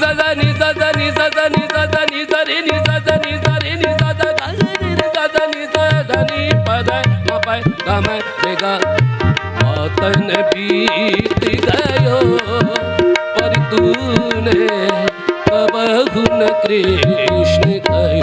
सा सा नि सा सा नि सा सा नि सा सा नि सा रे नि सा सा नि सा रे नि सा सा गा रे रे सा सा नि सा धा नि प ध म प ग म रे ग मौतन बीत गयो पर तूने कबहु न कृष्ण कहो।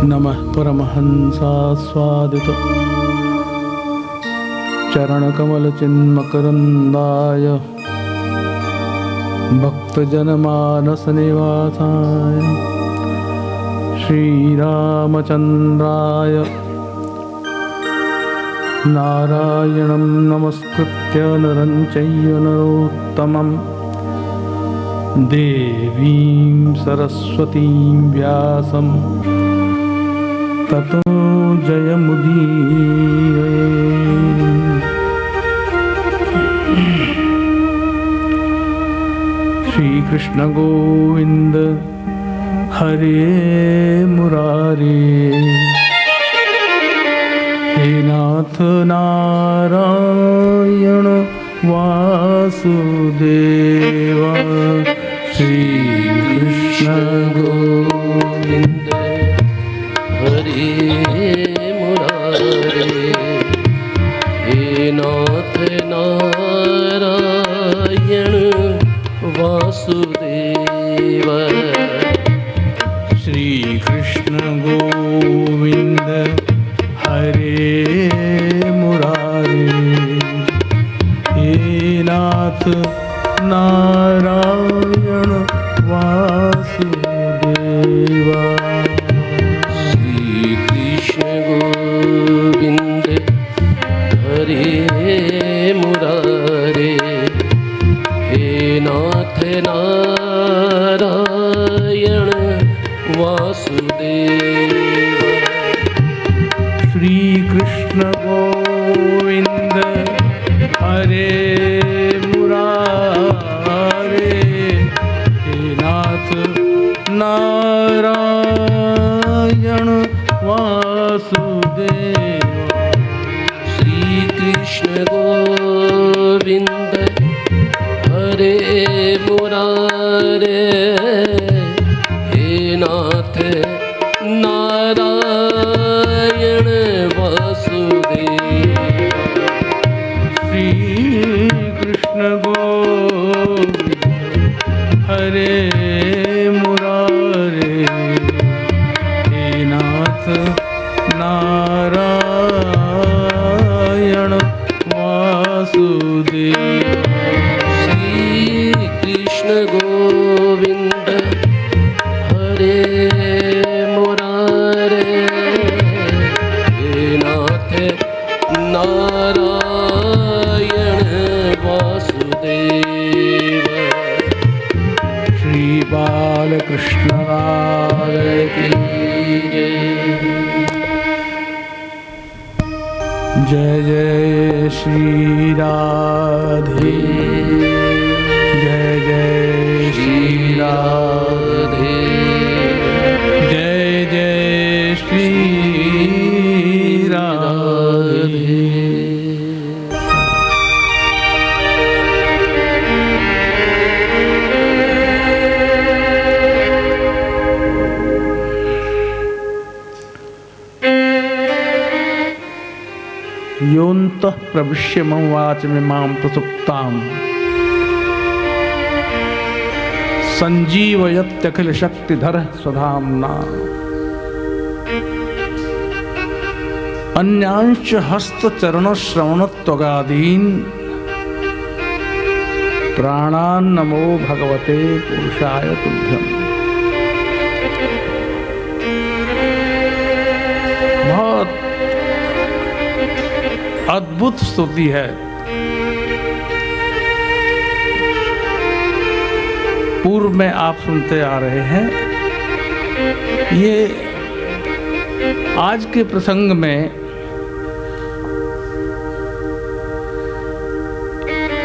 नमः परमहंसास्वादित चरणकमलचिन्मकरन्दाय भक्तजनमानसनिवासाय श्रीरामचन्द्राय नारायणं नमस्कृत्य नरं चैव नरोत्तमं देवीं सरस्वतीं व्यासं ततो जयमुदीरये। श्रीकृष्ण गोविंद हरे मुरारे, हे नाथ नारायण वासुदेव। श्रीकृष्ण गोविंद हरे मुरारे, हे नाथ नारायण वासुदेव। श्री कृष्ण गोविंद हरे मुरारे, हे नाथ नारायण वासुदेव। गोविंद हरे मुरारे, हे नाथ नारायण वासुदेव। श्री कृष्ण गोविंद हरे मुरारे, हे नाथ नारायण वासुदेव। श्री कृष्ण गोविंद हरे मुरारे, हे नाथ नारायण वासुदेव। श्री कृष्ण गोविंद हरे मुरारे, हे नाथ नारायण वासुदेव। श्री कृष्ण गोविंद हरे मुरारे, हे नाथ नारायण वासुदेव। श्री बालकृष्ण राय की जय जय श्री राधे, जय जय श्री राधे, जय जय श्री राधे। योऽन्तः प्रविश्य मम वाचमिमां प्रसुप्ताम् संजीवयत्यखिलशक्तिधरः स्वधाम्ना अन्यांश्च हस्तचरणश्रवणत्वगादीन् प्राणान् नमो भगवते पुरुषाय तुभ्यम्। बहुत अद्भुत स्तुति है। पूर्व में आप सुनते आ रहे हैं, ये आज के प्रसंग में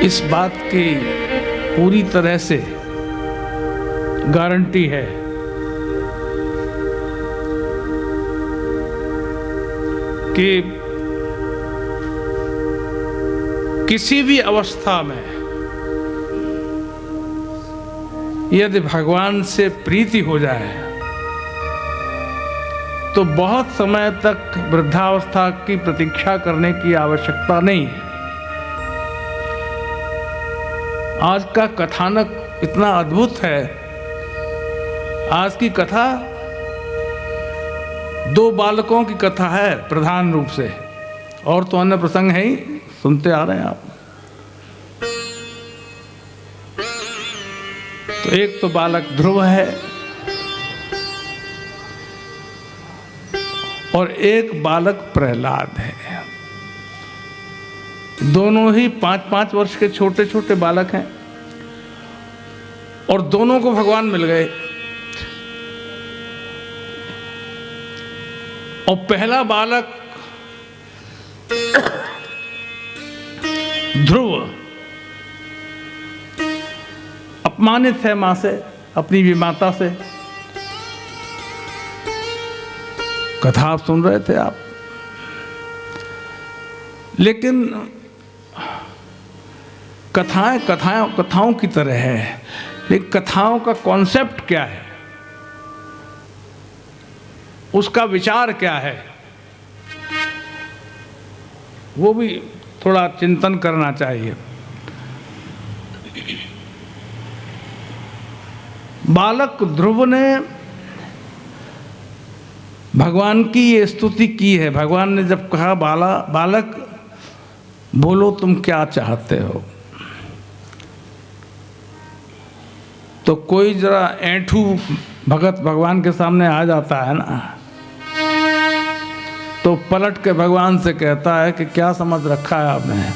इस बात की पूरी तरह से गारंटी है कि किसी भी अवस्था में यदि भगवान से प्रीति हो जाए तो बहुत समय तक वृद्धावस्था की प्रतीक्षा करने की आवश्यकता नहीं है। आज का कथानक इतना अद्भुत है। आज की कथा दो बालकों की कथा है प्रधान रूप से, और तो अन्य प्रसंग है ही, सुनते आ रहे हैं आप। तो एक तो बालक ध्रुव है और एक बालक प्रहलाद है। दोनों ही 5-5 वर्ष के छोटे छोटे बालक हैं और दोनों को भगवान मिल गए। और पहला बालक ध्रुव अपमानित है मां से, अपनी भी माता से। कथा आप सुन रहे थे आप, लेकिन कथाओं की तरह है, लेकिन कथाओं का कॉन्सेप्ट क्या है, उसका विचार क्या है, वो भी थोड़ा चिंतन करना चाहिए। बालक ध्रुव ने भगवान की ये स्तुति की है। भगवान ने जब कहा बालक बोलो तुम क्या चाहते हो, तो कोई जरा ऐंठू भगत भगवान के सामने आ जाता है ना, तो पलट के भगवान से कहता है कि क्या समझ रखा है आपने।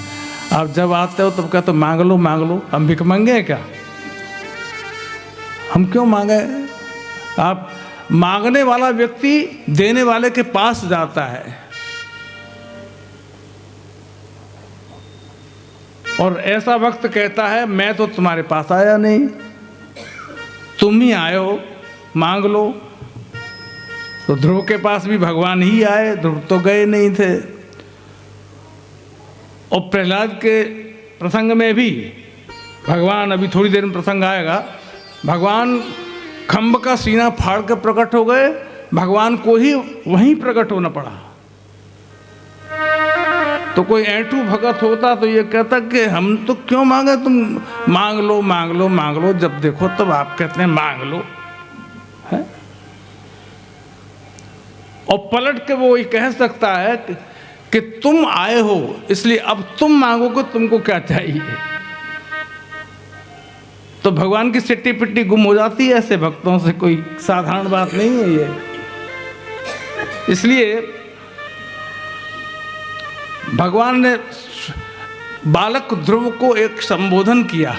आप जब आते हो तब कहते हो मांग लो मांग लो। हम भिख मांगे क्या? हम क्यों मांगे? आप मांगने वाला व्यक्ति देने वाले के पास जाता है, और ऐसा वक्त कहता है मैं तो तुम्हारे पास आया नहीं, तुम ही आए हो, मांग लो। तो ध्रुव के पास भी भगवान ही आए, ध्रुव तो गए नहीं थे। और प्रहलाद के प्रसंग में भी भगवान, अभी थोड़ी देर में प्रसंग आएगा, भगवान खम्भ का सीना फाड़ कर प्रकट हो गए। भगवान को ही वहीं प्रकट होना पड़ा। तो कोई ऐंठू भगत होता तो ये कहता कि हम तो क्यों मांगे, तुम मांग लो मांग लो मांग लो, जब देखो तब आप कहते हैं मांग लो है? और पलट के वो ये कह सकता है कि तुम आए हो इसलिए अब तुम मांगोगे, तुमको क्या चाहिए। तो भगवान की सिट्टी पिट्टी गुम हो जाती है ऐसे भक्तों से, कोई साधारण बात नहीं है ये। इसलिए भगवान ने बालक ध्रुव को एक संबोधन किया,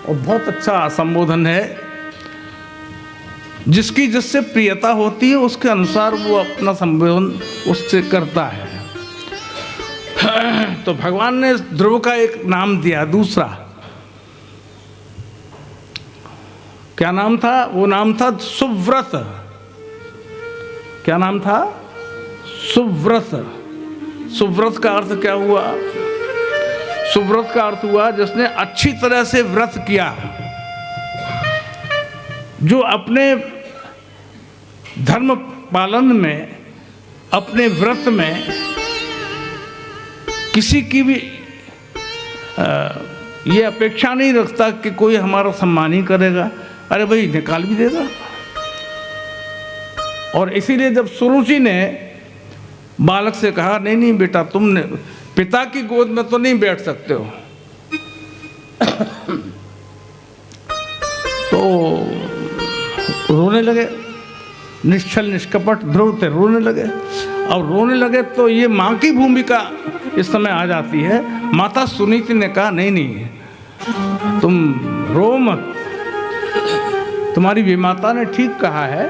और बहुत अच्छा संबोधन है। जिसकी जिससे प्रियता होती है उसके अनुसार वो अपना संबोधन उससे करता है। तो भगवान ने ध्रुव का एक नाम दिया, दूसरा। क्या नाम था? वो नाम था सुव्रत। क्या नाम था? सुव्रत। सुव्रत का अर्थ क्या हुआ? सुव्रत का अर्थ हुआ जिसने अच्छी तरह से व्रत किया, जो अपने धर्म पालन में अपने व्रत में किसी की भी ये अपेक्षा नहीं रखता कि कोई हमारा सम्मान ही करेगा, अरे भाई निकाल भी देगा। और इसीलिए जब सुरुचि ने बालक से कहा नहीं नहीं बेटा तुमने पिता की गोद में तो नहीं बैठ सकते हो, तो रोने लगे। निश्चल निष्कपट ध्रुव थे, रोने लगे। और रोने लगे तो ये माँ की भूमिका इस समय आ जाती है। माता सुनीति ने कहा नहीं नहीं तुम रो मत, तुम्हारी विमाता ने ठीक कहा है,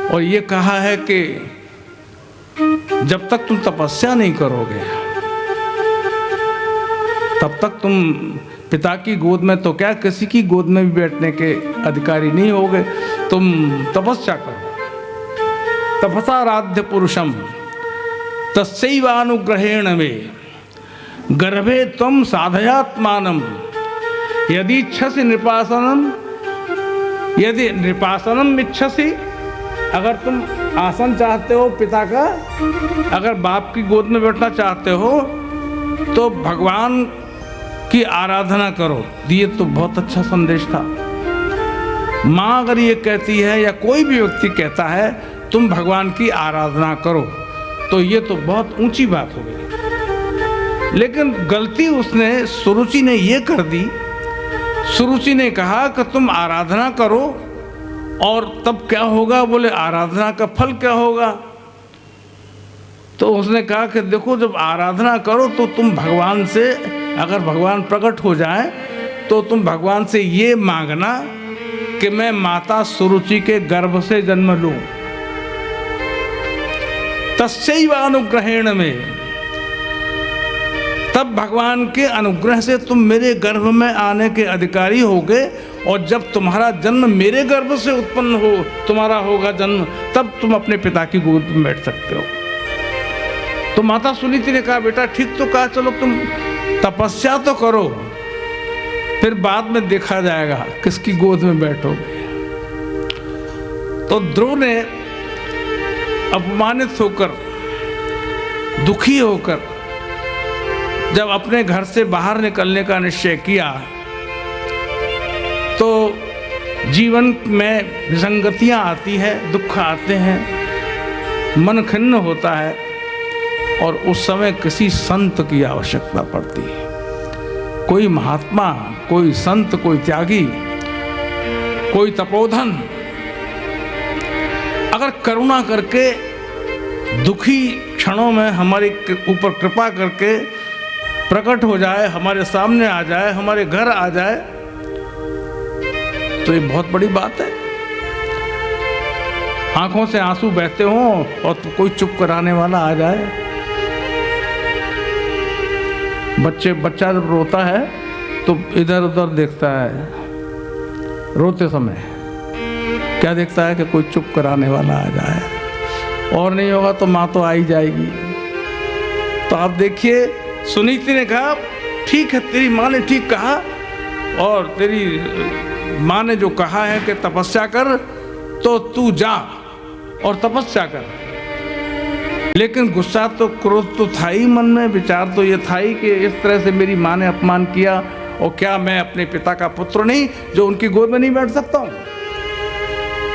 और ये कहा है कि जब तक तुम तपस्या नहीं करोगे तब तक तुम पिता की गोद में तो क्या किसी की गोद में भी बैठने के अधिकारी नहीं होगे। तुम तपस्या करो। तपसाराध्य पुरुषम तस्यैवानुग्रहेण मे गर्भे त्वं साधयात्मानं यदि इच्छसि नृपासनम, यदि नृपासनम इच्छसि, अगर तुम आसन चाहते हो पिता का, अगर बाप की गोद में बैठना चाहते हो तो भगवान की आराधना करो। ये तो बहुत अच्छा संदेश था। माँ अगर ये कहती है या कोई भी व्यक्ति कहता है तुम भगवान की आराधना करो, तो ये तो बहुत ऊंची बात हो गई। लेकिन गलती उसने सुरुचि ने ये कर दी। सुरुचि ने कहा कि तुम आराधना करो, और तब क्या होगा? बोले आराधना का फल क्या होगा? तो उसने कहा कि देखो जब आराधना करो तो तुम भगवान से, अगर भगवान प्रकट हो जाए तो तुम भगवान से ये मांगना कि मैं माता सुरुचि के गर्भ से जन्म लूं। तस्यैव अनुग्रहेण में, तब भगवान के अनुग्रह से तुम मेरे गर्भ में आने के अधिकारी होगे, और जब तुम्हारा जन्म मेरे गर्भ से उत्पन्न हो, तुम्हारा होगा जन्म, तब तुम अपने पिता की गोद में बैठ सकते हो। तो माता सुनीति ने कहा बेटा ठीक तो कहा, चलो तुम तपस्या तो करो, फिर बाद में देखा जाएगा किसकी गोद में बैठोगे। तो ध्रुव ने अपमानित होकर, दुखी होकर जब अपने घर से बाहर निकलने का निश्चय किया, तो जीवन में विसंगतियां आती है, दुख आते हैं, मन खिन्न होता है, और उस समय किसी संत की आवश्यकता पड़ती है। कोई महात्मा, कोई संत, कोई त्यागी, कोई तपोधन अगर करुणा करके दुखी क्षणों में हमारे ऊपर कृपा करके प्रकट हो जाए, हमारे सामने आ जाए, हमारे घर आ जाए, तो ये बहुत बड़ी बात है। आंखों से आंसू बहते हों और तो कोई चुप कराने वाला आ जाए। बच्चा जब रोता है तो इधर उधर देखता है, रोते समय क्या देखता है कि कोई चुप कराने वाला आ जाए, और नहीं होगा तो माँ तो आ ही जाएगी। तो आप देखिए सुनीति ने कहा ठीक है, तेरी माँ ने ठीक कहा, और तेरी माँ ने जो कहा है कि तपस्या कर, तो तू जा और तपस्या कर। लेकिन गुस्सा तो, क्रोध तो था ही मन में, विचार तो ये था ही कि इस तरह से मेरी माँ ने अपमान किया, और क्या मैं अपने पिता का पुत्र नहीं जो उनकी गोद में नहीं बैठ सकता हूँ?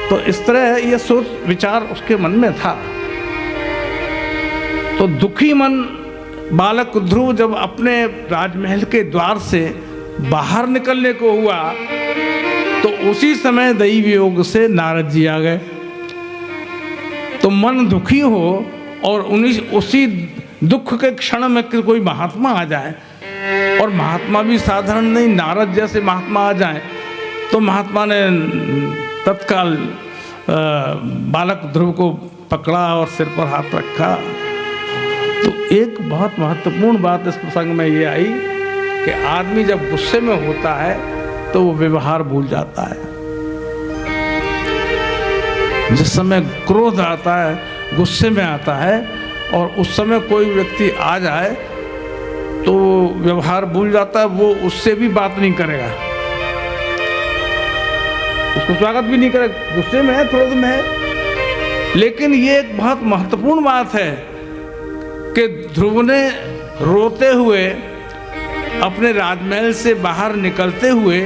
तो इस तरह ये सोच विचार उसके मन में था। तो दुखी मन बालक ध्रुव जब अपने राजमहल के द्वार से बाहर निकलने को हुआ, तो उसी समय दैव योग से नारद जी आ गए। तो मन दुखी हो और उसी दुख के क्षण में कोई महात्मा आ जाए, और महात्मा भी साधारण नहीं, नारद जैसे महात्मा आ जाए, तो महात्मा ने तत्काल बालक ध्रुव को पकड़ा और सिर पर हाथ रखा। तो एक बहुत महत्वपूर्ण बात इस प्रसंग में ये आई कि आदमी जब गुस्से में होता है तो वो व्यवहार भूल जाता है। जिस समय क्रोध आता है, गुस्से में आता है, और उस समय कोई व्यक्ति आ जाए तो व्यवहार भूल जाता है, वो उससे भी बात नहीं करेगा, उसको स्वागत भी नहीं करेगा। गुस्से में है, क्रोध में है, लेकिन ये एक बहुत महत्वपूर्ण बात है कि ध्रुव ने रोते हुए अपने राजमहल से बाहर निकलते हुए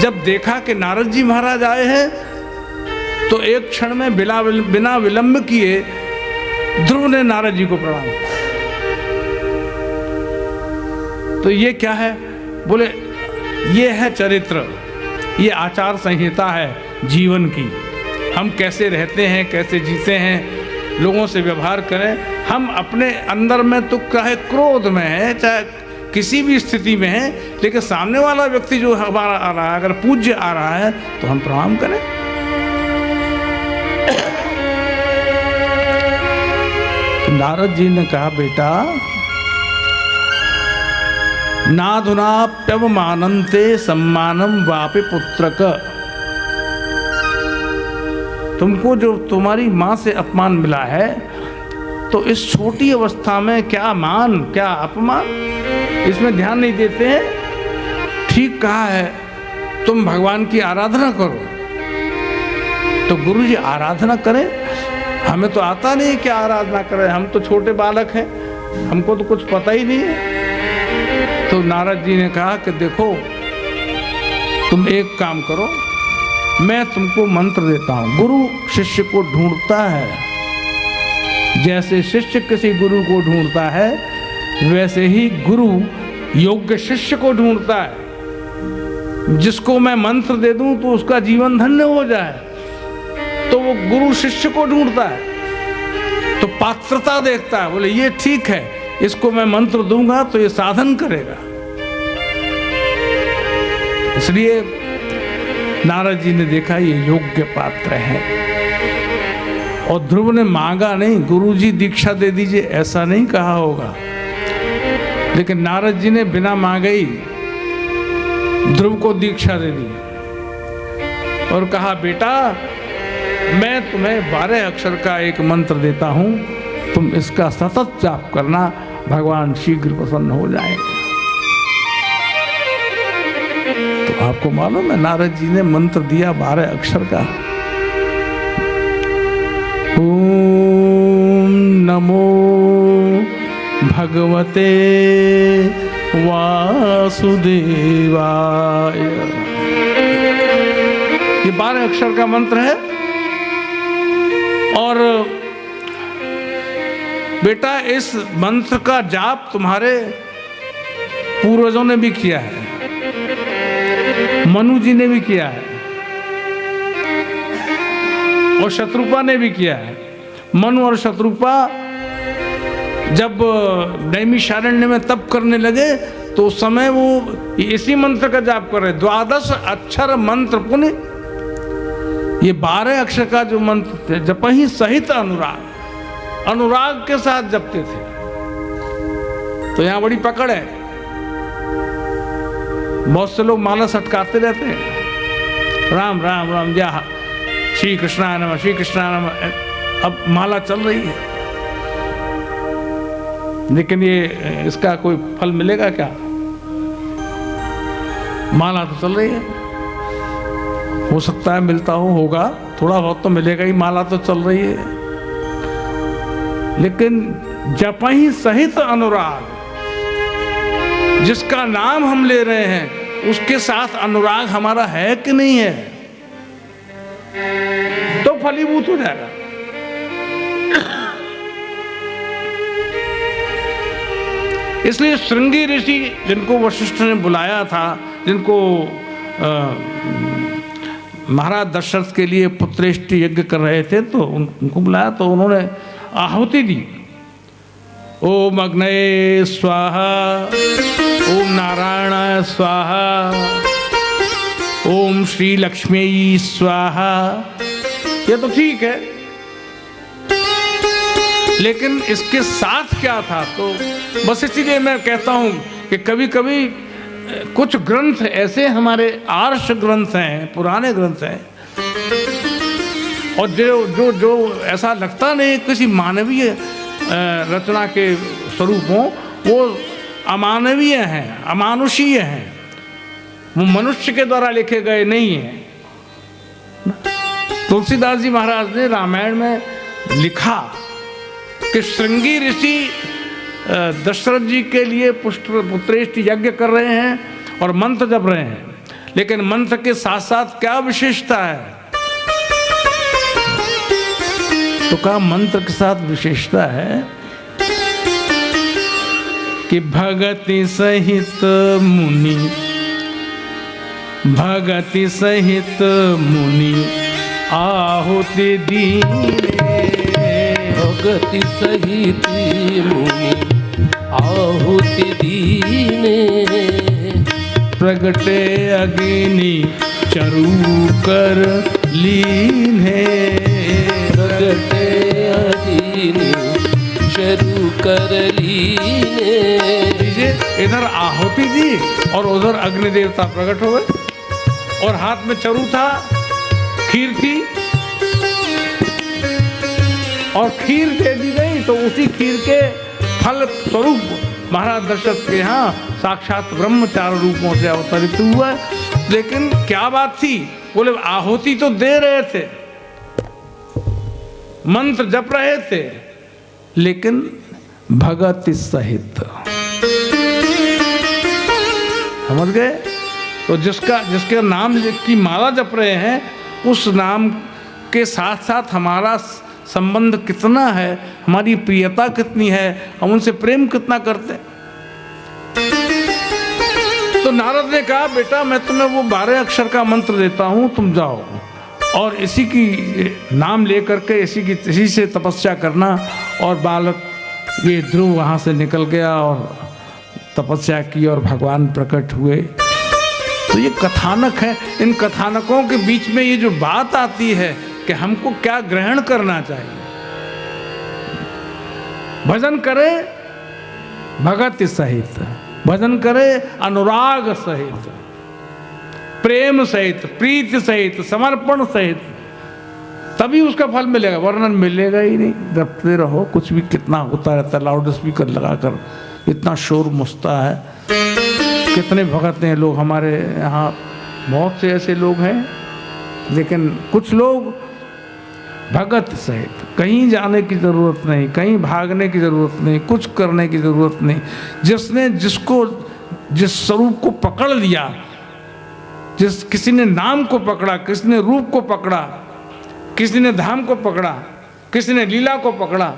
जब देखा कि नारद जी महाराज आए हैं, तो एक क्षण में बिना विलंब किए ध्रुव ने नारद जी को प्रणाम किया। तो ये क्या है? बोले ये है चरित्र, ये आचार संहिता है जीवन की। हम कैसे रहते हैं, कैसे जीते हैं, लोगों से व्यवहार करें। हम अपने अंदर में तो चाहे क्रोध में है, चाहे किसी भी स्थिति में है, लेकिन सामने वाला व्यक्ति जो हमारा आ रहा है, अगर पूज्य आ रहा है तो हम प्रणाम करें। तो नारद जी ने कहा, बेटा नाधुनाप्यवमानन्ते सम्मानम वापि पुत्रक। तुमको जो तुम्हारी माँ से अपमान मिला है, तो इस छोटी अवस्था में क्या मान क्या अपमान, इसमें ध्यान नहीं देते हैं। ठीक कहा है, तुम भगवान की आराधना करो। तो गुरु जी आराधना करें? हमें तो आता नहीं क्या आराधना करें, हम तो छोटे बालक हैं, हमको तो कुछ पता ही नहीं है। तो नारद जी ने कहा कि देखो, तुम एक काम करो, मैं तुमको मंत्र देता हूं। गुरु शिष्य को ढूंढता है, जैसे शिष्य किसी गुरु को ढूंढता है, वैसे ही गुरु योग्य शिष्य को ढूंढता है। जिसको मैं मंत्र दे दूं तो उसका जीवन धन्य हो जाए, तो वो गुरु शिष्य को ढूंढता है। तो पात्रता देखता है, बोले ये ठीक है, इसको मैं मंत्र दूंगा तो ये साधन करेगा। इसलिए नारद जी ने देखा ये योग्य पात्र है। और ध्रुव ने मांगा नहीं, गुरुजी दीक्षा दे दीजिए ऐसा नहीं कहा होगा, लेकिन नारद जी ने बिना मांगे ही ध्रुव को दीक्षा दे दी और कहा, बेटा मैं तुम्हें 12 अक्षर का एक मंत्र देता हूं, तुम इसका सतत जाप करना, भगवान शीघ्र प्रसन्न हो जाएंगे। तो आपको मालूम है नारद जी ने मंत्र दिया 12 अक्षर का। ओम नमो भगवते वासुदेवाय। ये 12 अक्षर का मंत्र है। और बेटा इस मंत्र का जाप तुम्हारे पूर्वजों ने भी किया है, मनु जी ने भी किया है और शत्रुपा ने भी किया है। मनु और शत्रुपा जब नैमिषारण्य में तप करने लगे तो उस समय वो इसी मंत्र का जाप कर रहे। 12 अक्षर मंत्र पुण्य, ये 12 अक्षर का जो मंत्र थे, जपहि सहित अनुराग, अनुराग के साथ जपते थे। तो यहां बड़ी पकड़ है, बहुत से लोग माला सटकाते रहते हैं, राम राम राम जय श्री कृष्णा नमः, श्री कृष्णा नमः। अब माला चल रही है, लेकिन ये इसका कोई फल मिलेगा क्या? माला तो चल रही है, हो सकता है मिलता होगा, थोड़ा बहुत तो मिलेगा ही, माला तो चल रही है। लेकिन जपहि सहित अनुराग, जिसका नाम हम ले रहे हैं उसके साथ अनुराग हमारा है कि नहीं है, तो फलीभूत हो जाएगा। इसलिए श्रृंगी ऋषि, जिनको वशिष्ठ ने बुलाया था, जिनको महाराज दशरथ के लिए पुत्रेष्टि यज्ञ कर रहे थे, तो उनको बुलाया, तो उन्होंने आहुति दी। ओम अग्नये स्वाहा, ओम नारायणाय स्वाहा, ओम श्री लक्ष्मी स्वाहा। ये तो ठीक है, लेकिन इसके साथ क्या था? तो बस इसीलिए मैं कहता हूं कि कभी कभी कुछ ग्रंथ ऐसे हमारे आर्ष ग्रंथ हैं, पुराने ग्रंथ हैं, और जो जो ऐसा लगता नहीं किसी मानवीय रचना के स्वरूप हो, वो अमानवीय हैं, अमानुषीय हैं, वो मनुष्य के द्वारा लिखे गए नहीं हैं। तो तुलसीदास जी महाराज ने रामायण में लिखा कि श्रृंगी ऋषि दशरथ जी के लिए पुत्रेष्टि यज्ञ कर रहे हैं और मंत्र जप रहे हैं, लेकिन मंत्र के साथ साथ क्या विशेषता है? तो कहा मंत्र के साथ विशेषता है कि भगति सहित मुनि, भगति सहित मुनि आहुति दीने, भगति सहित मुनि आहुति दीने, प्रगटे अग्नि चरु कर लीने, प्रगटे अग्नि चरु कर लीने। इधर आहुति दी और उधर अग्नि देवता प्रकट हो गए, और हाथ में चरु था, खीर थी, और खीर दे दी गई। तो उसी खीर के फल स्वरूप महाराज दशरथ के यहाँ साक्षात ब्रह्म 4 रूपों से अवतरित हुआ। लेकिन क्या बात थी? बोले आहुति तो दे रहे थे, मंत्र जप रहे थे, लेकिन भगति सहित, समझ गए? तो जिसके नाम की माला जप रहे हैं, उस नाम के साथ साथ हमारा संबंध कितना है, हमारी प्रियता कितनी है, हम उनसे प्रेम कितना करते हैं। तो नारद ने कहा बेटा मैं तुम्हें वो 12 अक्षर का मंत्र देता हूं, तुम जाओ और इसी की नाम लेकर के इसी से तपस्या करना। और बालक ये ध्रुव वहां से निकल गया और तपस्या की और भगवान प्रकट हुए। तो ये कथानक है। इन कथानकों के बीच में ये जो बात आती है कि हमको क्या ग्रहण करना चाहिए। भजन करे भगति सहित, भजन करे अनुराग सहित, प्रेम सहित, प्रीति सहित, समर्पण सहित, तभी उसका फल मिलेगा, वरना मिलेगा ही नहीं। जपते रहो, कुछ भी कितना होता रहता है, लाउड स्पीकर लगाकर इतना शोर मचता है। कितने भगत हैं लोग हमारे यहाँ, बहुत से ऐसे लोग हैं, लेकिन कुछ लोग भगत सहित, कहीं जाने की ज़रूरत नहीं, कहीं भागने की ज़रूरत नहीं, कुछ करने की ज़रूरत नहीं। जिसने जिस स्वरूप को पकड़ लिया, किसी ने नाम को पकड़ा, किसी ने रूप को पकड़ा, किसी ने धाम को पकड़ा, किसी ने लीला को पकड़ा,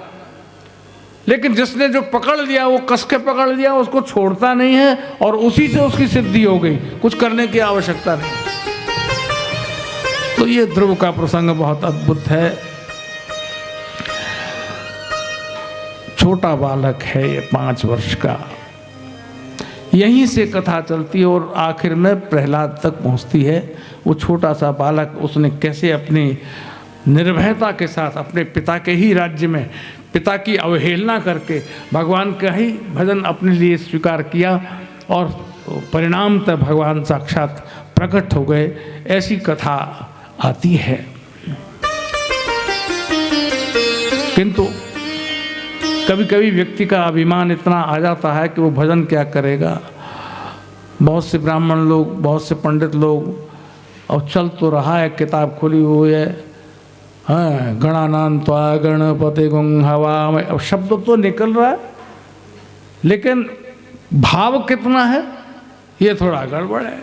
लेकिन जिसने जो पकड़ लिया वो कस के पकड़ लिया, उसको छोड़ता नहीं है और उसी से उसकी सिद्धि हो गई, कुछ करने की आवश्यकता नहीं। तो ये ध्रुव का प्रसंग बहुत अद्भुत है। छोटा बालक है ये, 5 वर्ष का। यहीं से कथा चलती है और आखिर में प्रहलाद तक पहुंचती है। वो छोटा सा बालक, उसने कैसे अपनी निर्भयता के साथ अपने पिता के ही राज्य में पिता की अवहेलना करके भगवान का ही भजन अपने लिए स्वीकार किया और परिणामतः भगवान साक्षात प्रकट हो गए, ऐसी कथा आती है। किंतु कभी कभी व्यक्ति का अभिमान इतना आ जाता है कि वो भजन क्या करेगा। बहुत से ब्राह्मण लोग, बहुत से पंडित लोग, और चल तो रहा है, किताब खुली हुई है, हाँ, गणानान्त्वा गणपति गुं हवा में, अब शब्द तो निकल रहा है, लेकिन भाव कितना है ये थोड़ा गड़बड़ है।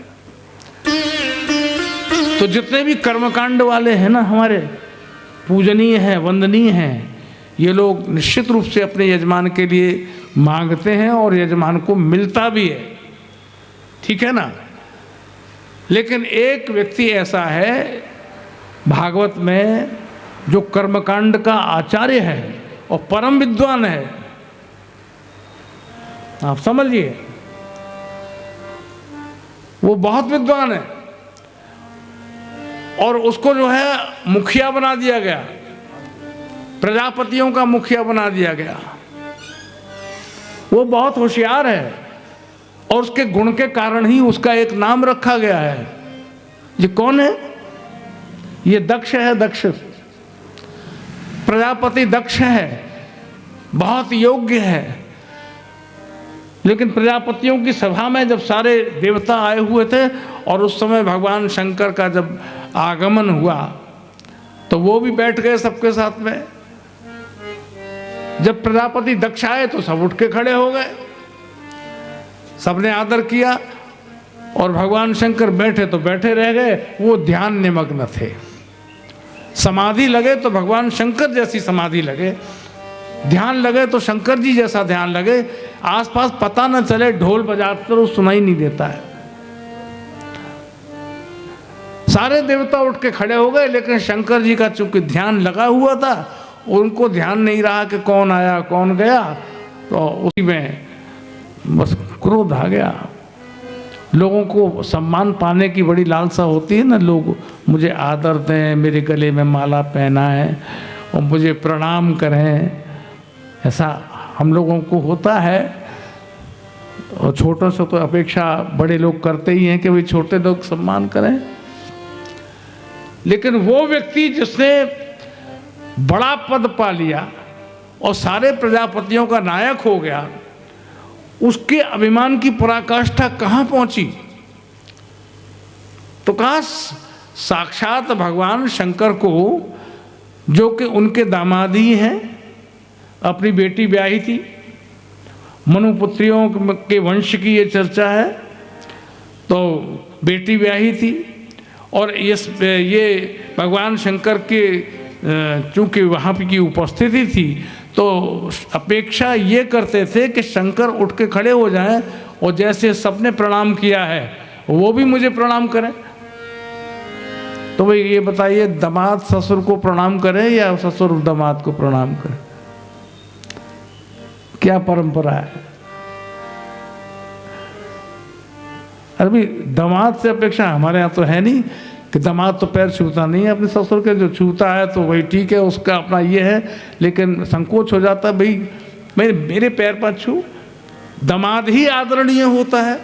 तो जितने भी कर्मकांड वाले हैं ना हमारे, पूजनीय हैं, वंदनीय हैं, ये लोग निश्चित रूप से अपने यजमान के लिए मांगते हैं और यजमान को मिलता भी है, ठीक है ना। लेकिन एक व्यक्ति ऐसा है भागवत में जो कर्मकांड का आचार्य है और परम विद्वान है, आप समझिए, वो बहुत विद्वान है और उसको जो है मुखिया बना दिया गया, प्रजापतियों का मुखिया बना दिया गया। वो बहुत होशियार है और उसके गुण के कारण ही उसका एक नाम रखा गया है। ये कौन है? ये दक्ष है। दक्ष प्रजापति दक्ष है, बहुत योग्य है। लेकिन प्रजापतियों की सभा में जब सारे देवता आए हुए थे और उस समय भगवान शंकर का जब आगमन हुआ तो वो भी बैठ गए सबके साथ में। जब प्रजापति दक्ष आए तो सब उठ के खड़े हो गए, सबने आदर किया। और भगवान शंकर बैठे तो बैठे रह गए, वो ध्यान निमग्न थे। समाधि लगे तो भगवान शंकर जैसी समाधि लगे, ध्यान लगे तो शंकर जी जैसा ध्यान लगे। आसपास पता न चले, ढोल बजाते तो सुनाई नहीं देता है। सारे देवता उठ के खड़े हो गए, लेकिन शंकर जी का चूंकि ध्यान लगा हुआ था, उनको ध्यान नहीं रहा कि कौन आया कौन गया, तो उसी में बस क्रोध आ गया। लोगों को सम्मान पाने की बड़ी लालसा होती है ना, लोग मुझे आदर दें, मेरे गले में माला पहनाएं और मुझे प्रणाम करें, ऐसा हम लोगों को होता है। और छोटों से तो अपेक्षा बड़े लोग करते ही हैं कि भाई छोटे लोग सम्मान करें। लेकिन वो व्यक्ति जिसने बड़ा पद पा लिया और सारे प्रजापतियों का नायक हो गया, उसके अभिमान की पराकाष्ठा कहाँ पहुंची? तो कहा साक्षात भगवान शंकर को, जो कि उनके दामाद ही हैं, अपनी बेटी ब्याही थी, मनुपुत्रियों के वंश की ये चर्चा है, तो बेटी ब्याही थी। और ये भगवान शंकर के चूँकि वहाँ की उपस्थिति थी, तो अपेक्षा ये करते थे कि शंकर उठ के खड़े हो जाएं और जैसे सबने प्रणाम किया है वो भी मुझे प्रणाम करें। तो भाई ये बताइए, दामाद ससुर को प्रणाम करे या ससुर दामाद को प्रणाम करे? क्या परंपरा है? अरे भाई, दामाद से अपेक्षा हमारे यहाँ तो है नहीं कि दामाद तो पैर छूता नहीं है अपने ससुर के, जो छूता है तो वही ठीक है, उसका अपना ये है। लेकिन संकोच हो जाता है, भाई मेरे पैर पर छू। दामाद ही आदरणीय होता है,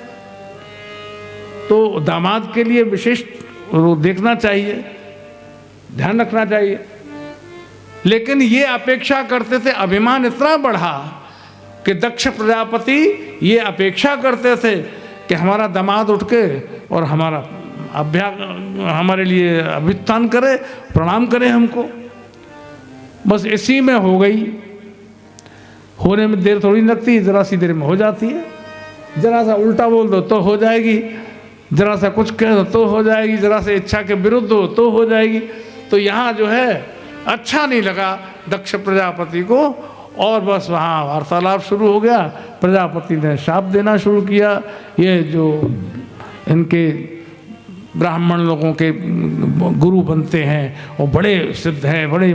तो दामाद के लिए विशिष्ट देखना चाहिए, ध्यान रखना चाहिए। लेकिन ये अपेक्षा करते थे, अभिमान इतना बढ़ा कि दक्ष प्रजापति ये अपेक्षा करते थे कि हमारा दामाद उठ के और हमारे लिए अभ्युत्थान करे, प्रणाम करे हमको। बस इसी में हो गई। होने में देर थोड़ी लगती है, जरा सी देर में हो जाती है। जरा सा उल्टा बोल दो तो हो जाएगी, जरा सा कुछ कह दो तो हो जाएगी, जरा से इच्छा के विरुद्ध हो तो हो जाएगी। तो यहाँ जो है अच्छा नहीं लगा दक्ष प्रजापति को, और बस वहाँ वार्तालाप शुरू हो गया। प्रजापति ने शाप देना शुरू किया, ये जो इनके ब्राह्मण लोगों के गुरु बनते हैं और बड़े सिद्ध हैं, बड़े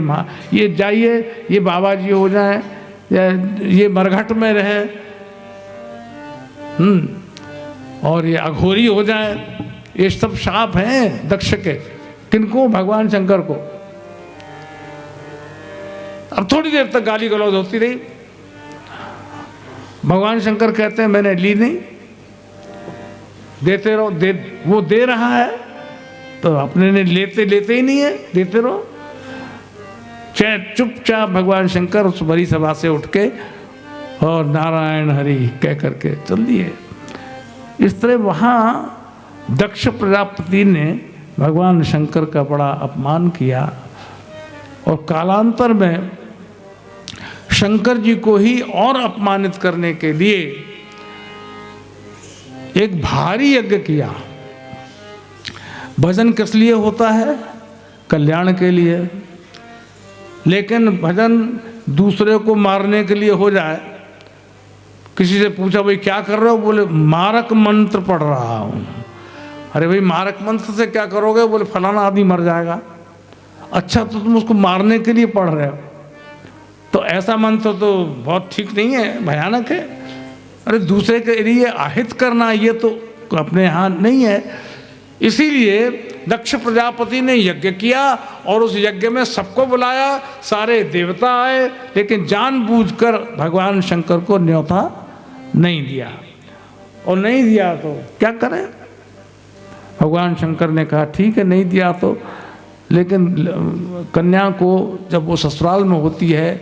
ये जाइए, ये बाबा जी हो जाएं, या ये मरघट में रहे, और ये अघोरी हो जाएं, ये सब शाप हैं दक्ष के। किनको? भगवान शंकर को। अब थोड़ी देर तक गाली गलौज होती रही। भगवान शंकर कहते हैं मैंने ली नहीं, देते रहो। वो दे रहा है तो अपने ने लेते ही नहीं है, देते रहो। चुपचाप भगवान शंकर उस बड़ी सभा से उठ के और नारायण हरि कह करके चल दिए। इस तरह वहाँ दक्ष प्रजापति ने भगवान शंकर का बड़ा अपमान किया, और कालांतर में शंकर जी को ही और अपमानित करने के लिए एक भारी यज्ञ किया। भजन किस लिए होता है? कल्याण के लिए। लेकिन भजन दूसरे को मारने के लिए हो जाए। किसी से पूछा भाई क्या कर रहे हो? बोले मारक मंत्र पढ़ रहा हूँ। अरे भाई मारक मंत्र से क्या करोगे? बोले फलाना आदमी मर जाएगा। अच्छा तो तुम उसको मारने के लिए पढ़ रहे हो, तो ऐसा मंत्र तो बहुत ठीक नहीं है, भयानक है। अरे दूसरे के लिए आहित करना ये तो अपने यहाँ नहीं है। इसीलिए दक्ष प्रजापति ने यज्ञ किया और उस यज्ञ में सबको बुलाया, सारे देवता आए, लेकिन जानबूझकर भगवान शंकर को न्योता नहीं दिया। और नहीं दिया तो क्या करें? भगवान शंकर ने कहा ठीक है नहीं दिया तो, लेकिन कन्या को जब वो ससुराल में होती है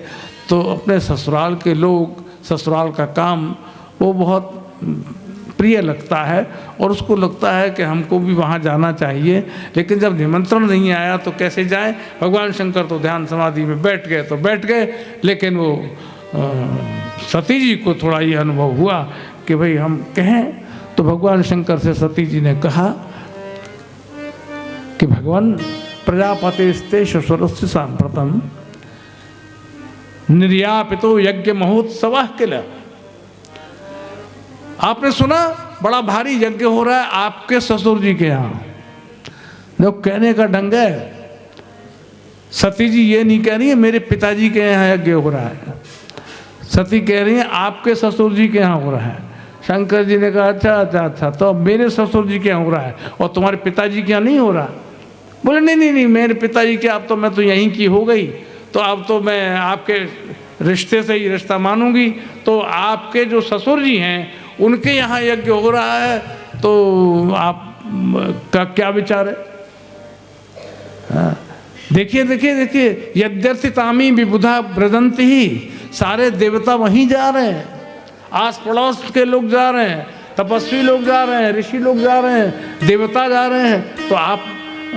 तो अपने ससुराल के लोग, ससुराल का काम वो बहुत प्रिय लगता है और उसको लगता है कि हमको भी वहाँ जाना चाहिए। लेकिन जब निमंत्रण नहीं आया तो कैसे जाए। भगवान शंकर तो ध्यान समाधि में बैठ गए तो बैठ गए, लेकिन वो सती जी को थोड़ा ये अनुभव हुआ कि भाई हम कहें। तो भगवान शंकर से सती जी ने कहा कि भगवान प्रजापतिस्ते शशुरस्य सांप्रतम निर्यापितो यज्ञ महोत्सव किल। आपने सुना बड़ा भारी यज्ञ हो रहा है आपके ससुर जी के यहाँ। जो कहने का ढंग है, सती जी ये नहीं कह रही है मेरे पिताजी के यहाँ यज्ञ हो रहा है, सती कह रही है आपके ससुर जी के यहाँ हो रहा है। शंकर जी ने कहा अच्छा अच्छा अच्छा, तो मेरे ससुर जी के यहाँ हो रहा है और तुम्हारे पिताजी के यहाँ नहीं हो रहा। बोले नहीं नहीं नहीं, मेरे पिताजी के अब तो मैं तो यहीं की हो गई, तो अब तो मैं आपके रिश्ते से ही रिश्ता मानूंगी। तो आपके जो ससुर जी हैं उनके यहाँ यज्ञ हो रहा है, तो आप का क्या विचार है। हाँ, देखिए देखिए देखिए, यद्यर्थितामी विबुधा ब्रजंती ही, सारे देवता वहीं जा रहे हैं, आस पड़ोस के लोग जा रहे हैं, तपस्वी लोग जा रहे हैं, ऋषि लोग जा रहे हैं, देवता जा रहे हैं, तो आप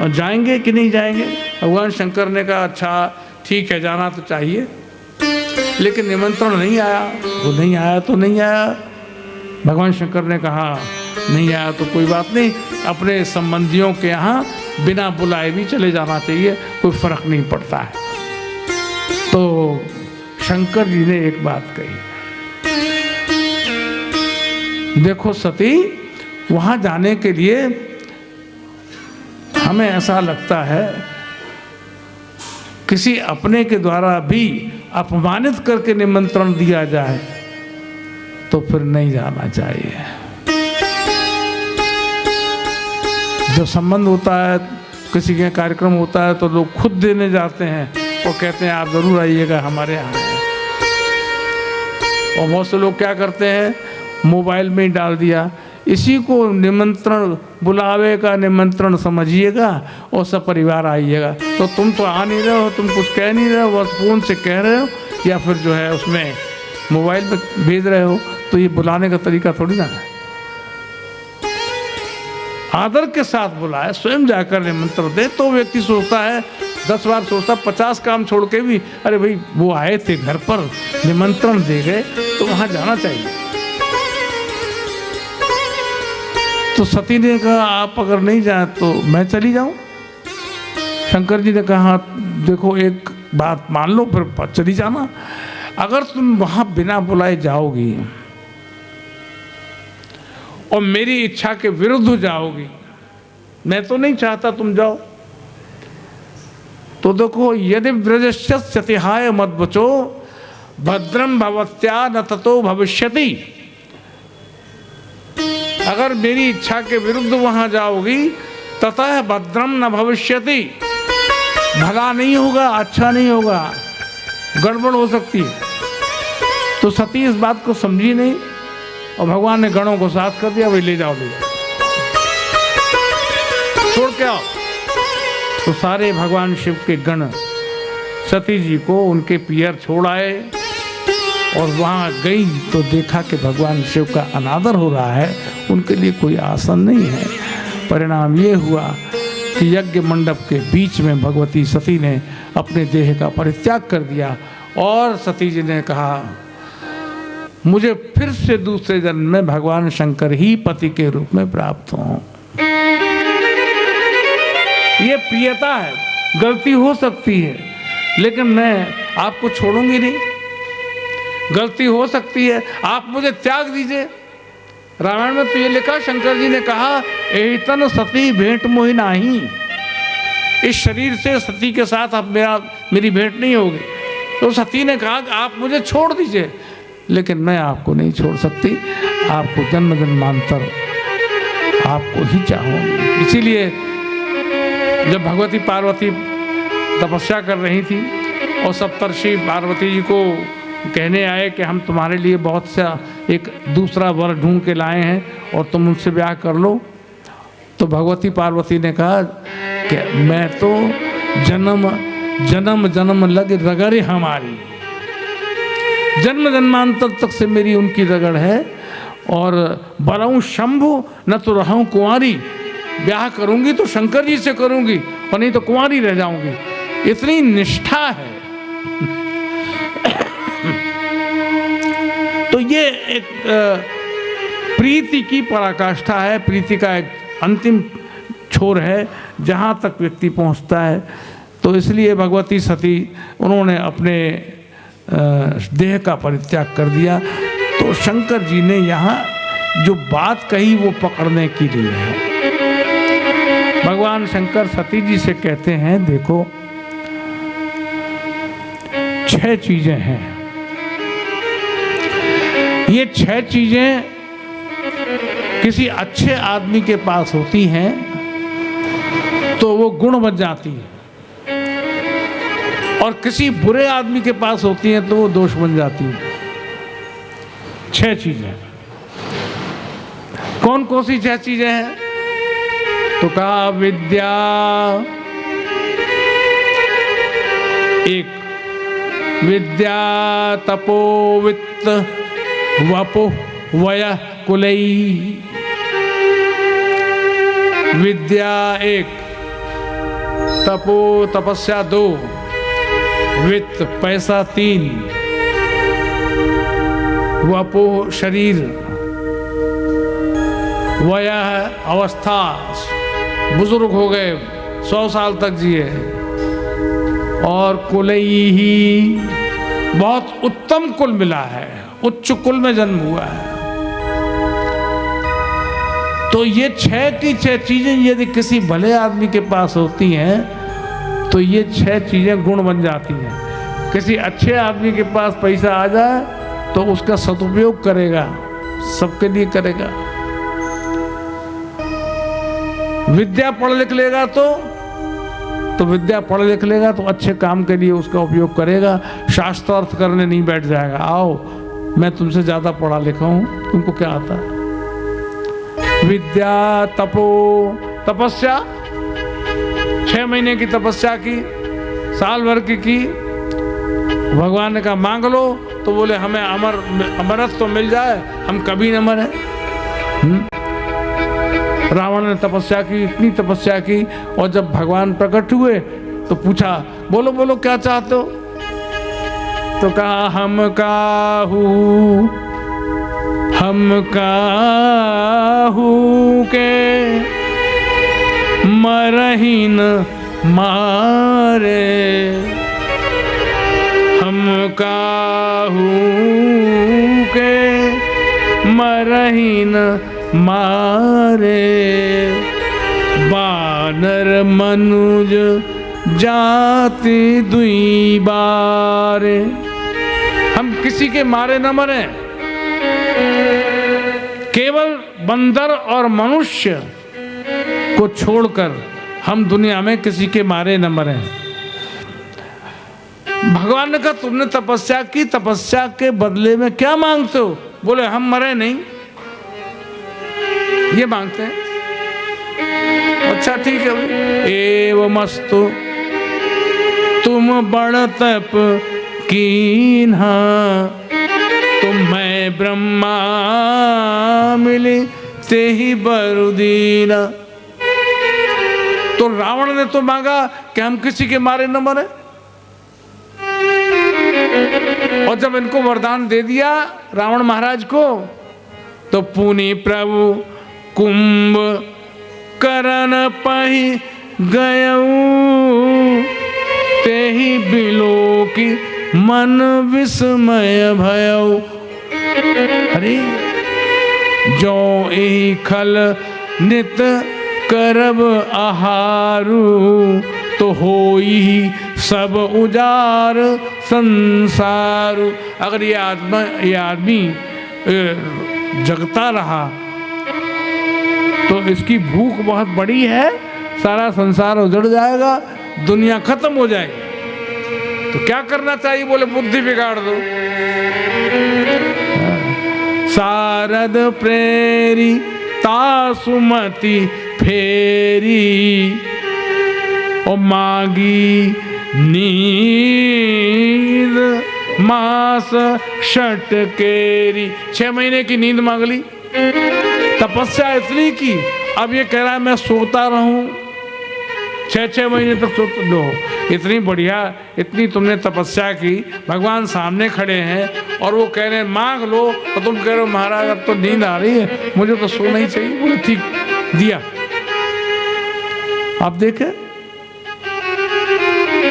जाएंगे कि नहीं जाएंगे। भगवान शंकर ने कहा अच्छा ठीक है जाना तो चाहिए, लेकिन निमंत्रण नहीं आया। वो नहीं आया तो नहीं आया। भगवान शंकर ने कहा नहीं आया तो कोई बात नहीं, अपने संबंधियों के यहाँ बिना बुलाए भी चले जाना चाहिए, कोई फर्क नहीं पड़ता है। तो शंकर जी ने एक बात कही, देखो सती, वहाँ जाने के लिए हमें ऐसा लगता है किसी अपने के द्वारा भी अपमानित करके निमंत्रण दिया जाए तो फिर नहीं जाना चाहिए। जो संबंध होता है, किसी के कार्यक्रम होता है, तो लोग खुद देने जाते हैं और कहते हैं आप जरूर आइएगा हमारे यहाँ। और बहुत से लोग क्या करते हैं, मोबाइल में ही डाल दिया, इसी को निमंत्रण, बुलावे का निमंत्रण समझिएगा और सब परिवार आइएगा। तो तुम तो आ नहीं रहे हो, तुम कुछ कह नहीं रहे हो, बस फोन से कह रहे हो या फिर जो है उसमें मोबाइल में भेज रहे हो। तो ये बुलाने का तरीका थोड़ी ना है। आदर के साथ बुलाए, स्वयं जाकर निमंत्रण दे, तो व्यक्ति सोचता है 10 बार सोचता, 50 काम छोड़ के भी अरे भाई वो आए थे घर पर, निमंत्रण दे गए तो वहां जाना चाहिए। तो सती ने कहा आप अगर नहीं जाए तो मैं चली जाऊं। शंकर जी ने कहा देखो एक बात मान लो, फिर चली जाना। अगर तुम वहां बिना बुलाए जाओगी और मेरी इच्छा के विरुद्ध जाओगी, मैं तो नहीं चाहता तुम जाओ, तो देखो यदि ब्रजस्यतिहाय मद्वचो भद्रम भवत्या न ततो भविष्यति। अगर मेरी इच्छा के विरुद्ध वहां जाओगी ततः भद्रम न भविष्यति, भला नहीं होगा, अच्छा नहीं होगा, गड़बड़ हो सकती है। तो सती इस बात को समझी नहीं और भगवान ने गणों को साथ कर दिया, भाई ले जाओ ले जाओ, छोड़ के आओ। तो सारे भगवान शिव के गण सती जी को उनके पियर छोड़ आए और वहाँ गई तो देखा कि भगवान शिव का अनादर हो रहा है, उनके लिए कोई आसन नहीं है। परिणाम ये हुआ कि यज्ञ मंडप के बीच में भगवती सती ने अपने देह का परित्याग कर दिया और सती जी ने कहा मुझे फिर से दूसरे जन्म में भगवान शंकर ही पति के रूप में प्राप्त हों। ये प्रियता है, गलती हो सकती है लेकिन मैं आपको छोड़ूंगी नहीं। गलती हो सकती है, आप मुझे त्याग दीजिए। रामायण में तो ये लिखा, शंकर जी ने कहा एहितन सती भेंट मोहि नाही, इस शरीर से सती के साथ अब मेरी भेंट नहीं होगी। तो सती ने कहा कि आप मुझे छोड़ दीजिए, लेकिन मैं आपको नहीं छोड़ सकती, आपको जन्म जन्मांतर आपको ही चाहूँगी। इसीलिए जब भगवती पार्वती तपस्या कर रही थी और सप्तर्षि पार्वती जी को कहने आए कि हम तुम्हारे लिए बहुत सा एक दूसरा वर ढूंढ के लाए हैं और तुम उनसे ब्याह कर लो, तो भगवती पार्वती ने कहा कि मैं तो जन्म जन्म जन्म लग रगड़ हमारी, जन्म जन्मांतर तक से मेरी उनकी रगड़ है और बरऊं शंभु न तो रहूं कुंवारी, ब्याह करूंगी तो शंकर जी से करूंगी और नहीं तो कुंवारी रह जाऊंगी। इतनी निष्ठा है। तो ये एक प्रीति की पराकाष्ठा है, प्रीति का एक अंतिम छोर है जहाँ तक व्यक्ति पहुँचता है। तो इसलिए भगवती सती उन्होंने अपने देह का परित्याग कर दिया। तो शंकर जी ने यहाँ जो बात कही वो पकड़ने के लिए है। भगवान शंकर सती जी से कहते हैं, देखो 6 चीजें हैं, ये 6 चीजें किसी अच्छे आदमी के पास होती हैं तो वो गुण बन जाती है, और किसी बुरे आदमी के पास होती हैं तो वो दोष बन जाती है। 6 चीजें कौन कौन सी 6 चीजें हैं? तो कहा विद्या, एक विद्या तपो वित्त वपो वय कुलई। विद्या 1, तपो तपस्या 2, वित्त पैसा 3, वपो शरीर, वय अवस्था, बुजुर्ग हो गए 100 साल तक जिए, और कुलई ही बहुत उत्तम कुल मिला है, उच्च कुल में जन्म हुआ है। तो ये 6 की 6 चीजें यदि किसी भले आदमी के पास होती हैं तो ये 6 चीजें गुण बन जाती हैं। किसी अच्छे आदमी के पास पैसा आ जाए तो उसका सदुपयोग करेगा, सबके लिए करेगा। विद्या पढ़ लिख लेगा तो विद्या पढ़ लिख लेगा तो अच्छे काम के लिए उसका उपयोग करेगा, शास्त्रार्थ करने नहीं बैठ जाएगा। आओ मैं तुमसे ज्यादा पढ़ा लिखा हूं, तुमको क्या आता है। विद्या तपो, तपस्या 6 महीने की तपस्या की, साल भर की। भगवान ने कहा मांग लो, तो बोले हमें अमरत्व तो मिल जाए, हम कभी न मरे। रावण ने तपस्या की, इतनी तपस्या की, और जब भगवान प्रकट हुए तो पूछा बोलो बोलो क्या चाहते हो? तो कहा हम काहू के मरही न मारे, हम काहू के मरही न मारे, बानर मनुज जाति दुई बारे। हम किसी के मारे न मरे, केवल बंदर और मनुष्य को छोड़कर हम दुनिया में किसी के मारे न मरे। भगवान ने कहा तुमने तपस्या की, तपस्या के बदले में क्या मांगते हो? बोले हम मरे नहीं, ये मांगते हैं। अच्छा ठीक है, एवमस्तु तुम बड़ तप कीन्हा, तुम मैं ब्रह्मा मिली ते ही बरुदीना। तो रावण ने तो मांगा कि हम किसी के मारे न मरे, और जब इनको वरदान दे दिया रावण महाराज को, तो पुनि प्रभु कुंभ करन पही गयऊ, ते ही बिलो की मन विस्मय भयऊ। अरे जो एही खल नित करब आहारू, तो होई सब उजार संसार। अगर ये आदमी जगता रहा तो इसकी भूख बहुत बड़ी है, सारा संसार उजड़ जाएगा, दुनिया खत्म हो जाएगी। तो क्या करना चाहिए? बोले बुद्धि बिगाड़ दो। सारद प्रेरी तासुमति फेरी, ओ मागी नींद मास षटकेरी। 6 महीने की नींद मांग ली, तपस्या इतनी की, अब ये कह रहा है मैं सोता रहूं 6-6 महीने तक सोता लो। इतनी बढ़िया, इतनी तुमने तपस्या की, भगवान सामने खड़े हैं और वो कह रहे हैं मांग लो, और तुम कह रहे हो महाराज अब तो नींद आ रही है, मुझे तो सोना ही चाहिए। बोले ठीक, दिया। आप देखें,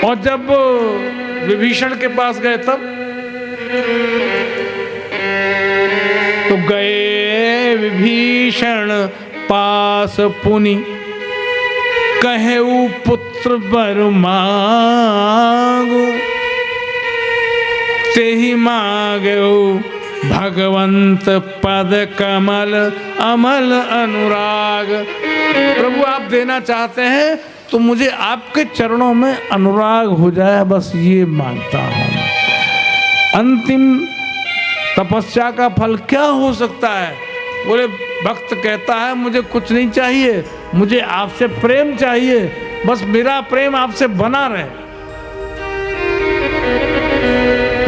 और जब विभीषण के पास गए तब तो गए विभीषण पास पुनि, कहेऊ पुत्र वर मांगो, तेहि मांगो भगवंत पद कमल अमल अनुराग। प्रभु आप देना चाहते हैं तो मुझे आपके चरणों में अनुराग हो जाए, बस ये मांगता हूं। अंतिम तपस्या का फल क्या हो सकता है? बोले भक्त कहता है मुझे कुछ नहीं चाहिए, मुझे आपसे प्रेम चाहिए, बस मेरा प्रेम आपसे बना रहे।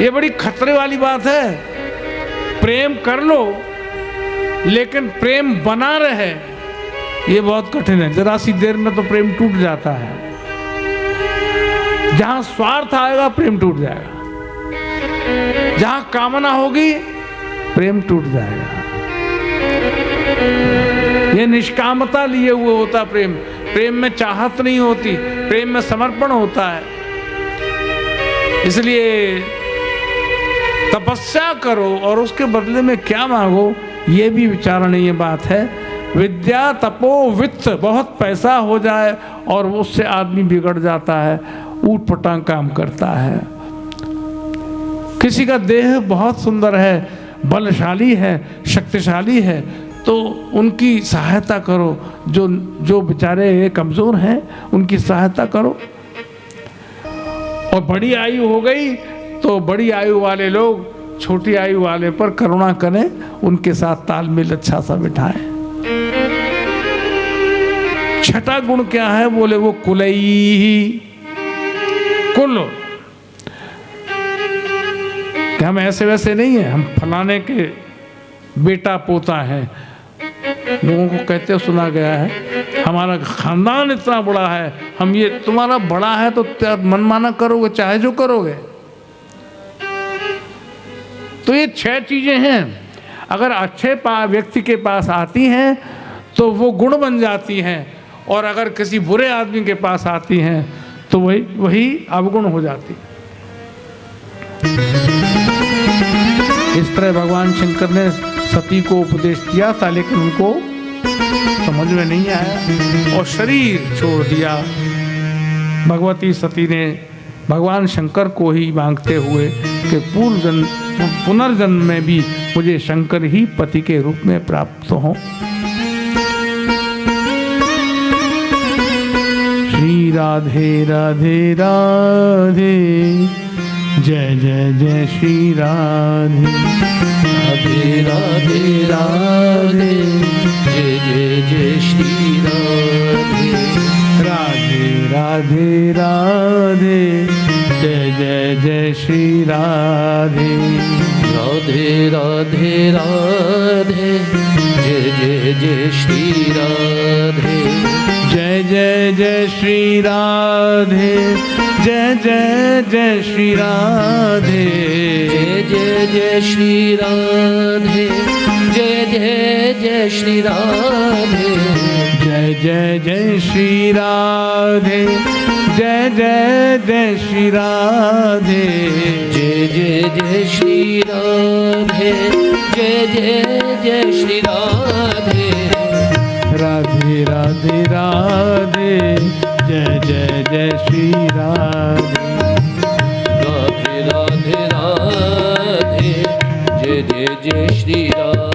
ये बड़ी खतरे वाली बात है। प्रेम कर लो लेकिन प्रेम बना रहे, ये बहुत कठिन है। जरा सी देर में तो प्रेम टूट जाता है। जहां स्वार्थ आएगा प्रेम टूट जाएगा, जहां कामना होगी प्रेम टूट जाएगा। ये निष्कामता लिए हुए होता प्रेम। प्रेम में चाहत नहीं होती, प्रेम में समर्पण होता है। इसलिए तपस्या करो और उसके बदले में क्या मांगो, ये भी विचारणीय बात है। विद्या तपो वित्त, बहुत पैसा हो जाए और उससे आदमी बिगड़ जाता है, ऊट पटांग काम करता है। किसी का देह बहुत सुंदर है, बलशाली है, शक्तिशाली है, तो उनकी सहायता करो। जो बेचारे कमजोर हैं उनकी सहायता करो। और बड़ी आयु हो गई तो बड़ी आयु वाले लोग छोटी आयु वाले पर करुणा करें, उनके साथ तालमेल अच्छा सा बिठाएं। छठा गुण क्या है? बोले वो कुलई, कुल। कि हम ऐसे वैसे नहीं है, हम फलाने के बेटा पोता है। लोगों को कहते सुना गया है हमारा खानदान इतना बड़ा है, हम ये तुम्हारा बड़ा है तो मनमाना करोगे, चाहे जो करोगे। तो ये 6 चीजें हैं, अगर अच्छे व्यक्ति के पास आती हैं तो वो गुण बन जाती हैं, और अगर किसी बुरे आदमी के पास आती हैं तो वही अवगुण हो जाती। इस तरह भगवान शंकर ने सती को उपदेश दिया था, लेकिन उनको समझ में नहीं आया और शरीर छोड़ दिया। भगवती सती ने भगवान शंकर को ही मांगते हुए कि पुनर्जन्म में भी मुझे शंकर ही पति के रूप में प्राप्त हो। श्री राधे राधे राधे, जय जय जय श्री राधे। राधे राधे राधे, जय जय जय श्री राधे। राधे राधे राधे, जय जय जय श्री राधे। राधे राधे राधे, जय जय जय श्री राधे। जय जय जय श्री राधे, जय जय जय श्री राधे। जय जय जय श्री राधे, जय जय जय श्री राधे। जय जय जय श्री राधे, जय जय जय श्री राधे। जय जय जय श्री राधे, जय जय जय श्री राधे। राधे राधे राधे, जय जय जय श्री राधे। राधे राधे राधे, जय जय जय श्री राधे।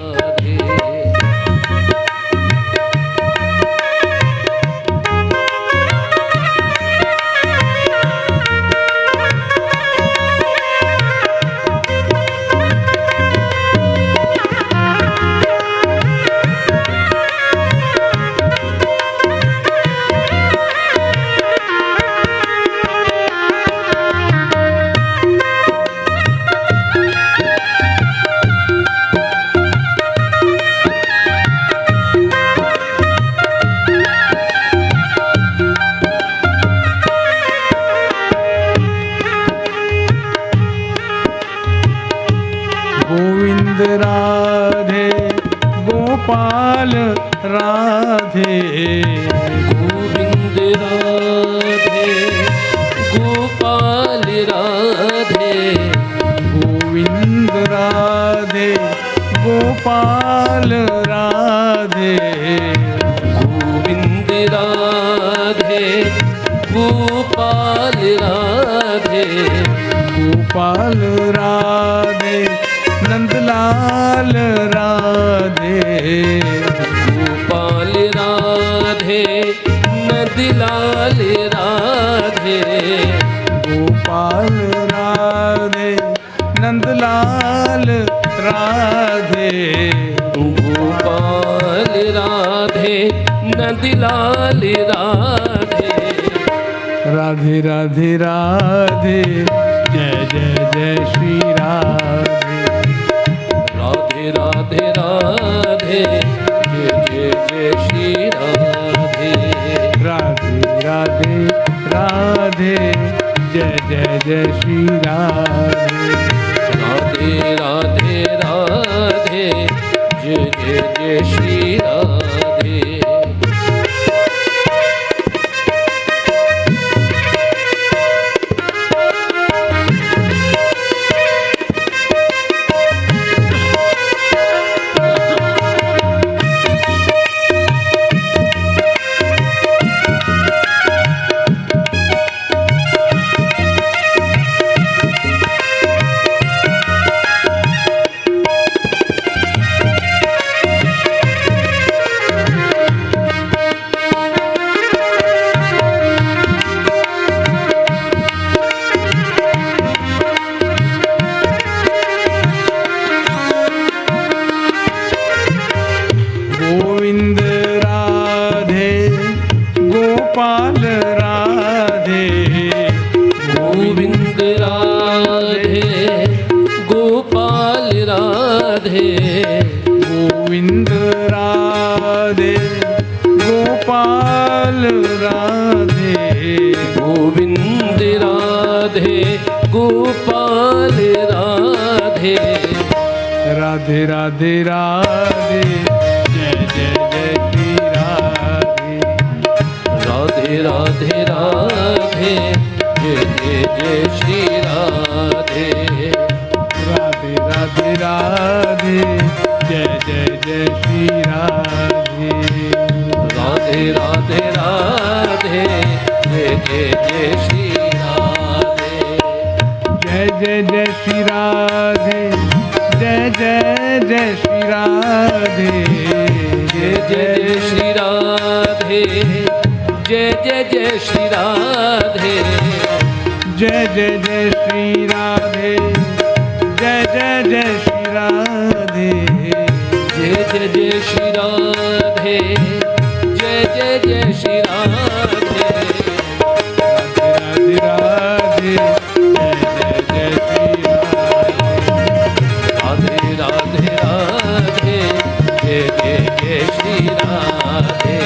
गोविंद राधे गोपाल राधे गोविंद राधे गोपाल राधे गोविंद राधे गोपाल राधे गोविंद राधे गोपाल राधे गोपाल राधे नंदलाल राधे गोपाल राधे नंदलाल राधे गोपाल राधे नंदलाल राधे गोपाल राधे नंदलाल राधे राधे राधे राधे जय जय जय श्री राधे राधे राधे राधे जय जय जय श्री राधे राधे राधे राधे जय जय जय श्री राधे राधे राधे राधे जय जय जय श्री राधे गोविंद राधे गोपाल राधे गोविंद राधे गोपाल राधे गोविंद राधे गोपाल राधे गोविंद राधे गोपाल राधे राधे राधे राधे जय जय जय श्री राधे राधे राधे राधे जय जय जय श्री राधे राधे राधे राधे जय जय जय श्री राधे राधे राधे राधे जय जय जय श्री राधे जय जय जय श्री राधे जय जय जय श्री राधे जय जय जय श्री राधे जय जय जय श्री राधे जय जय जय श्री राधे जय जय जय श्री राधे जय जय जय श्री राधे जय जय जय श्री राधे राधे राधे जय जय जय श्री राधे राधे राधे जय जय जय श्री राधे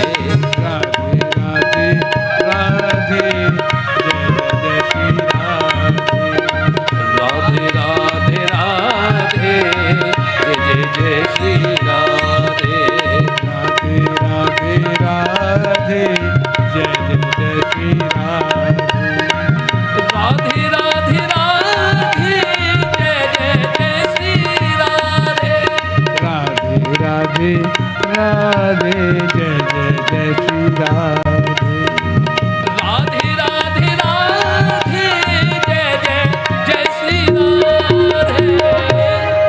राधे राधे राधे जय जय जय श्री राधे राधे राधे राधे जय जय जय श्री राधे राधे राधे राधे जय जय जय श्री राधे राधे राधे राधे जय जय जय श्री राधे राधे राधे राधे जय जय जय श्री राधे राधे राधे राधे जय जय जय श्री राधे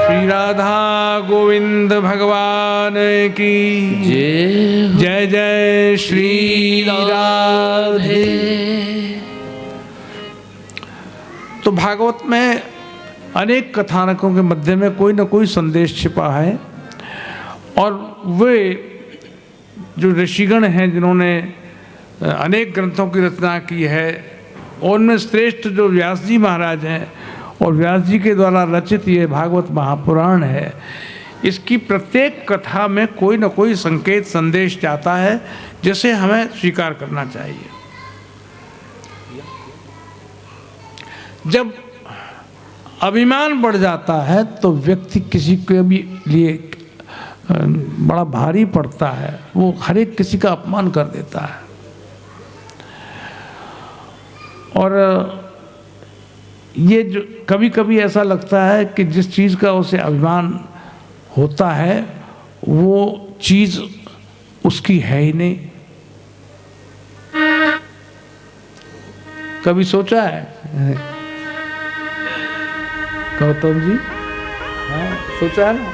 श्री राधा गोविंद भगवान की जय जय श्री राधे। तो भागवत में अनेक कथानकों के मध्य में कोई न कोई संदेश छिपा है और वे जो ऋषिगण हैं जिन्होंने अनेक ग्रंथों की रचना की है और उनमें श्रेष्ठ जो व्यास जी महाराज हैं और व्यास जी के द्वारा रचित ये भागवत महापुराण है, इसकी प्रत्येक कथा में कोई न कोई संकेत संदेश जाता है जिसे हमें स्वीकार करना चाहिए। जब अभिमान बढ़ जाता है तो व्यक्ति किसी के भी लिए बड़ा भारी पड़ता है, वो हर एक किसी का अपमान कर देता है। और ये जो कभी कभी ऐसा लगता है कि जिस चीज़ का उसे अभिमान होता है वो चीज़ उसकी है ही नहीं। कभी सोचा है गौतम जी? हाँ, सोचा है ना।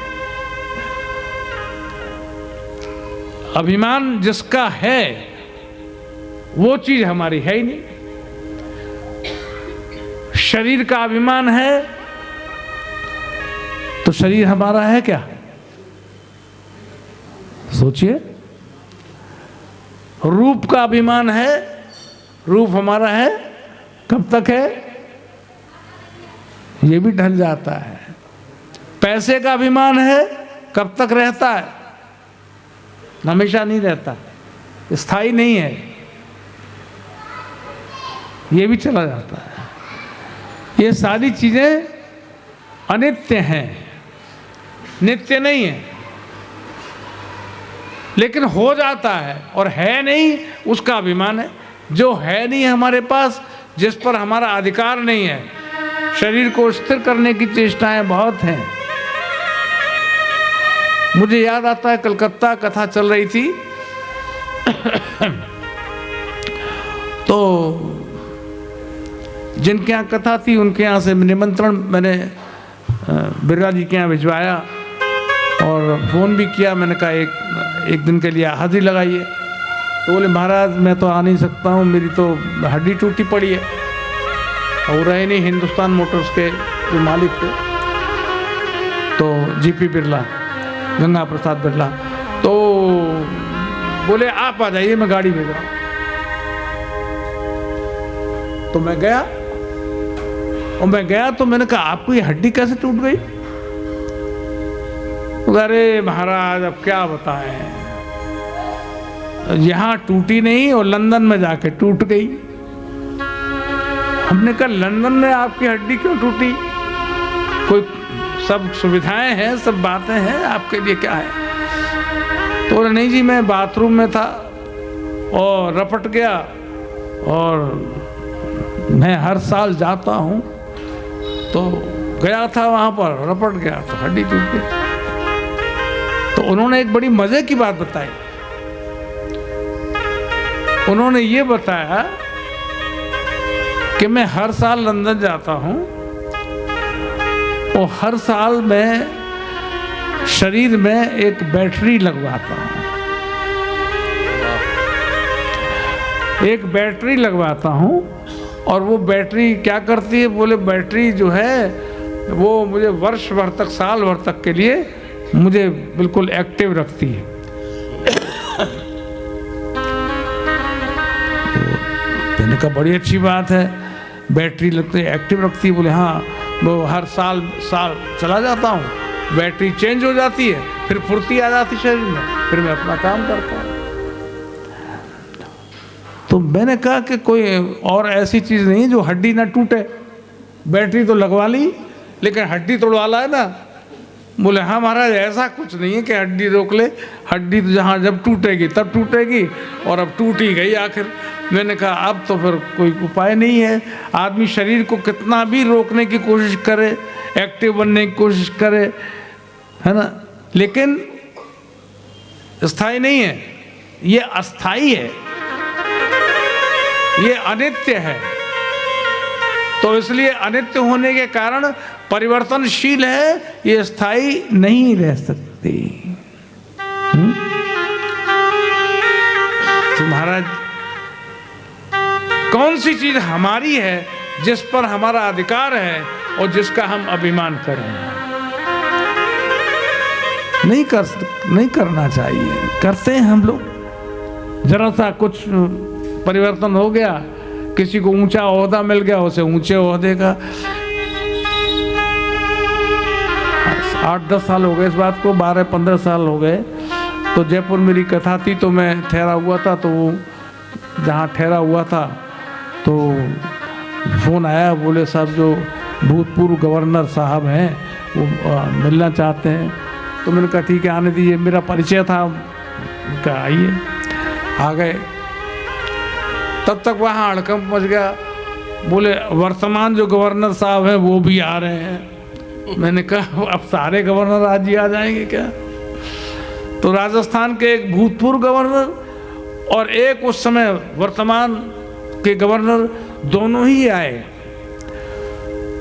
अभिमान जिसका है वो चीज हमारी है ही नहीं। शरीर का अभिमान है तो शरीर हमारा है क्या? सोचिए। रूप का अभिमान है, रूप हमारा है, कब तक है? ये भी ढल जाता है। पैसे का अभिमान है, कब तक रहता है? हमेशा नहीं रहता, स्थायी नहीं है, ये भी चला जाता है। ये सारी चीजें अनित्य हैं, नित्य नहीं है। लेकिन हो जाता है और है नहीं, उसका अभिमान है। जो है नहीं हमारे पास, जिस पर हमारा अधिकार नहीं है, शरीर को स्थिर करने की चेष्टाएं बहुत हैं। मुझे याद आता है कलकत्ता कथा चल रही थी तो जिनके यहाँ कथा थी उनके यहाँ से निमंत्रण मैंने बिरला जी के यहाँ भिजवाया और फ़ोन भी किया। मैंने कहा एक दिन के लिए हाजिरी लगाइए। तो बोले महाराज मैं तो आ नहीं सकता हूँ, मेरी तो हड्डी टूटी पड़ी है। और रहे नहीं हिंदुस्तान मोटर्स के जो मालिक थे, तो जीपी बिरला, गंगा प्रसाद बिरला, तो बोले आप आ जाइए, मैं गाड़ी भेज रहा हूँ। तो मैं गया, और मैं गया तो मैंने कहा आपको ये हड्डी कैसे टूट गई? अरे महाराज अब क्या बताएं, यहाँ टूटी नहीं और लंदन में जाके टूट गई। हमने कहा लंदन में आपकी हड्डी क्यों टूटी? कोई सब सुविधाएं हैं, सब बातें हैं, आपके लिए क्या है? तो बोले नहीं जी मैं बाथरूम में था और रपट गया, और मैं हर साल जाता हूँ तो गया था वहाँ पर, रपट गया तो हड्डी टूट गई। तो उन्होंने एक बड़ी मजे की बात बताई। उन्होंने ये बताया कि मैं हर साल लंदन जाता हूँ और हर साल मैं शरीर में एक बैटरी लगवाता हूँ। एक बैटरी लगवाता हूँ और वो बैटरी क्या करती है? बोले बैटरी जो है वो मुझे वर्ष भर तक, साल भर तक के लिए मुझे बिल्कुल एक्टिव रखती है। मैंने कहा बड़ी अच्छी बात है, बैटरी लगती है, एक्टिव रखती है। बोले हाँ, वो हर साल चला जाता हूँ, बैटरी चेंज हो जाती है, फिर फुर्ती आ जाती शरीर में, फिर मैं अपना काम करता हूँ। तो मैंने कहा कि कोई और ऐसी चीज़ नहीं जो हड्डी ना टूटे। बैटरी तो लगवा ली लेकिन हड्डी तोड़वा ला है ना। बोले हाँ महाराज ऐसा कुछ नहीं है कि हड्डी रोक ले, हड्डी तो जहाँ जब टूटेगी तब टूटेगी, और अब टूट ही गई आखिर। मैंने कहा अब तो फिर कोई उपाय नहीं है। आदमी शरीर को कितना भी रोकने की कोशिश करे, एक्टिव बनने की कोशिश करे, है ना, लेकिन स्थायी नहीं है, ये अस्थाई है, ये अनित्य है। तो इसलिए अनित्य होने के कारण परिवर्तनशील है, ये स्थायी नहीं रह सकती। तो महाराज कौन सी चीज हमारी है जिस पर हमारा अधिकार है और जिसका हम अभिमान करें? नहीं करना चाहिए। करते हैं हम लोग। जरा सा कुछ परिवर्तन हो गया, किसी को ऊंचा ओहदा मिल गया, उसे ऊंचे ओहदे का 8-10 साल हो गए इस बात को, 12-15 साल हो गए। तो जयपुर मेरी कथा थी तो मैं ठहरा हुआ था, तो जहाँ ठहरा हुआ था तो फ़ोन आया, बोले साहब जो भूतपूर्व गवर्नर साहब हैं, वो मिलना चाहते हैं। तो मैंने कहा ठीक है आने दीजिए, मेरा परिचय था, उनका आइए। आ गए, तब तक वहाँ हड़कंप मच गया। बोले वर्तमान जो गवर्नर साहब हैं वो भी आ रहे हैं। मैंने कहा अब सारे गवर्नर आज ही आ जाएंगे क्या? तो राजस्थान के एक भूतपूर्व गवर्नर और एक उस समय वर्तमान के गवर्नर दोनों ही आए।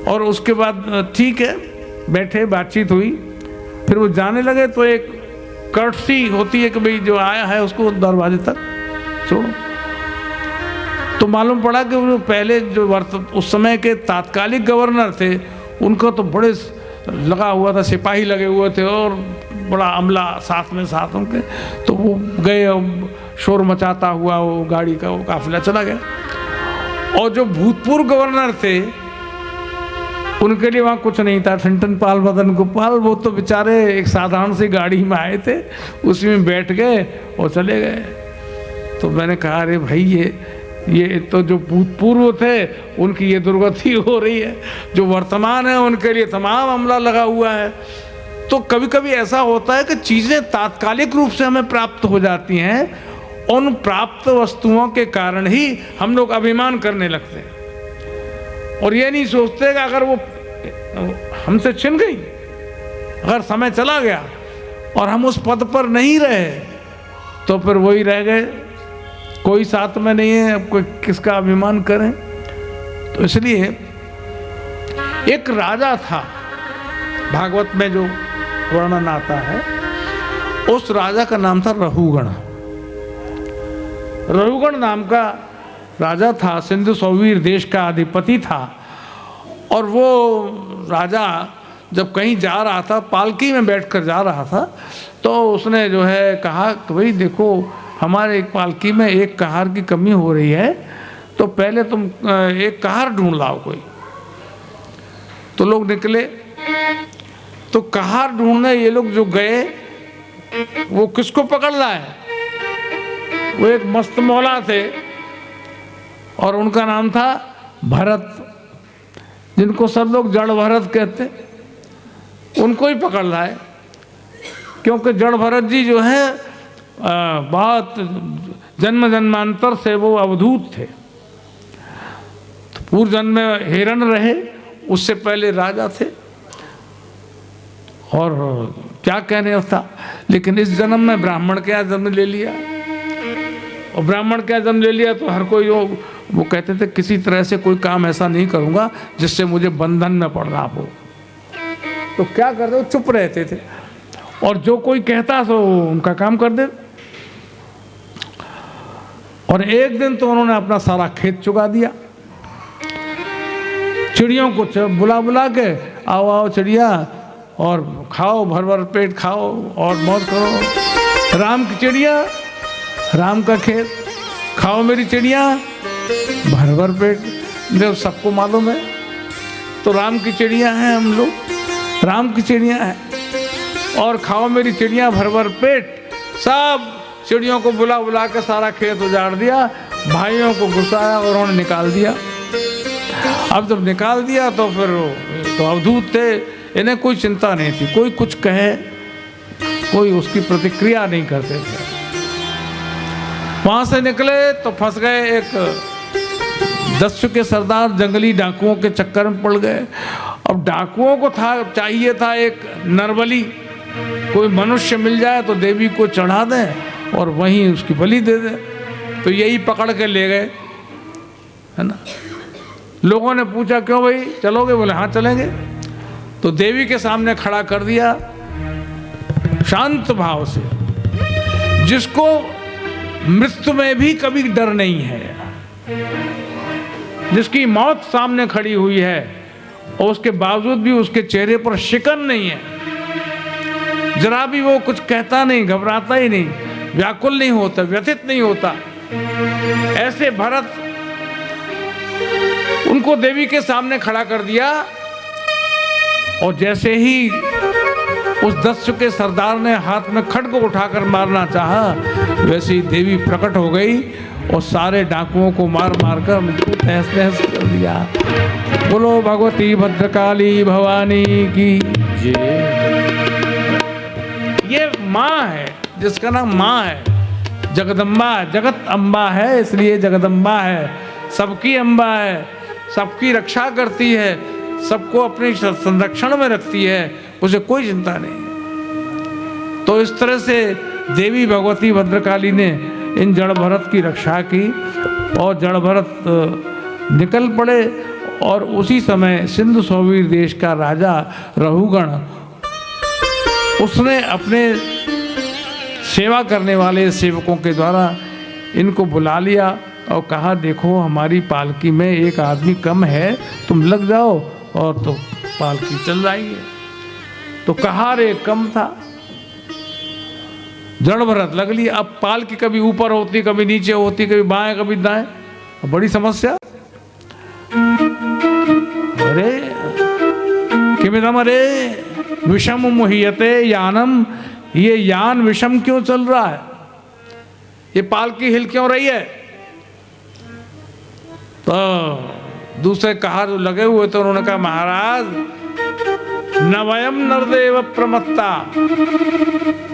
और उसके बाद ठीक है बैठे, बातचीत हुई, फिर वो जाने लगे। तो एक कर्टसी होती है कि भाई जो आया है उसको दरवाजे तक छोड़ो। तो मालूम पड़ा कि वो पहले जो उस समय के तात्कालिक गवर्नर थे उनको तो बड़े लगा हुआ था, सिपाही लगे हुए थे और बड़ा अमला साथ उनके। तो वो गए, शोर मचाता हुआ वो गाड़ी का वो काफिला चला गया। और जो भूतपूर्व गवर्नर थे उनके लिए वहाँ कुछ नहीं था। ठंटन पाल, मदन गोपाल, वो तो बेचारे एक साधारण सी गाड़ी में आए थे, उसी में बैठ गए और चले गए। तो मैंने कहा अरे भाई ये तो जो भूतपूर्व थे उनकी ये दुर्गति हो रही है, जो वर्तमान है उनके लिए तमाम अमला लगा हुआ है। तो कभी कभी ऐसा होता है कि चीज़ें तात्कालिक रूप से हमें प्राप्त हो जाती हैं, उन प्राप्त वस्तुओं के कारण ही हम लोग अभिमान करने लगते हैं और ये नहीं सोचते कि अगर वो हमसे छिन गई, अगर समय चला गया और हम उस पद पर नहीं रहे तो फिर वही रह गए, कोई साथ में नहीं है, अब कोई किसका अभिमान करें। तो इसलिए एक राजा था, भागवत में जो वर्णन आता है, उस राजा का नाम था रहुगण। रहुगण नाम का राजा था, सिंधु सौवीर देश का अधिपति था। और वो राजा जब कहीं जा रहा था, पालकी में बैठकर जा रहा था, तो उसने जो है कहा कि भाई देखो हमारे एक पालकी में एक कहार की कमी हो रही है, तो पहले तुम एक कहार ढूंढ लाओ कोई। तो लोग निकले, तो कहार ढूंढने ये लोग जो गए, वो किसको पकड़ लाए? वो एक मस्त मौला थे और उनका नाम था भरत, जिनको सब लोग जड़ भरत कहते, उनको ही पकड़ लाए। क्योंकि जड़ भरत जी जो है बहुत जन्म जन्मांतर से वो अवधूत थे। तो पूर्व जन्म में हिरण रहे, उससे पहले राजा थे और क्या कहने था। लेकिन इस जन्म में ब्राह्मण के यहाँ जन्म ले लिया, और ब्राह्मण के यहाँ जन्म ले लिया तो हर कोई वो कहते थे किसी तरह से कोई काम ऐसा नहीं करूँगा जिससे मुझे बंधन में पड़ना हो। तो क्या करते, वो चुप रहते थे और जो कोई कहता तो उनका काम कर दे। और एक दिन तो उन्होंने अपना सारा खेत चुका दिया, चिड़ियों को बुला बुला के, आओ आओ चिड़िया और खाओ, भर भर पेट खाओ और मौज करो। राम की चिड़िया, राम का खेत, खाओ मेरी चिड़िया, भर भर पेट। जब सबको मालूम है तो राम की चिड़िया हैं हम लोग, राम की चिड़िया हैं और खाओ मेरी चिड़िया भर भर पेट। सब चिड़ियों को बुला बुला के सारा खेत उजाड़ दिया, भाइयों को गुस्साया और उन्होंने निकाल दिया। अब जब निकाल दिया तो फिर तो अवधूत थे, इन्हें कोई चिंता नहीं थी, कोई कुछ कहे कोई उसकी प्रतिक्रिया नहीं करते थे। वहां से निकले तो फंस गए, एक दस्यु के सरदार जंगली डाकुओं के चक्कर में पड़ गए। अब डाकुओं को चाहिए था एक नरबली, कोई मनुष्य मिल जाए तो देवी को चढ़ा दें और वहीं उसकी बलि दे दे। तो यही पकड़ के ले गए, है ना। लोगों ने पूछा क्यों भाई चलोगे? बोले हाँ चलेंगे। तो देवी के सामने खड़ा कर दिया शांत भाव से, जिसको मृत्यु में भी कभी डर नहीं है, जिसकी मौत सामने खड़ी हुई है और उसके बावजूद भी उसके चेहरे पर शिकन नहीं है, जरा भी वो कुछ कहता नहीं, घबराता ही नहीं, व्याकुल नहीं होता, व्यथित नहीं होता। ऐसे भरत उनको देवी के सामने खड़ा कर दिया और जैसे ही उस दस्यु के सरदार ने हाथ में खड्ग उठाकर मारना चाहा, वैसे ही देवी प्रकट हो गई और सारे डाकुओं को मार मार कर तहस नहस कर दिया। बोलो भगवती भद्रकाली भवानी की जय। ये माँ है, जिसका नाम माँ है, जगदम्बा, जगत अम्बा है, इसलिए जगदम्बा है, सबकी अम्बा है, सबकी रक्षा करती है, सबको अपने संरक्षण में रखती है, उसे कोई चिंता नहीं है। तो इस तरह से देवी भगवती भद्रकाली ने इन जड़ भरत की रक्षा की और जड़ भरत निकल पड़े। और उसी समय सिंधु सौवीर देश का राजा रहुगण, उसने अपने सेवा करने वाले सेवकों के द्वारा इनको बुला लिया और कहा, देखो हमारी पालकी में एक आदमी कम है, तुम लग जाओ और तो पालकी चल जाएगी। तो कहा रे कम था, जड़ भरत लग ली। अब पालकी कभी ऊपर होती, कभी नीचे होती, कभी बाएं कभी दाएं, बड़ी समस्या। अरे किमिदम अरे विषम मुह्यते यानम, ये यान विषम क्यों चल रहा है, ये पालकी हिल क्यों रही है। तो दूसरे कहा जो लगे हुए थे, उन्होंने कहा महाराज न वयम नरदेव प्रमत्ता,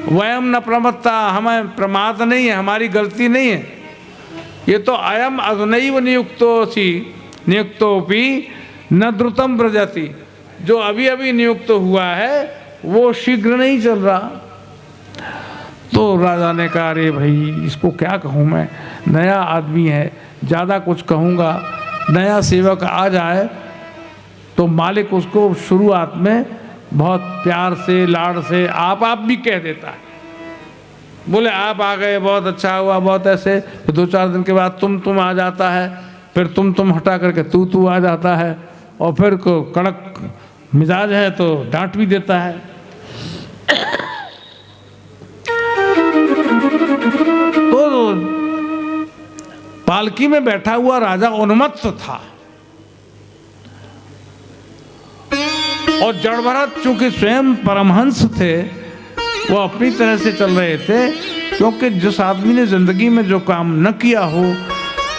वयम न प्रमत्ता, हमें प्रमाद नहीं है, हमारी गलती नहीं है। ये तो अयम अग्नैव नियुक्तोपि न द्रुतम प्रजाति, जो अभी अभी नियुक्त हुआ है वो शीघ्र नहीं चल रहा। तो राजा ने कहा, अरे भाई इसको क्या कहूँ मैं, नया आदमी है, ज़्यादा कुछ कहूँगा, नया सेवक आ जाए तो मालिक उसको शुरुआत में बहुत प्यार से लाड़ से आप भी कह देता है। बोले आप आ गए, बहुत अच्छा हुआ, बहुत ऐसे। फिर 2-4 दिन के बाद तुम आ जाता है, फिर तुम हटा करके तू आ जाता है, और फिर को कड़क मिजाज है तो डांट भी देता है। तो पालकी में बैठा हुआ राजा उन्मत्त था और जड़ भरत चूंकि स्वयं परमहंस थे, वो अपनी तरह से चल रहे थे, क्योंकि जिस आदमी ने जिंदगी में जो काम न किया हो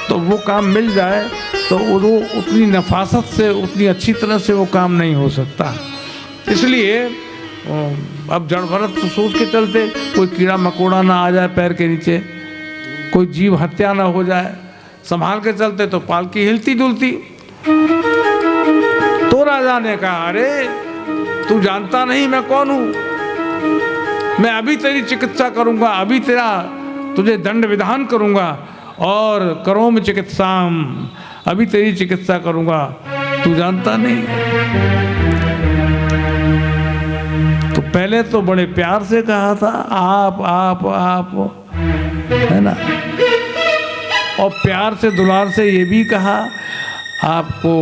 तो वो काम मिल जाए तो वो उतनी नफासत से, उतनी अच्छी तरह से वो काम नहीं हो सकता। इसलिए अब जड़ भरत तो सोच के चलते, कोई कीड़ा मकोड़ा ना आ जाए पैर के नीचे, कोई जीव हत्या ना हो जाए, संभाल के चलते तो पालकी हिलती डुलती। तो राजा ने कहा, अरे तू जानता नहीं मैं कौन हूँ, मैं अभी तेरी चिकित्सा करूँगा, अभी तुझे दंड विधान करूँगा, और करोम चिकित्साम, अभी तेरी चिकित्सा करूँगा, तू जानता नहीं। तो पहले तो बड़े प्यार से कहा था आप, है ना, और प्यार से दुलार से ये भी कहा, आपको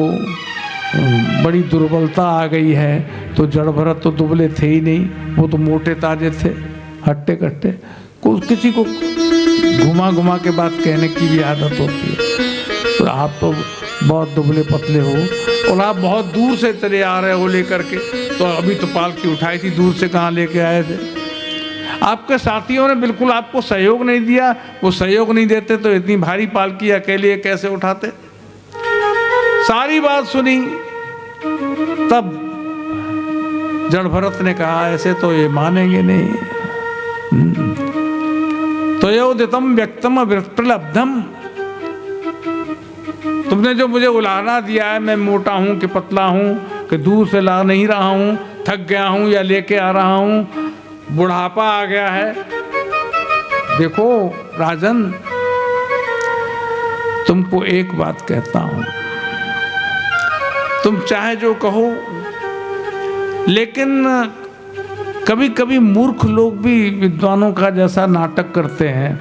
बड़ी दुर्बलता आ गई है। तो जड़ भरत तो दुबले थे ही नहीं, वो तो मोटे ताजे थे, हट्टे कट्टे, किसी को घुमा के बात कहने की भी आदत होती है। तो आप तो बहुत दुबले पतले हो और आप बहुत दूर से चले आ रहे हो लेकर के, तो अभी तो पालकी उठाई थी, दूर से कहाँ लेके आए थे। आपके साथियों ने बिल्कुल आपको सहयोग नहीं दिया, वो सहयोग नहीं देते तो इतनी भारी पालकी अकेले कैसे उठाते। सारी बात सुनी, तब जड़ भरत ने कहा, ऐसे तो ये मानेंगे नहीं। तो योदितम व्यक्तम प्रलब्धम, तुमने जो मुझे उलाहना दिया है, मैं मोटा हूं कि पतला हूं, कि दूर से ला नहीं रहा हूं, थक गया हूं या लेके आ रहा हूं, बुढ़ापा आ गया है। देखो राजन, तुमको एक बात कहता हूं, तुम चाहे जो कहो, लेकिन कभी कभी मूर्ख लोग भी विद्वानों का जैसा नाटक करते हैं।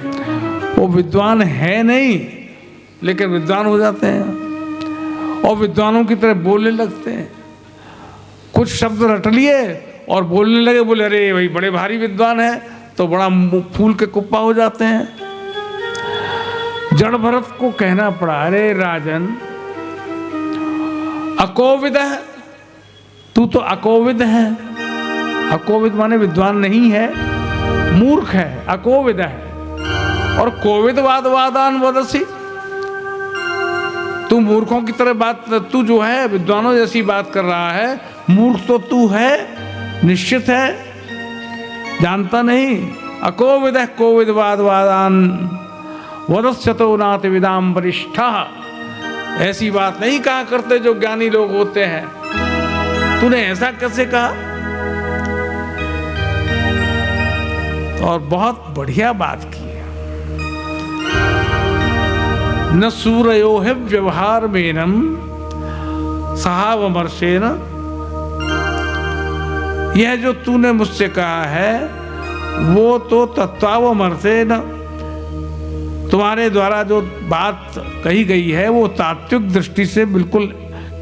वो विद्वान है नहीं लेकिन विद्वान हो जाते हैं और विद्वानों की तरह बोलने लगते हैं। कुछ शब्द रट लिए और बोलने लगे, बोले अरे भाई बड़े भारी विद्वान है, तो बड़ा फूल के कुप्पा हो जाते हैं। जड़ भरत को कहना पड़ा, अरे राजन, अकोविद है, तू तो अकोविद है। अकोविद माने विद्वान नहीं है, मूर्ख है, अकोविद है। और कोविद वादान वदसी, तू मूर्खों की तरह बात, तू जो है विद्वानों जैसी बात कर रहा है, मूर्ख तो तू है, निश्चित है, जानता नहीं। अकोविद कोविद वाद वादान वदस्यतो नाति विदाम वरिष्ठा, ऐसी बात नहीं कहा करते जो ज्ञानी लोग होते हैं। तूने ऐसा कैसे कहा? और बहुत बढ़िया बात की है। न सूरयो है व्यवहार मेनम सहावमर्शेन, यह जो तूने मुझसे कहा है वो तो तत्वावमर्शेन, तुम्हारे द्वारा जो बात कही गई है वो तात्विक दृष्टि से बिल्कुल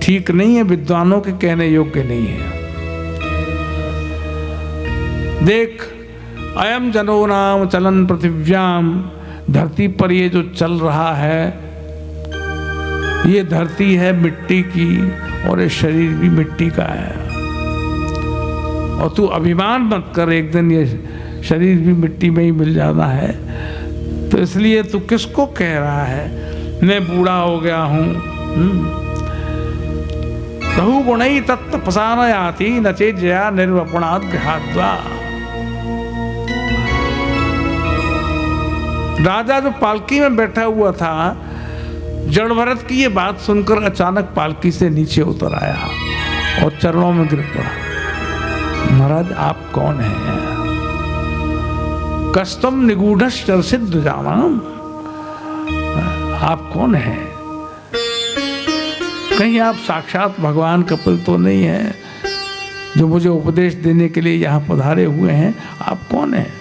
ठीक नहीं है, विद्वानों के कहने योग्य नहीं है। देख, अयम जनो नाम चलन पृथिव्याम, धरती पर ये जो चल रहा है, ये धरती है मिट्टी की और ये शरीर भी मिट्टी का है। और तू अभिमान मत कर, एक दिन ये शरीर भी मिट्टी में ही मिल जाना है। तो इसलिए तू किसको कह रहा है मैं बूढ़ा हो गया हूं? बहु गुणई तत्पसानयाति न चेज्या निर्वपणात् गृहाद्वा। राजा जो पालकी में बैठा हुआ था, जड़ भरत की ये बात सुनकर अचानक पालकी से नीचे उतर आया और चरणों में गिर पड़ा। महाराज आप कौन हैं? कस्तम निगूढ़श्चर सिद्ध जानाम, आप कौन हैं? कहीं आप साक्षात भगवान कपिल तो नहीं है जो मुझे उपदेश देने के लिए यहाँ पधारे हुए हैं? आप कौन हैं?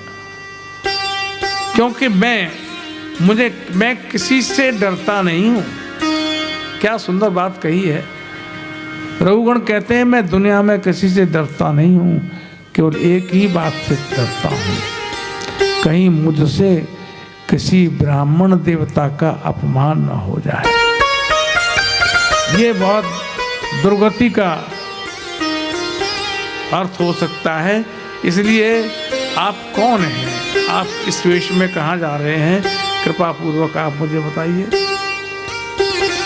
क्योंकि मैं किसी से डरता नहीं हूं। क्या सुंदर बात कही है। रघुगण कहते हैं मैं दुनिया में किसी से डरता नहीं हूं, केवल एक ही बात से डरता हूं, कहीं मुझसे किसी ब्राह्मण देवता का अपमान न हो जाए। ये बहुत दुर्गति का अर्थ हो सकता है। इसलिए आप कौन हैं? आप इस वेश में कहाँ जा रहे हैं? कृपा पूर्वक आप मुझे बताइए।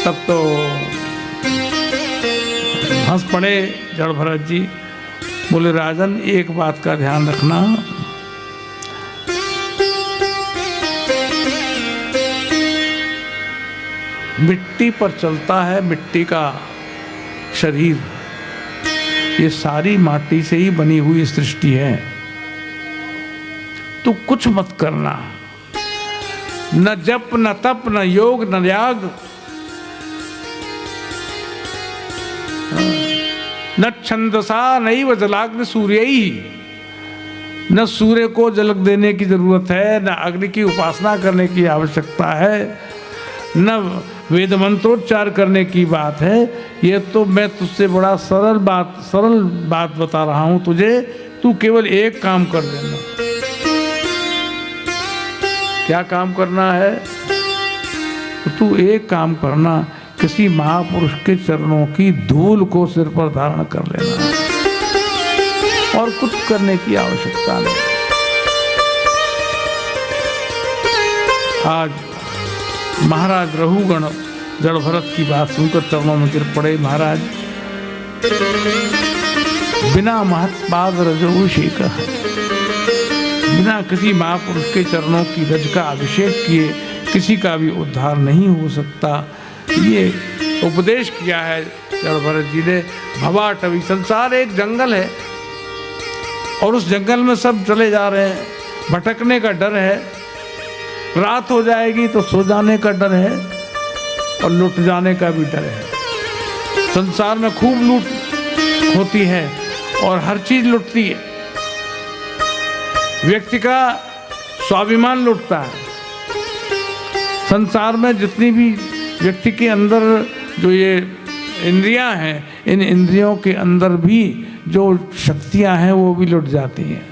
तब तो हंस पड़े जड़ भरत जी, बोले राजन एक बात का ध्यान रखना, मिट्टी पर चलता है, मिट्टी का शरीर, ये सारी माटी से ही बनी हुई सृष्टि है। तू कुछ मत करना, न जप न तप न योग न याग, न छंदसा नैव जलाग्नि सूर्यैः, न सूर्य को जल देने की जरूरत है, न अग्नि की उपासना करने की आवश्यकता है, न वेद मंत्रोच्चार करने की बात है। ये तो मैं तुझसे बड़ा सरल बात बता रहा हूं तुझे। तू केवल एक काम कर देना। क्या काम करना है? तो तू एक काम करना, किसी महापुरुष के चरणों की धूल को सिर पर धारण कर लेना, और कुछ करने की आवश्यकता नहीं। आज महाराज रघुगण जड़ भरत की बात सुनकर चरणों में गिर पड़े। महाराज बिना महत्पाद रजोभिषेक, बिना किसी महापुरुष के चरणों की रज का अभिषेक किए किसी का भी उद्धार नहीं हो सकता। ये उपदेश किया है जड़ भरत जी ने। भवाटवी, संसार एक जंगल है और उस जंगल में सब चले जा रहे हैं, भटकने का डर है, रात हो जाएगी तो सो जाने का डर है और लुट जाने का भी डर है। संसार में खूब लूट होती है और हर चीज लुटती है। व्यक्ति का स्वाभिमान लुटता है। संसार में जितनी भी व्यक्ति के अंदर जो ये इंद्रियां हैं, इन इंद्रियों के अंदर भी जो शक्तियां हैं वो भी लुट जाती हैं।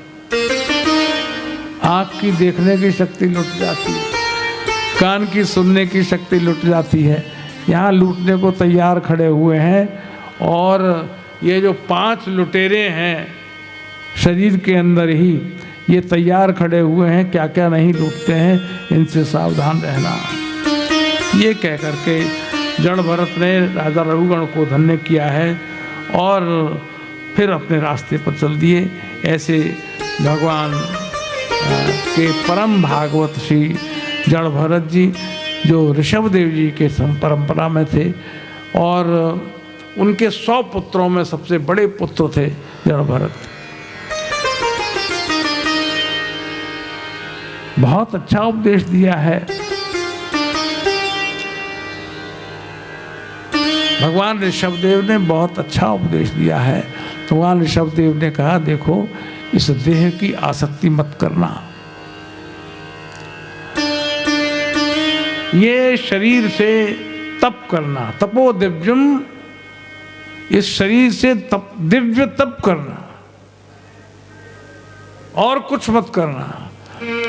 आँख की देखने की शक्ति लुट जाती है, कान की सुनने की शक्ति लुट जाती है। यहाँ लूटने को तैयार खड़े हुए हैं। और ये जो 5 लुटेरे हैं शरीर के अंदर ही, ये तैयार खड़े हुए हैं, क्या क्या नहीं लूटते हैं, इनसे सावधान रहना। ये कह करके जड़ भरत ने राजा रघुगण को धन्य किया है और फिर अपने रास्ते पर चल दिए। ऐसे भगवान के परम भागवत श्री जड़ भरत जी जो ऋषभदेव जी के परंपरा में थे और उनके 100 पुत्रों में सबसे बड़े पुत्र थे जड़ भरत। बहुत अच्छा उपदेश दिया है। भगवान ऋषभदेव ने बहुत अच्छा उपदेश दिया है। भगवान ऋषभदेव ने कहा देखो इस देह की आसक्ति मत करना, ये शरीर से तप करना, तपो दिव्यम, इस शरीर से तप, दिव्य तप करना और कुछ मत करना,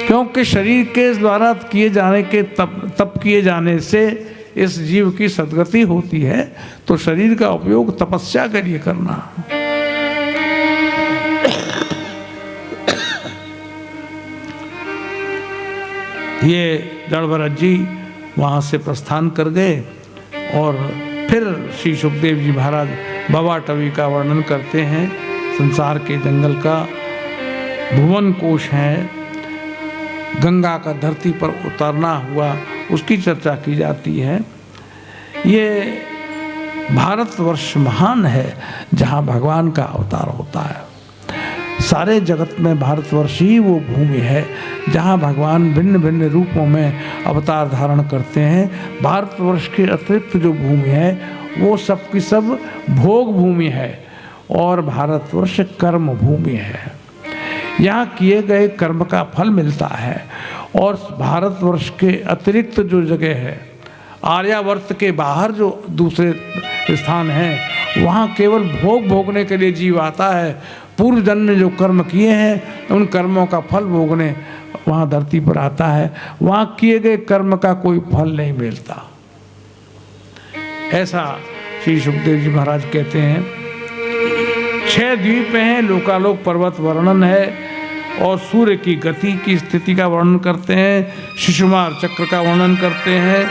क्योंकि शरीर के द्वारा किए जाने के तप किए जाने से इस जीव की सद्गति होती है, तो शरीर का उपयोग तपस्या के लिए करना। ये जड़ भरत जी वहाँ से प्रस्थान कर गए और फिर श्री सुखदेव जी महाराज भवाटवी का वर्णन करते हैं। संसार के जंगल का भुवन कोश है, गंगा का धरती पर उतरना हुआ उसकी चर्चा की जाती है। ये भारतवर्ष महान है जहाँ भगवान का अवतार होता है। सारे जगत में भारतवर्ष ही वो भूमि है जहाँ भगवान भिन्न भिन्न रूपों में अवतार धारण करते हैं। भारतवर्ष के अतिरिक्त जो भूमि है वो सब की सब भोग भूमि है और भारतवर्ष कर्म भूमि है। यहाँ किए गए कर्म का फल मिलता है और भारतवर्ष के अतिरिक्त जो जगह है, आर्यावर्त के बाहर जो दूसरे स्थान हैं, वहाँ केवल भोग भोगने के लिए जीव आता है। पूर्व जन्म ने जो कर्म किए हैं उन कर्मों का फल भोगने वहाँ धरती पर आता है। वहाँ किए गए कर्म का कोई फल नहीं मिलता, ऐसा श्री सुखदेव जी महाराज कहते हैं। 6 द्वीप हैं, लोकालोक पर्वत वर्णन है और सूर्य की गति की स्थिति का वर्णन करते हैं, शिशुमार चक्र का वर्णन करते हैं,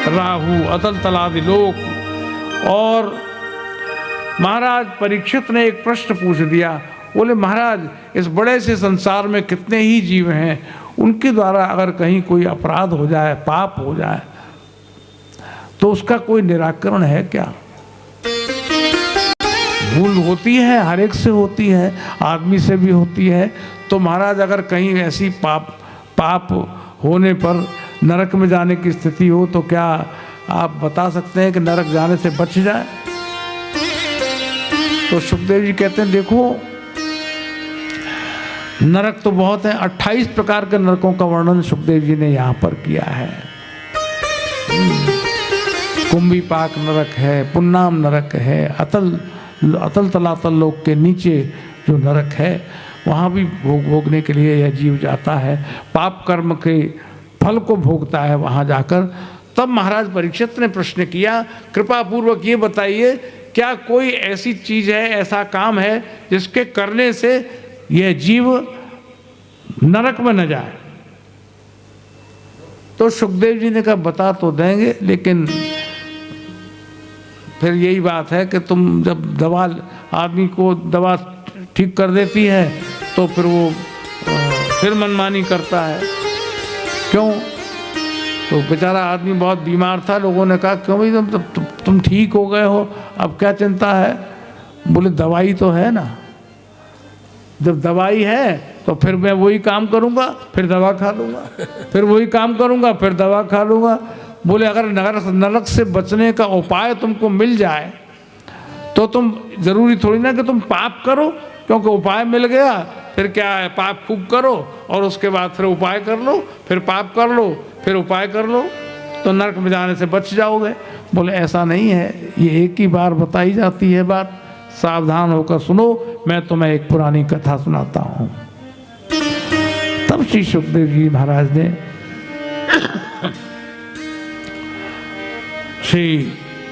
राहु अतल तलादि लोक। और महाराज परीक्षित ने एक प्रश्न पूछ दिया, बोले महाराज इस बड़े से संसार में कितने ही जीव हैं, उनके द्वारा अगर कहीं कोई अपराध हो जाए, पाप हो जाए, तो उसका कोई निराकरण है क्या? भूल होती है, हर एक से होती है, आदमी से भी होती है। तो महाराज अगर कहीं ऐसी पाप होने पर नरक में जाने की स्थिति हो तो क्या आप बता सकते हैं कि नरक जाने से बच जाए? तो सुखदेव जी कहते हैं देखो नरक तो बहुत है, 28 प्रकार के नरकों का वर्णन सुखदेव जी ने यहाँ पर किया है। कुंभीपाक नरक है, पुन्नाम नरक है, अतल तलातल लोक के नीचे जो नरक है वहाँ भी भोगने के लिए यह जीव जाता है, पाप कर्म के फल को भोगता है वहाँ जाकर। तब महाराज परीक्षित ने प्रश्न किया, कृपा पूर्वक ये बताइए क्या कोई ऐसी चीज़ है, ऐसा काम है जिसके करने से यह जीव नरक में न जाए? तो सुखदेव जी ने कहा बता तो देंगे, लेकिन फिर यही बात है कि तुम जब दवा आदमी को दवा ठीक कर देती है तो फिर वो फिर मनमानी करता है। क्यों? तो बेचारा आदमी बहुत बीमार था, लोगों ने कहा क्यों भाई तुम ठीक हो गए हो, अब क्या चिंता है? बोले दवाई तो है ना, जब दवाई है तो फिर मैं वही काम करूँगा फिर दवा खा लूँगा, फिर वही काम करूँगा फिर दवा खा लूँगा। बोले अगर नरक से बचने का उपाय तुमको मिल जाए तो तुम जरूरी थोड़ी ना कि तुम पाप करो, क्योंकि उपाय मिल गया फिर क्या है, पाप खूब करो और उसके बाद फिर उपाय कर लो, फिर पाप कर लो, फिर उपाय कर लो तो नरक में जाने से बच जाओगे। बोले ऐसा नहीं है, ये एक ही बार बताई जाती है बात, सावधान होकर सुनो, मैं तुम्हें एक पुरानी कथा सुनाता हूँ। तब श्री सुखदेव जी महाराज ने श्री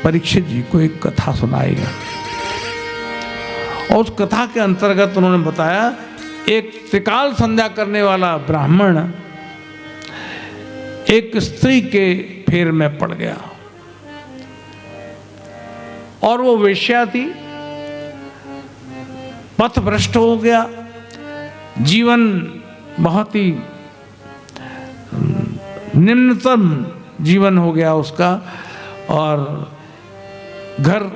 परीक्षित जी को एक कथा सुनाई और उस कथा के अंतर्गत उन्होंने बताया एक त्रिकाल संध्या करने वाला ब्राह्मण एक स्त्री के फेर में पड़ गया। और वो वेश्या थी, पथ भ्रष्ट हो गया, जीवन बहुत ही निम्नतम जीवन हो गया उसका। और घर,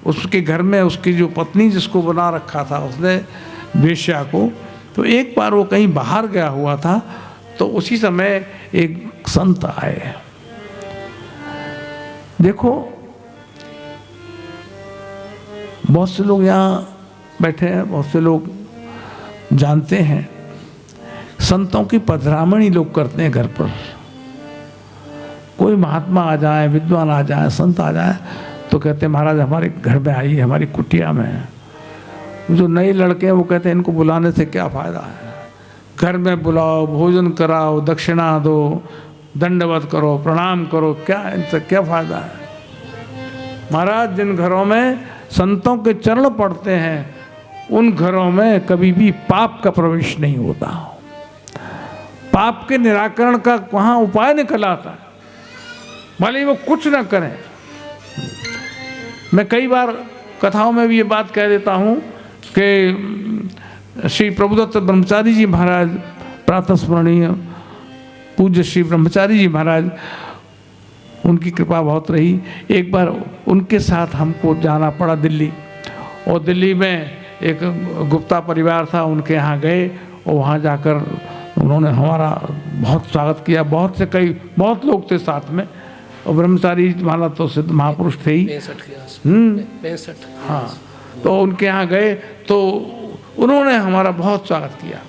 उसके घर में उसकी जो पत्नी जिसको बना रखा था उसने, वेश्या को, तो एक बार वो कहीं बाहर गया हुआ था, तो उसी समय एक संत आए। देखो बहुत से लोग यहाँ बैठे हैं, बहुत से लोग जानते हैं, संतों की पधरामणी लोग करते हैं घर पर। कोई महात्मा आ जाए, विद्वान आ जाए, संत आ जाए, तो कहते हैं महाराज हमारे घर में आइए, हमारी कुटिया में। जो नए लड़के हैं वो कहते हैं इनको बुलाने से क्या फ़ायदा है, घर में बुलाओ, भोजन कराओ, दक्षिणा दो, दंडवत करो, प्रणाम करो, क्या इनसे क्या फ़ायदा है। महाराज जिन घरों में संतों के चरण पड़ते हैं उन घरों में कभी भी पाप का प्रवेश नहीं होता। पाप के निराकरण का वहाँ उपाय निकल आता है, भले वो कुछ ना करें। मैं कई बार कथाओं में भी ये बात कह देता हूँ कि श्री प्रभुदत्त ब्रह्मचारी जी महाराज, प्रातस्मरणीय पूज्य श्री ब्रह्मचारी जी महाराज, उनकी कृपा बहुत रही। एक बार उनके साथ हमको जाना पड़ा दिल्ली, और दिल्ली में एक गुप्ता परिवार था, उनके यहाँ गए और वहाँ जाकर उन्होंने हमारा बहुत स्वागत किया। बहुत लोग थे साथ में, और ब्रह्मचारी महाराज तो सिद्ध महापुरुष थे ही। 65 हाँ, तो उनके यहाँ गए तो उन्होंने हमारा बहुत स्वागत किया।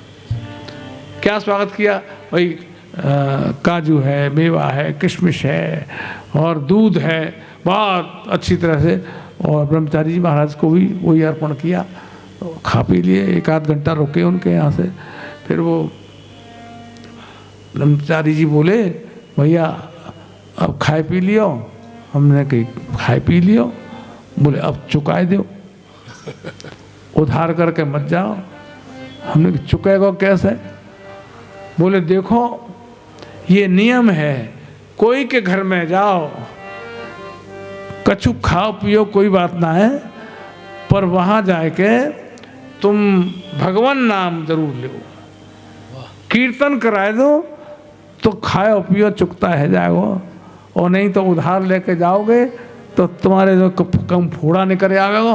क्या स्वागत किया भाई, काजू है, मेवा है, किशमिश है और दूध है, बहुत अच्छी तरह से। और ब्रह्मचारी जी महाराज को भी वही अर्पण किया, तो खा पी लिए। एक आध घंटा रुके उनके यहाँ से, फिर वो ब्रह्मचारी जी बोले भैया अब खाए पी लियो। हमने कही खाए पी लियो। बोले अब चुकाए दो, उधार करके मत जाओ। हमने कहा चुकाएगा कैसे? बोले देखो ये नियम है, कोई के घर में जाओ, कछु खाओ पियो कोई बात ना है, पर वहाँ जाके तुम भगवान नाम जरूर लो, कीर्तन कराए दो तो खाओ पियो चुकता है जाएगा, और नहीं तो उधार लेके जाओगे तो तुम्हारे जो कम फोड़ा निकल आएगा,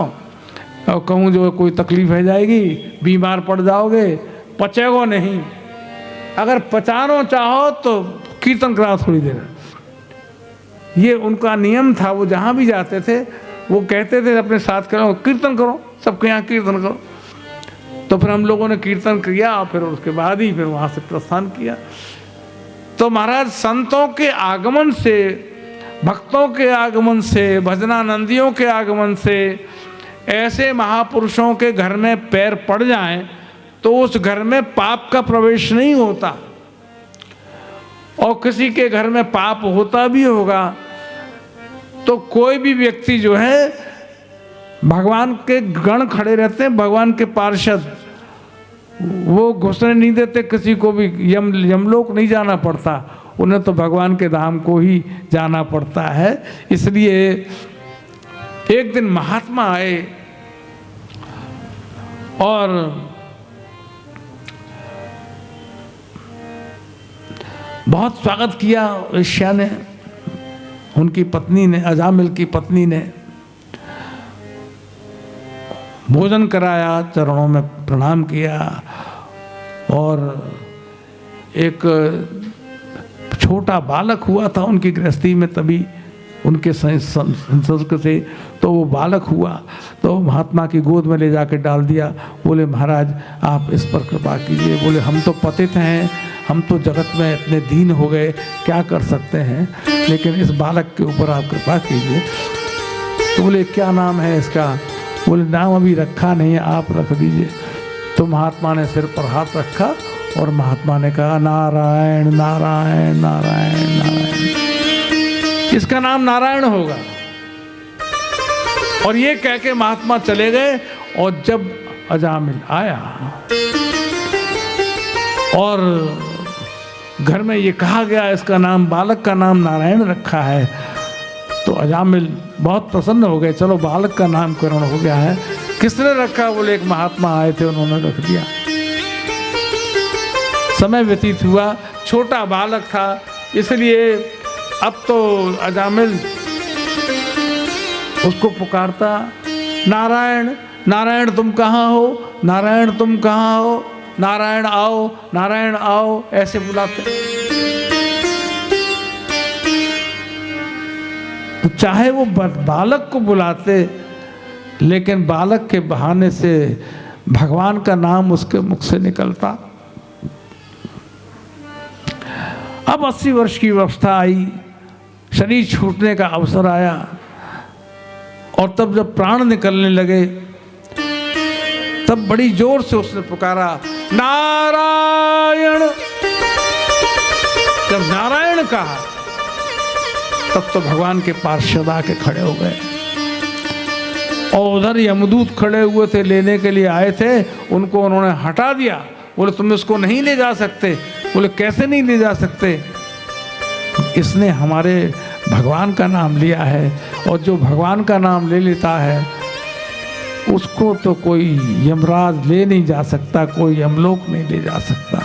और कहूँ जो कोई तकलीफ है जाएगी, बीमार पड़ जाओगे, पचेगो नहीं। अगर पचानो चाहो तो कीर्तन कराओ थोड़ी देर। ये उनका नियम था। वो जहाँ भी जाते थे वो कहते थे अपने साथ करो, कीर्तन करो, सबके यहाँ कीर्तन करो। तो फिर हम लोगों ने कीर्तन किया, और फिर उसके बाद ही फिर वहाँ से प्रस्थान किया। तो महाराज संतों के आगमन से, भक्तों के आगमन से, भजनानंदियों के आगमन से, ऐसे महापुरुषों के घर में पैर पड़ जाएं तो उस घर में पाप का प्रवेश नहीं होता। और किसी के घर में पाप होता भी होगा तो कोई भी व्यक्ति जो है, भगवान के गण खड़े रहते हैं, भगवान के पार्षद, वो घुसने नहीं देते किसी को भी। यमलोक नहीं जाना पड़ता उन्हें, तो भगवान के धाम को ही जाना पड़ता है। इसलिए एक दिन महात्मा आए और बहुत स्वागत किया वेश्या ने, उनकी पत्नी ने, अजामिल की पत्नी ने। भोजन कराया, चरणों में प्रणाम किया, और एक छोटा बालक हुआ था उनकी गृहस्थी में, तभी उनके संसर्ग से तो वो बालक हुआ, तो महात्मा की गोद में ले जाके डाल दिया। बोले महाराज आप इस पर कृपा कीजिए। बोले हम तो पतित हैं, हम तो जगत में इतने दीन हो गए, क्या कर सकते हैं, लेकिन इस बालक के ऊपर आप कृपा कीजिए। तो बोले क्या नाम है इसका? बोले नाम अभी रखा नहीं है, आप रख दीजिए। तो महात्मा ने सिर पर हाथ रखा और महात्मा ने कहा नारायण नारायण नारायण नारायण, इसका नाम नारायण होगा। और ये कह के महात्मा चले गए। और जब अजामिल आया और घर में ये कहा गया इसका नाम, बालक का नाम नारायण रखा है, तो तो अजामिल बहुत प्रसन्न हो गए, चलो बालक का नामकरण हो गया है। किसने रखा? बोले एक महात्मा आए थे, उन्होंने रख दिया। समय व्यतीत हुआ, छोटा बालक था, इसलिए अब तो अजामिल उसको पुकारता, नारायण नारायण तुम कहाँ हो, नारायण तुम कहाँ हो, नारायण आओ, नारायण आओ, ऐसे बुलाते। तो चाहे वो बालक को बुलाते, लेकिन बालक के बहाने से भगवान का नाम उसके मुख से निकलता। अब 80 वर्ष की अवस्था आई, शरीर छूटने का अवसर आया, और तब जब प्राण निकलने लगे तब बड़ी जोर से उसने पुकारा, नारायण। जब नारायण कहा तब तो भगवान के पार्षद आके खड़े हो गए, और उधर यमदूत खड़े हुए थे, लेने के लिए आए थे, उनको उन्होंने हटा दिया। बोले तुम इसको नहीं ले जा सकते। बोले कैसे नहीं ले जा सकते? इसने हमारे भगवान का नाम लिया है, और जो भगवान का नाम ले लेता है उसको तो कोई यमराज ले नहीं जा सकता, कोई यमलोक नहीं ले जा सकता।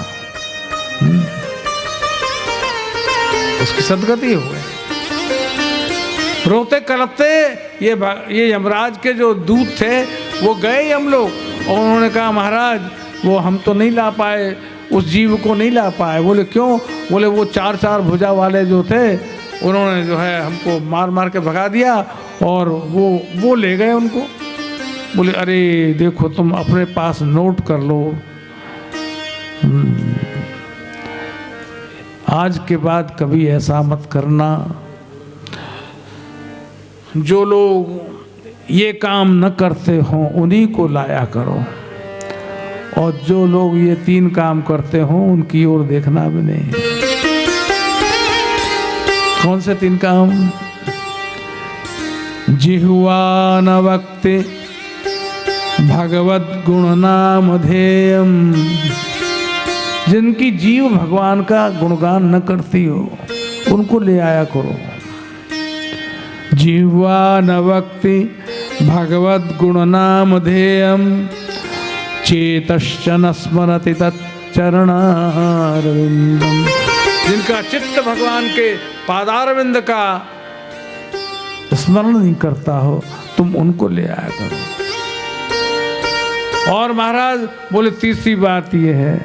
उसकी सदगति हो गई। रोते करते ये यमराज के जो दूत थे वो गए यमलोक, और उन्होंने कहा महाराज वो हम तो नहीं ला पाए, उस जीव को नहीं ला पाए। बोले क्यों? बोले वो 4 भुजा वाले जो थे उन्होंने जो है हमको मार मार के भगा दिया, और वो ले गए उनको। बोले अरे देखो तुम अपने पास नोट कर लो, आज के बाद कभी ऐसा मत करना। जो लोग ये काम न करते हों उन्हीं को लाया करो, और जो लोग ये 3 काम करते हों उनकी ओर देखना भी नहीं। कौन से 3 काम? जिह्वा न वक्ते भगवत गुण नाम ध्येयम। जिनकी जीव भगवान का गुणगान न करती हो उनको ले आया करो। जिह्वा न वक्ति भगवत गुण नाम ध्येयम, चेतश्च न स्मरति तच्चरणारविंदम। जिनका चित्त भगवान के पादारविंद का स्मरण नहीं करता हो तुम उनको ले आया करो। और महाराज बोले तीसरी बात यह है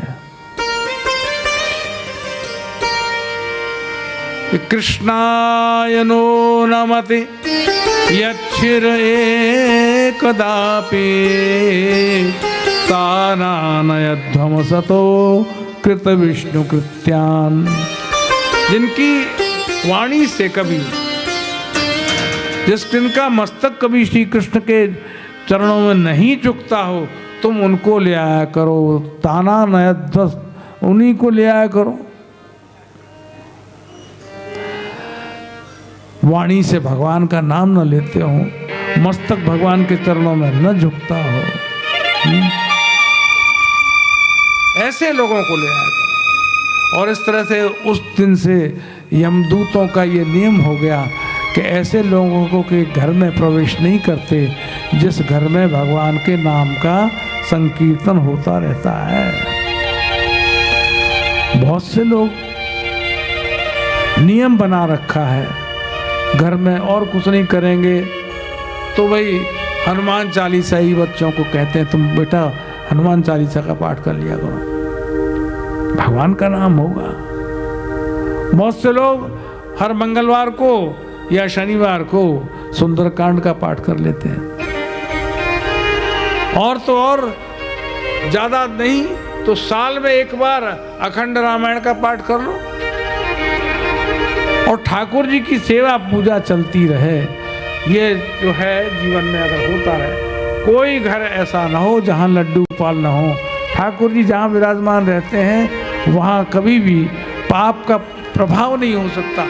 कि कृष्णाय नो नमति यच्छिर एकदापि तानानयध्वमसतो कृत विष्णु कृत्यान। जिनकी वाणी से कभी, जिनका मस्तक कभी श्री कृष्ण के चरणों में नहीं झुकता हो तुम उनको ले आया करो। ताना नयध्वस, उन्हीं को ले आया करो। वाणी से भगवान का नाम न लेते हो, मस्तक भगवान के चरणों में न झुकता हो, ऐसे लोगों को ले आया करो। और इस तरह से उस दिन से यमदूतों का ये नियम हो गया कि ऐसे लोगों को के घर में प्रवेश नहीं करते जिस घर में भगवान के नाम का संकीर्तन होता रहता है। बहुत से लोग नियम बना रखा है घर में, और कुछ नहीं करेंगे तो भाई हनुमान चालीसा ही बच्चों को कहते हैं तुम बेटा हनुमान चालीसा का पाठ कर लिया करो, भगवान का नाम होगा। बहुत से लोग हर मंगलवार को या शनिवार को सुंदरकांड का पाठ कर लेते हैं, और तो और ज्यादा नहीं तो साल में एक बार अखंड रामायण का पाठ कर लो, और ठाकुर जी की सेवा पूजा चलती रहे। ये जो है जीवन में अगर होता है, कोई घर ऐसा ना हो जहाँ लड्डू गोपाल ना हो। ठाकुर जी जहाँ विराजमान रहते हैं वहाँ कभी भी पाप का प्रभाव नहीं हो सकता।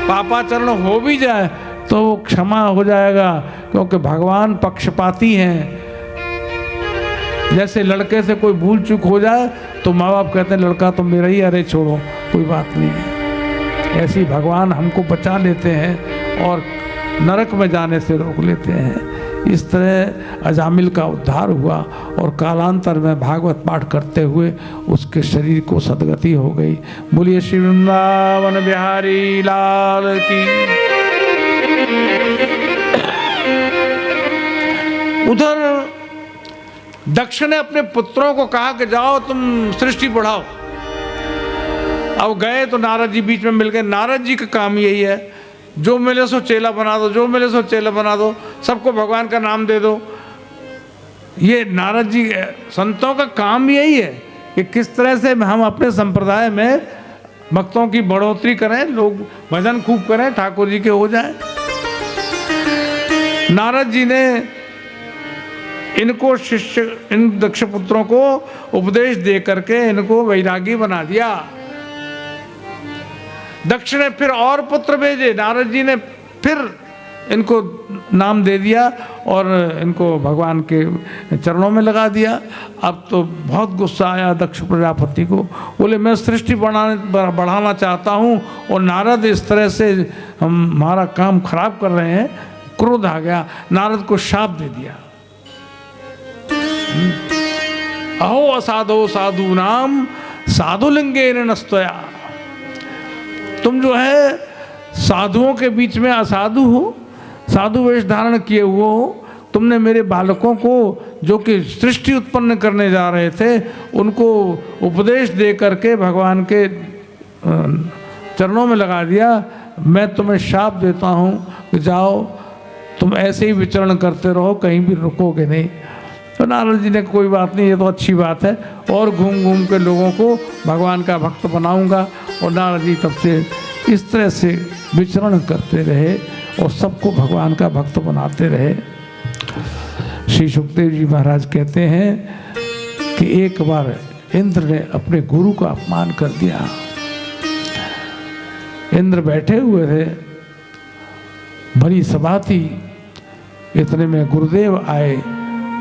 पापाचरण हो भी जाए तो वो क्षमा हो जाएगा, क्योंकि भगवान पक्षपाती हैं। जैसे लड़के से कोई भूल चूक हो जाए तो माँ बाप कहते हैं लड़का तो मेरा ही, अरे छोड़ो कोई बात नहीं है। ऐसी भगवान हमको बचा लेते हैं और नरक में जाने से रोक लेते हैं। इस तरह अजामिल का उद्धार हुआ और कालांतर में भागवत पाठ करते हुए उसके शरीर को सदगति हो गई। बोलिए श्री वृंदावन बिहारी लाल की। उधर दक्ष ने अपने पुत्रों को कहा कि जाओ तुम सृष्टि बढ़ाओ। अब गए तो नारद जी बीच में मिल गए। नारद जी का काम यही है, जो मिले सो चेला बना दो, जो मिले सो चेला बना दो, सबको भगवान का नाम दे दो। ये नारद जी संतों का काम यही है कि किस तरह से हम अपने संप्रदाय में भक्तों की बढ़ोतरी करें, लोग भजन खूब करें, ठाकुर जी के हो जाएं। नारद जी ने इनको शिष्य, इन दक्ष पुत्रों को उपदेश दे करके इनको वैरागी बना दिया। दक्ष ने फिर और पुत्र भेजे, नारद जी ने फिर इनको नाम दे दिया और इनको भगवान के चरणों में लगा दिया। अब तो बहुत गुस्सा आया दक्ष प्रजापति को, बोले मैं सृष्टि बढ़ाना चाहता हूँ और नारद इस तरह से हमारा काम खराब कर रहे हैं। क्रोध आ गया, नारद को शाप दे दिया। अहो असाधो साधु नाम साधुलिंगे नस्तया। तुम जो है साधुओं के बीच में असाधु हो, साधु वेश धारण किए हुए हो। तुमने मेरे बालकों को जो कि सृष्टि उत्पन्न करने जा रहे थे उनको उपदेश दे करके भगवान के चरणों में लगा दिया। मैं तुम्हें शाप देता हूँ कि जाओ तुम ऐसे ही विचरण करते रहो, कहीं भी रुकोगे नहीं। तो नारद जी ने कोई बात नहीं, ये तो अच्छी बात है, और घूम घूम के लोगों को भगवान का भक्त बनाऊंगा। और नारद जी तब से इस तरह से विचरण करते रहे और सबको भगवान का भक्त बनाते रहे। श्री सुखदेव जी महाराज कहते हैं कि एक बार इंद्र ने अपने गुरु का अपमान कर दिया। इंद्र बैठे हुए थे, बड़ी सभा थी, इतने में गुरुदेव आए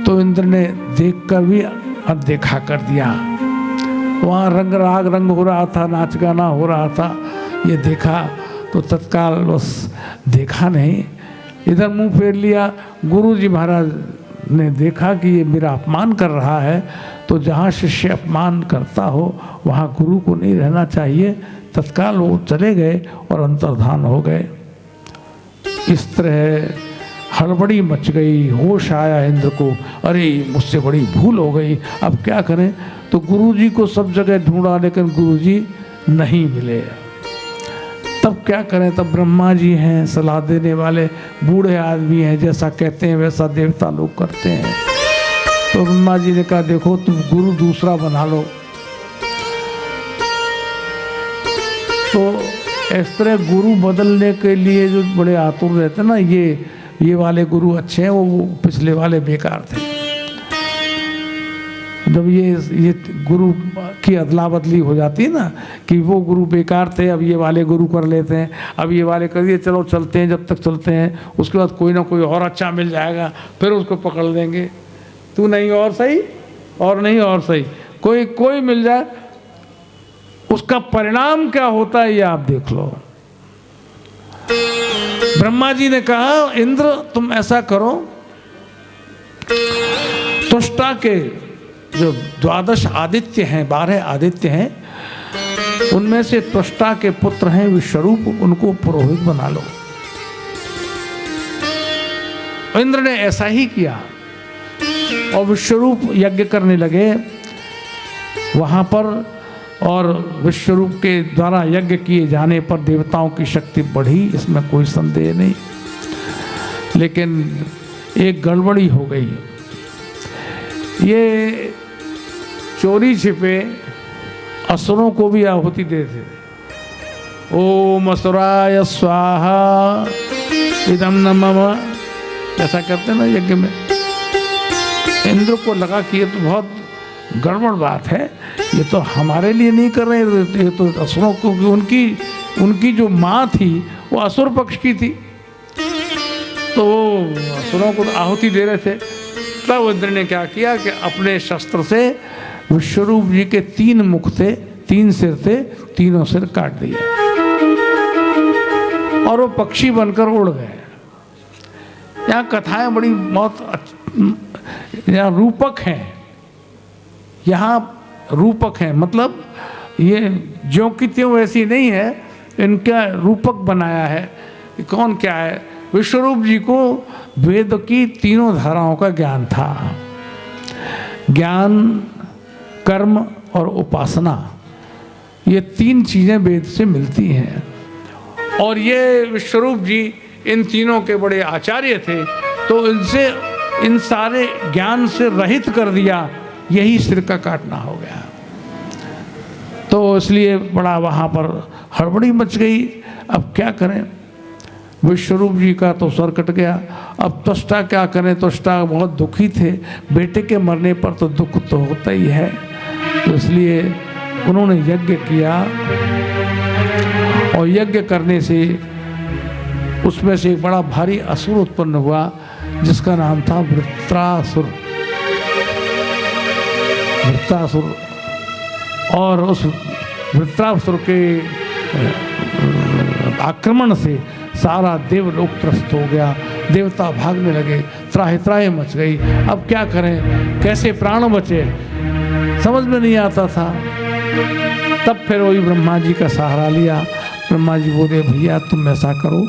तो इंद्र ने देखकर भी अनदेखा कर दिया। वहाँ रंग राग रंग हो रहा था, नाच गाना हो रहा था, ये देखा तो तत्काल बस देखा नहीं, इधर मुंह फेर लिया। गुरु जी महाराज ने देखा कि ये मेरा अपमान कर रहा है, तो जहाँ शिष्य अपमान करता हो वहाँ गुरु को नहीं रहना चाहिए। तत्काल वो चले गए और अंतर्धान हो गए। इस तरह हड़बड़ी मच गई, होश आया इंद्र को, अरे मुझसे बड़ी भूल हो गई, अब क्या करें। तो गुरुजी को सब जगह ढूंढा लेकिन गुरुजी नहीं मिले। तब क्या करें, तब ब्रह्मा जी हैं सलाह देने वाले, बूढ़े आदमी हैं, जैसा कहते हैं वैसा देवता लोग करते हैं। तो ब्रह्मा जी ने कहा देखो तुम गुरु दूसरा बना लो। तो इस तरह गुरु बदलने के लिए जो बड़े आतुर रहते हैं ना, ये वाले गुरु अच्छे हैं, वो पिछले वाले बेकार थे। जब ये गुरु की अदला बदली हो जाती है ना कि वो गुरु बेकार थे, अब ये वाले गुरु कर लेते हैं, अब ये वाले कर दिए, चलो चलते हैं, जब तक चलते हैं उसके बाद कोई ना कोई और अच्छा मिल जाएगा, फिर उसको पकड़ लेंगे। तू नहीं और सही, और नहीं और सही, कोई मिल जाए, उसका परिणाम क्या होता है ये आप देख लो। ब्रह्मा जी ने कहा इंद्र तुम ऐसा करो, त्वष्टा के जो 12 आदित्य हैं, 12 आदित्य हैं, उनमें से त्वष्टा के पुत्र हैं विश्वरूप, उनको पुरोहित बना लो। इंद्र ने ऐसा ही किया और विश्वरूप यज्ञ करने लगे वहां पर, और विश्वरूप के द्वारा यज्ञ किए जाने पर देवताओं की शक्ति बढ़ी, इसमें कोई संदेह नहीं। लेकिन एक गड़बड़ी हो गई, ये चोरी छिपे असुरों को भी आहुति देते थे। ओम असुराय स्वाहा इदम न मम, ऐसा करते ना यज्ञ में। इंद्र को लगा कि ये तो बहुत गड़बड़ बात है, ये तो हमारे लिए नहीं कर रहे, ये तो असुरों को, उनकी जो माँ थी वो असुर पक्ष की थी, तो वो असुरों को आहुति दे रहे थे। तब इंद्र ने क्या किया कि अपने शस्त्र से विश्वरूप जी के 3 मुख थे, 3 सिर थे, तीनों सिर काट दिए और वो पक्षी बनकर उड़ गए। यहाँ कथाएं बड़ी बहुत यहाँ रूपक हैं, यहाँ रूपक हैं, मतलब ये ज्यों की त्यों वैसी नहीं है, इनका रूपक बनाया है। कौन क्या है? विश्वरूप जी को वेद की तीनों धाराओं का ज्ञान था, ज्ञान, कर्म और उपासना, ये तीन चीज़ें वेद से मिलती हैं। और ये विश्वरूप जी इन तीनों के बड़े आचार्य थे, तो इनसे इन सारे ज्ञान से रहित कर दिया, यही सिर का काटना हो गया। तो इसलिए बड़ा वहाँ पर हड़बड़ी मच गई। अब क्या करें? विश्वरूप जी का तो सर कट गया, अब त्वष्टा क्या करें? त्वष्टा बहुत दुखी थे, बेटे के मरने पर तो दुख तो होता ही है। तो इसलिए उन्होंने यज्ञ किया, और यज्ञ करने से उसमें से एक बड़ा भारी असुर उत्पन्न हुआ, जिसका नाम था वृत्रासुर। वृत्रासुर, और उस वृत्रासुर के आक्रमण से सारा देवलोक त्रस्त हो गया, देवता भागने लगे, त्राहि त्राहि मच गई। अब क्या करें, कैसे प्राण बचे, समझ में नहीं आता था। तब फिर वही ब्रह्मा जी का सहारा लिया। ब्रह्मा जी बोले, भैया तुम ऐसा करो,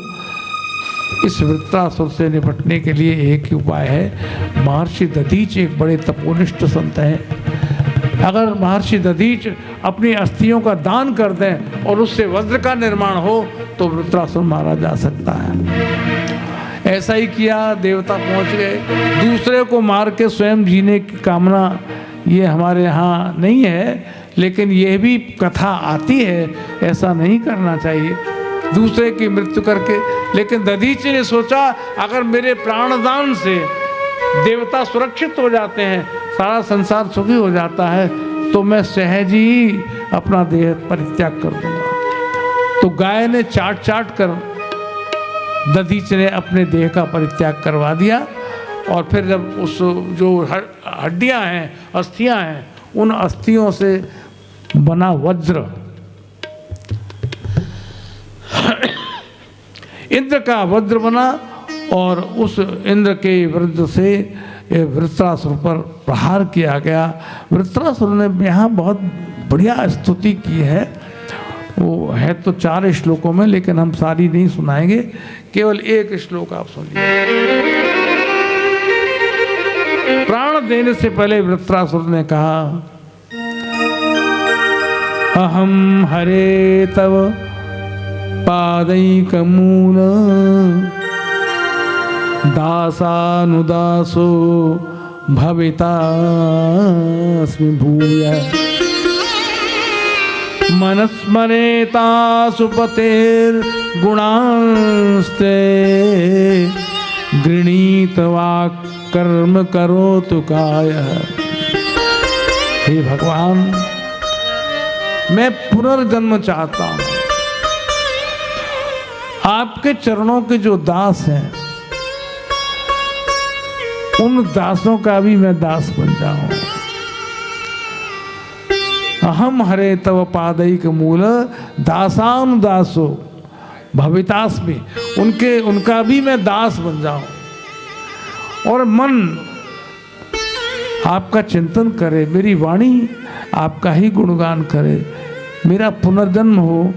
इस वृत्रासुर से निपटने के लिए एक ही उपाय है। महर्षि दधीच एक बड़े तपोनिष्ठ संत हैं, अगर महर्षि दधीच अपनी अस्थियों का दान कर दें और उससे वज्र का निर्माण हो तो वृत्रासुर मारा जा सकता है। ऐसा ही किया, देवता पहुंच गए। दूसरे को मार के स्वयं जीने की कामना ये हमारे यहाँ नहीं है, लेकिन यह भी कथा आती है, ऐसा नहीं करना चाहिए दूसरे की मृत्यु करके। लेकिन दधीचि ने सोचा, अगर मेरे प्राणदान से देवता सुरक्षित हो जाते हैं, सारा संसार सुखी हो जाता है, तो मैं सहज ही अपना देह परित्याग कर दूंगा। तो गाय ने चाट चाट कर दधीचि ने अपने देह का परित्याग करवा दिया। और फिर जब उस जो हड्डियां हैं, अस्थियां हैं, उन अस्थियों से बना वज्र, इंद्र का वज्र बना, और उस इंद्र के वज्र से वृत्रासुर पर प्रहार किया गया। वृत्रासुर ने यहाँ बहुत बढ़िया स्तुति की है, वो है तो 4 श्लोकों में, लेकिन हम सारी नहीं सुनाएंगे, केवल एक श्लोक आप सुनिए। प्राण देने से पहले वृत्रासुर ने कहा, अहम हरे तव पादैकमूल दासानुदासो भवितास्मि भूयः मनस्मरेता सुपतेर्गुणांस्ते गृणीतवा कर्म करोतु कायः। हे भगवान, मैं पुनर्जन्म चाहता हूँ, आपके चरणों के जो दास हैं, उन दासों का भी मैं दास बन जाऊं। अहम हरे तव पादैक मूल दासानुदासो भवितास्मि, उनका भी मैं दास बन जाऊं। और मन आपका चिंतन करे, मेरी वाणी आपका ही गुणगान करे, मेरा पुनर्जन्म हो,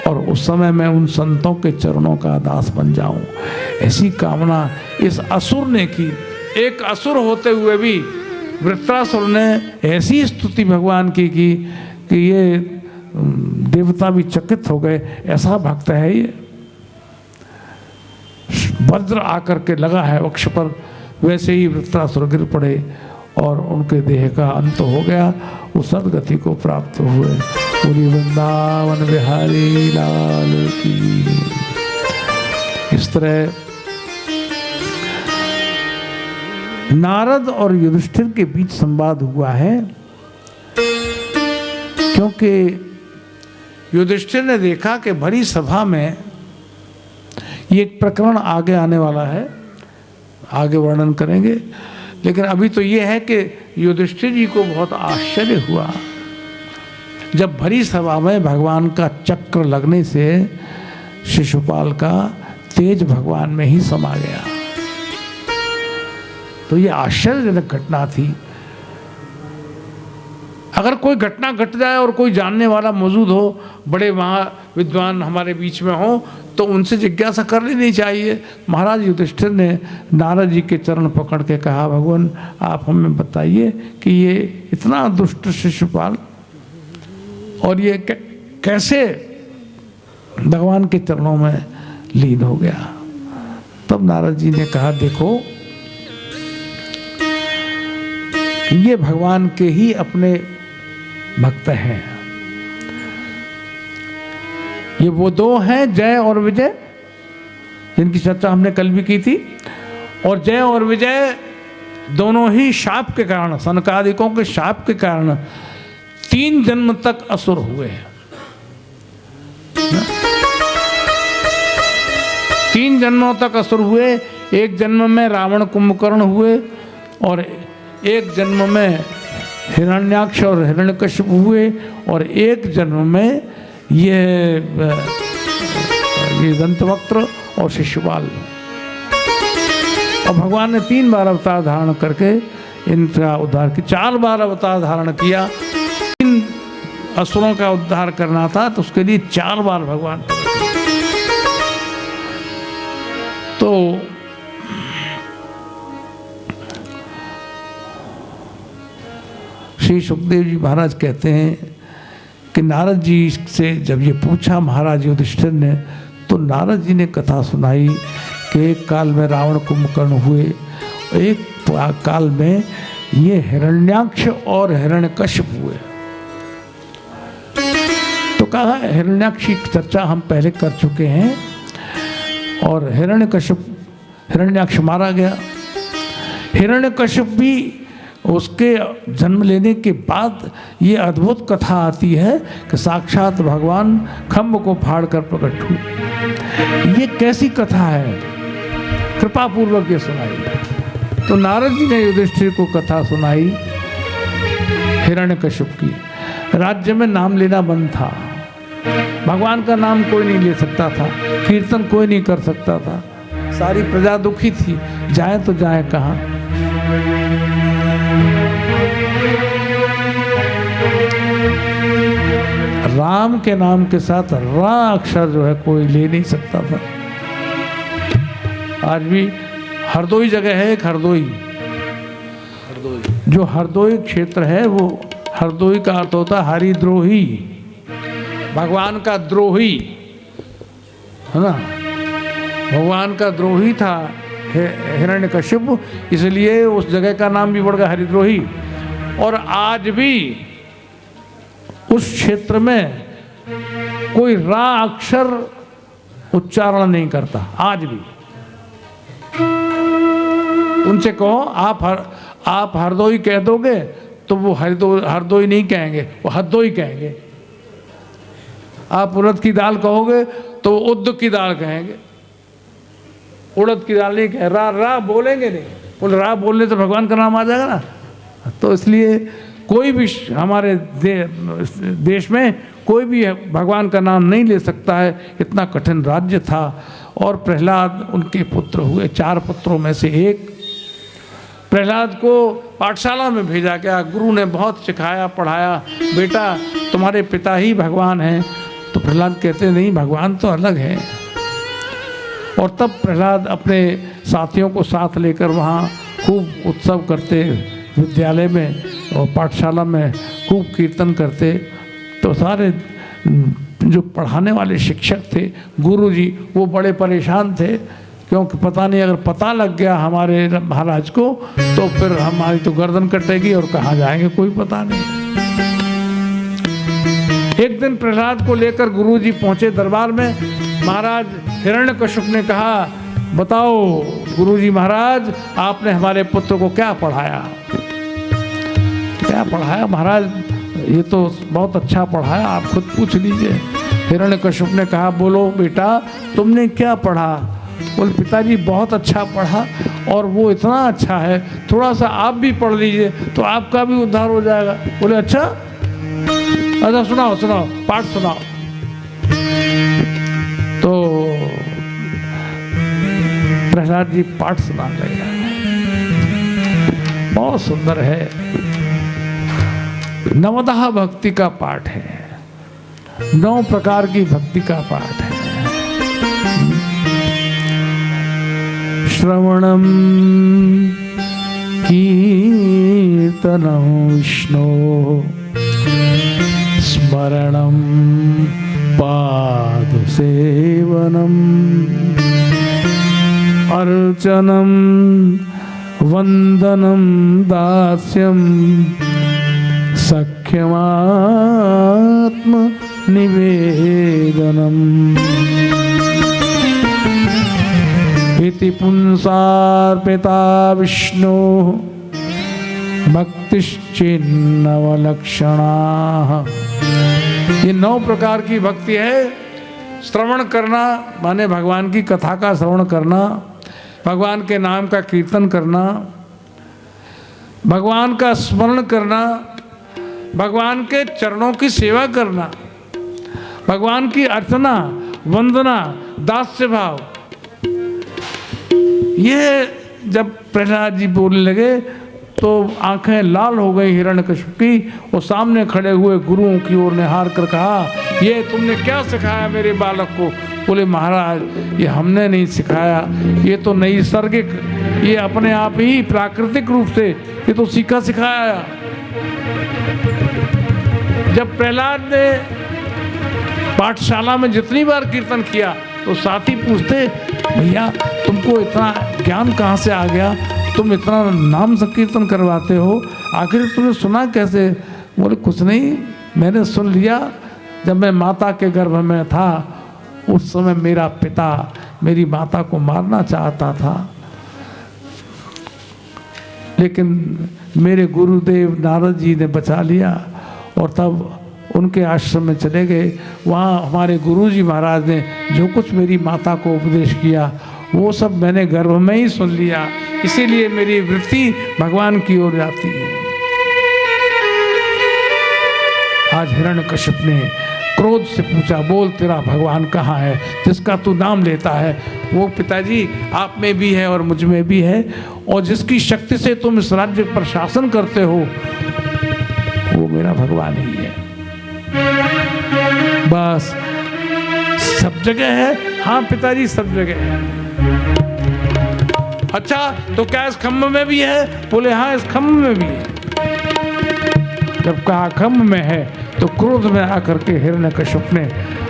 और उस समय मैं उन संतों के चरणों का दास बन जाऊं। ऐसी कामना इस असुर ने की। एक असुर होते हुए भी वृत्रासुर ने ऐसी स्तुति भगवान की कि ये देवता भी चकित हो गए, ऐसा भक्त है ये। वज्र आकर के लगा है वक्ष पर, वैसे ही वृत्रासुर गिर पड़े और उनके देह का अंत हो गया, वो सदगति को प्राप्त हुए। पूरी वृंदावन बिहारी लाल की। इस तरह नारद और युधिष्ठिर के बीच संवाद हुआ है, क्योंकि युधिष्ठिर ने देखा कि भरी सभा में ये एक प्रकरण आगे आने वाला है, आगे वर्णन करेंगे। लेकिन अभी तो ये है कि युधिष्ठिर जी को बहुत आश्चर्य हुआ जब भरी सभा में भगवान का चक्र लगने से शिशुपाल का तेज भगवान में ही समा गया। तो ये आश्चर्यजनक घटना थी। अगर कोई घटना घट जाए और कोई जानने वाला मौजूद हो, बड़े विद्वान हमारे बीच में हो, तो उनसे जिज्ञासा कर लेनी चाहिए। महाराज युधिष्ठिर ने नारद जी के चरण पकड़ के कहा, भगवान आप हमें बताइए कि ये इतना दुष्ट शिशुपाल और ये कैसे भगवान के चरणों में लीन हो गया। तब नारद जी ने कहा, देखो ये भगवान के ही अपने भक्त हैं। ये वो दो हैं, जय और विजय, जिनकी चर्चा हमने कल भी की थी। और जय और विजय दोनों ही शाप के कारण, सनकादिकों के शाप के कारण 3 जन्म तक असुर हुए हैं। 3 जन्मों तक असुर हुए। एक जन्म में रावण कुंभकर्ण हुए और एक जन्म में हिरण्याक्ष और हिरण्यकश्यप हुए और एक जन्म में ये दंतवक्त्र और शिशुपाल। और भगवान ने 3 बार अवतार धारण करके इनका उद्धार किया। 4 बार अवतार धारण किया। 3 असुरों का उद्धार करना था तो उसके लिए 4 बार भगवान। तो श्री सुखदेव जी महाराज कहते हैं कि नारद जी से जब ये पूछा महाराज युधिष्ठिर ने, तो नारद जी ने कथा सुनाई कि एक काल में रावण कुंभकर्ण हुए, एक काल में ये हिरण्याक्ष और हिरण्यकश्यप हुए। तो कहा हिरण्याक्ष की चर्चा हम पहले कर चुके हैं और हिरण्याक्ष मारा गया। हिरण्यकश्यप भी उसके जन्म लेने के बाद ये अद्भुत कथा आती है कि साक्षात भगवान खम्भ को फाड़ कर प्रकट हुए। ये कैसी कथा है, कृपा पूर्वक ये सुनाई। तो नारद जी ने युधिष्ठिर को कथा सुनाई हिरण्यकश्यप की। राज्य में नाम लेना बंद था, भगवान का नाम कोई नहीं ले सकता था, कीर्तन कोई नहीं कर सकता था, सारी प्रजा दुखी थी, जाए तो जाए कहाँ। राम के नाम के साथ रा अक्षर जो है कोई ले नहीं सकता था। आज भी हरदोई जगह है एक हरदोई, जो हरदोई क्षेत्र है वो हरदोई का अर्थ होता है हरिद्रोही, भगवान का द्रोही है ना। भगवान का द्रोही था हिरण्यकश्यप, इसलिए उस जगह का नाम भी पड़ गया हरिद्रोही। और आज भी उस क्षेत्र में कोई रा अक्षर उच्चारण नहीं करता, आज भी। उनसे कहो आप हरदोई कह दोगे तो वो हरदोई नहीं कहेंगे, वो हरदोई कहेंगे। आप उड़द की दाल कहोगे तो उद्द की दाल कहेंगे, उड़द की दाल नहीं कहे, रा बोलेंगे नहीं। बोले रा बोलने से भगवान का नाम आ जाएगा ना। तो इसलिए कोई भी हमारे देश में कोई भी भगवान का नाम नहीं ले सकता है, इतना कठिन राज्य था। और प्रहलाद उनके पुत्र हुए, 4 पुत्रों में से एक। प्रहलाद को पाठशाला में भेजा गया, गुरु ने बहुत सिखाया पढ़ाया, बेटा तुम्हारे पिता ही भगवान हैं। तो प्रहलाद कहते नहीं, भगवान तो अलग है। और तब प्रहलाद अपने साथियों को साथ लेकर वहाँ खूब उत्सव करते, विद्यालय में और पाठशाला में खूब कीर्तन करते। तो सारे जो पढ़ाने वाले शिक्षक थे, गुरुजी, वो बड़े परेशान थे, क्योंकि पता नहीं अगर पता लग गया हमारे महाराज को तो फिर हमारी तो गर्दन कटेगी और कहाँ जाएंगे कोई पता नहीं। एक दिन प्रहलाद को लेकर गुरुजी पहुँचे दरबार में। महाराज हिरण्यकश्यप ने कहा, बताओ गुरुजी महाराज, आपने हमारे पुत्र को क्या पढ़ाया? क्या पढ़ाया महाराज? ये तो बहुत अच्छा पढ़ाया, आप खुद पूछ लीजिए। हिरण्यकश्यप ने कहा, बोलो बेटा तुमने क्या पढ़ा? बोले पिताजी बहुत अच्छा पढ़ा, और वो इतना अच्छा है, थोड़ा सा आप भी पढ़ लीजिए तो आपका भी उद्धार हो जाएगा। बोले अच्छा, सुनाओ पाठ सुनाओ। तो प्रहलाद जी पाठ सुनाने लगे। बहुत सुंदर है, नवदह भक्ति का पाठ है, 9 प्रकार की भक्ति का पाठ है। श्रवणम कीर्तनं विष्णो, स्मरणं पादसेवनम्, अर्चनं वंदनं दास्यं, सख्यमात्म निवेदनम्। इति पुंसार्पिता विष्णु भक्तिश्चिन्नवलक्षणा। ये 9 प्रकार की भक्ति है। श्रवण करना माने भगवान की कथा का श्रवण करना, भगवान के नाम का कीर्तन करना, भगवान का स्मरण करना, भगवान के चरणों की सेवा करना, भगवान की अर्चना, वंदना, दास्य भाव। ये जब प्रहलाद जी बोलने लगे तो आंखें लाल हो गई हिरण्यकशिपु की। वो सामने खड़े हुए गुरुओं की ओर निहार कर कहा, ये तुमने क्या सिखाया मेरे बालक को? बोले महाराज, ये हमने नहीं सिखाया, ये तो नैसर्गिक, ये अपने आप ही प्राकृतिक रूप से ये तो सीखा सिखाया। जब प्रहलाद ने पाठशाला में जितनी बार कीर्तन किया तो साथी पूछते, भैया तुमको इतना ज्ञान कहाँ से आ गया, तुम इतना नाम संकीर्तन करवाते हो, आखिर तुमने सुना कैसे? बोले कुछ नहीं, मैंने सुन लिया। जब मैं माता के गर्भ में था उस समय मेरा पिता मेरी माता को मारना चाहता था, लेकिन मेरे गुरुदेव नारद जी ने बचा लिया और तब उनके आश्रम में चले गए। वहाँ हमारे गुरुजी महाराज ने जो कुछ मेरी माता को उपदेश किया वो सब मैंने गर्भ में ही सुन लिया, इसीलिए मेरी वृत्ति भगवान की ओर जाती है। आज हिरण्यकशिपु ने क्रोध से पूछा, बोल तेरा भगवान कहाँ है जिसका तू नाम लेता है? वो पिताजी आप में भी है और मुझ में भी है, और जिसकी शक्ति से तुम इस राज्य पर शासन करते हो वो मेरा भगवान ही है। बस सब जगह है? हाँ पिताजी सब जगह है। अच्छा तो क्या इस खम्भ में भी है? बोले हाँ इस खम्भ में भी है। जब कहा खम्भ में है तो क्रोध में आकर के हिरण्यकशिपु ने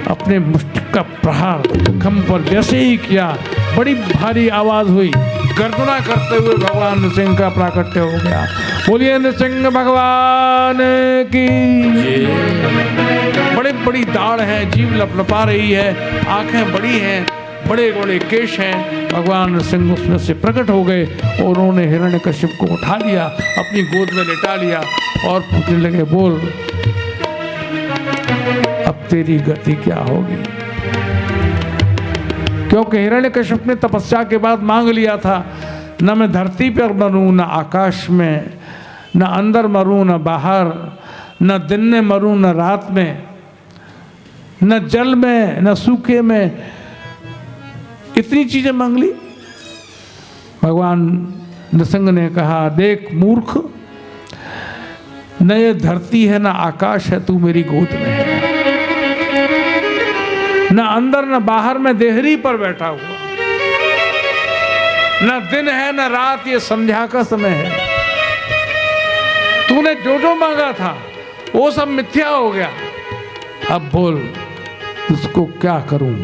अपने मुष्टि का प्रहार खम्भ पर जैसे ही किया, बड़ी भारी आवाज हुई, गर्जना करते हुए भगवान नृसिंह का प्राकट्य हो गया। बोलिए नृसिंह भगवान की। बड़ी बड़ी दाढ़ है, जीभ लपलपा रही है, आंखें बड़ी हैं, बड़े बड़े केश हैं। भगवान नृसिंह उसमें से प्रकट हो गए और उन्होंने हिरण्यकशिपु को उठा लिया, अपनी गोद में लेटा लिया और पूछने लगे, बोल अब तेरी गति क्या होगी? क्योंकि हिरण्यकशिपु ने तपस्या के बाद मांग लिया था, न मैं धरती पर मरूं, न आकाश में, न अंदर मरूं न बाहर, न दिन में मरूं न रात में, न जल में न सूखे में। इतनी चीजें मांग ली। भगवान नृसिंह ने कहा, देख मूर्ख, न ये धरती है न आकाश है, तू मेरी गोद में है, न अंदर न बाहर में देहरी पर बैठा हुआ, न दिन है न रात, ये संध्या का समय है। तूने जो जो मांगा था वो सब मिथ्या हो गया, अब बोल उसको क्या करूं?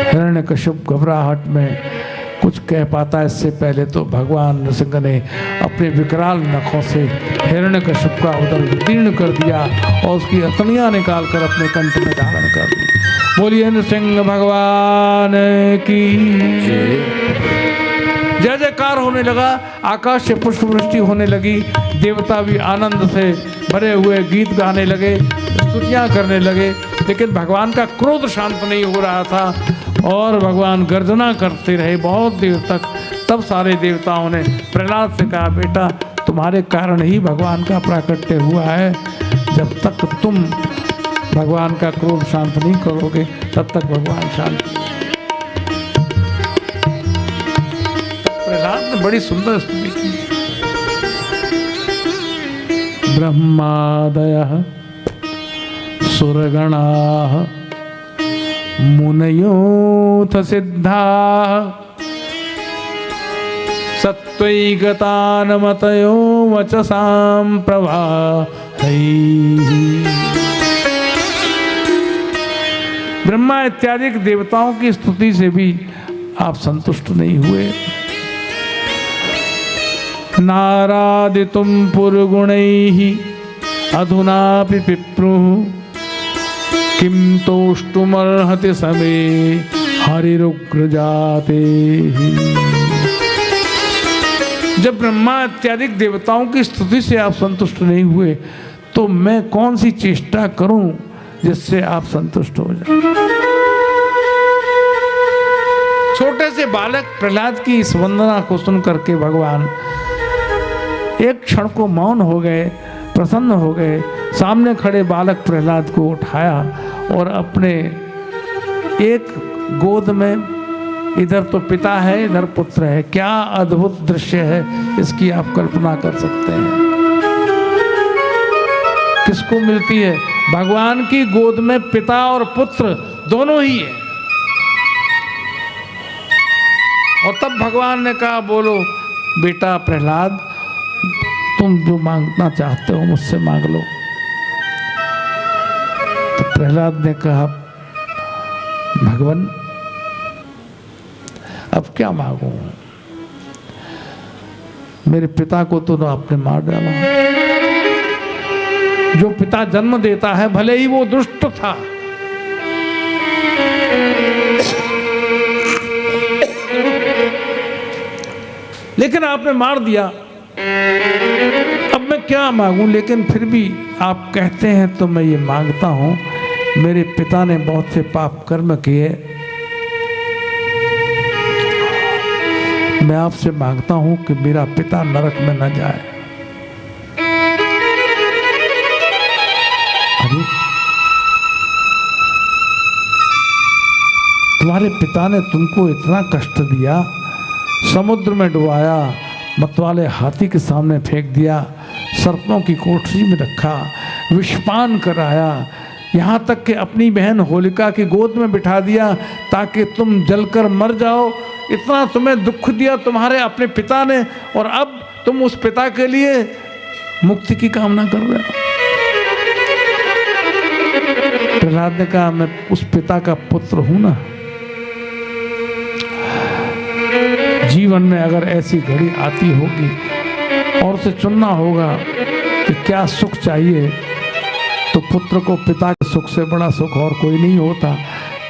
हिरण्यकशिपु घबराहट में कुछ कह पाता, इससे पहले तो भगवान नृसिंह ने अपने विकराल नखों से हिरण्यकशिपु का उदर विदीर्ण कर दिया और उसकी अतनियां निकाल कर अपने कंठ में धारण कर दी। बोलिए नृसिंह भगवान की जय जयकार होने लगा। आकाश से पुष्प वृष्टि होने लगी, देवता भी आनंद से भरे हुए गीत गाने लगे, स्तुतियां करने लगे, लेकिन भगवान का क्रोध शांत नहीं हो रहा था और भगवान गर्जना करते रहे बहुत देर तक। तब सारे देवताओं ने प्रहलाद से कहा, बेटा तुम्हारे कारण ही भगवान का प्राकट्य हुआ है, जब तक तुम भगवान का क्रोध शांत नहीं करोगे तब तक भगवान शांत। प्रहलाद ने बड़ी सुंदर स्तुति की। ब्रह्मादयः सुरगणाः मुनयोऽथ सिद्धाः सत्त्वैगतानमतयो वचसां प्रवाहैः। ब्रह्मा इत्यादि देवताओं की स्तुति से भी आप संतुष्ट नहीं हुए। नारादितुं पुरगुणैः अधुनापि पिप्रुः किं तोष्टुमर्हति समे हरिरुग्रजातेः। जब ब्रह्मा इत्यादि देवताओं की स्तुति से आप संतुष्ट नहीं हुए तो मैं कौन सी चेष्टा करूं जिससे आप संतुष्ट हो जाए। छोटे से बालक प्रहलाद की इस वंदना को सुन करके भगवान एक क्षण को मौन हो गए, प्रसन्न हो गए। सामने खड़े बालक प्रहलाद को उठाया और अपने एक गोद में, इधर तो पिता है इधर पुत्र है, क्या अद्भुत दृश्य है, इसकी आप कल्पना कर सकते हैं। किसको मिलती है? भगवान की गोद में पिता और पुत्र दोनों ही है। और तब भगवान ने कहा, बोलो बेटा प्रहलाद, तुम जो मांगना चाहते हो मुझसे मांग लो। तो प्रहलाद ने कहा, भगवान अब क्या मांगू? मेरे पिता को तो आपने मार डाला। जो पिता जन्म देता है भले ही वो दुष्ट था, लेकिन आपने मार दिया। अब मैं क्या मांगूं? लेकिन फिर भी आप कहते हैं तो मैं ये मांगता हूं। मेरे पिता ने बहुत से पाप कर्म किए, मैं आपसे मांगता हूं कि मेरा पिता नरक में न जाए। अरे तुम्हारे पिता ने तुमको इतना कष्ट दिया, समुद्र में डुबाया, मतवाले हाथी के सामने फेंक दिया, सर्पों की कोठरी में रखा, विषपान कराया, यहाँ तक कि अपनी बहन होलिका की गोद में बिठा दिया ताकि तुम जलकर मर जाओ। इतना तुम्हें दुख दिया तुम्हारे अपने पिता ने, और अब तुम उस पिता के लिए मुक्ति की कामना कर रहे हो। प्रहलाद ने कहा, मैं उस पिता का पुत्र हूं ना। जीवन में अगर ऐसी घड़ी आती होगी और उसे चुनना होगा कि क्या सुख चाहिए, तो पुत्र को पिता के सुख से बड़ा सुख और कोई नहीं होता।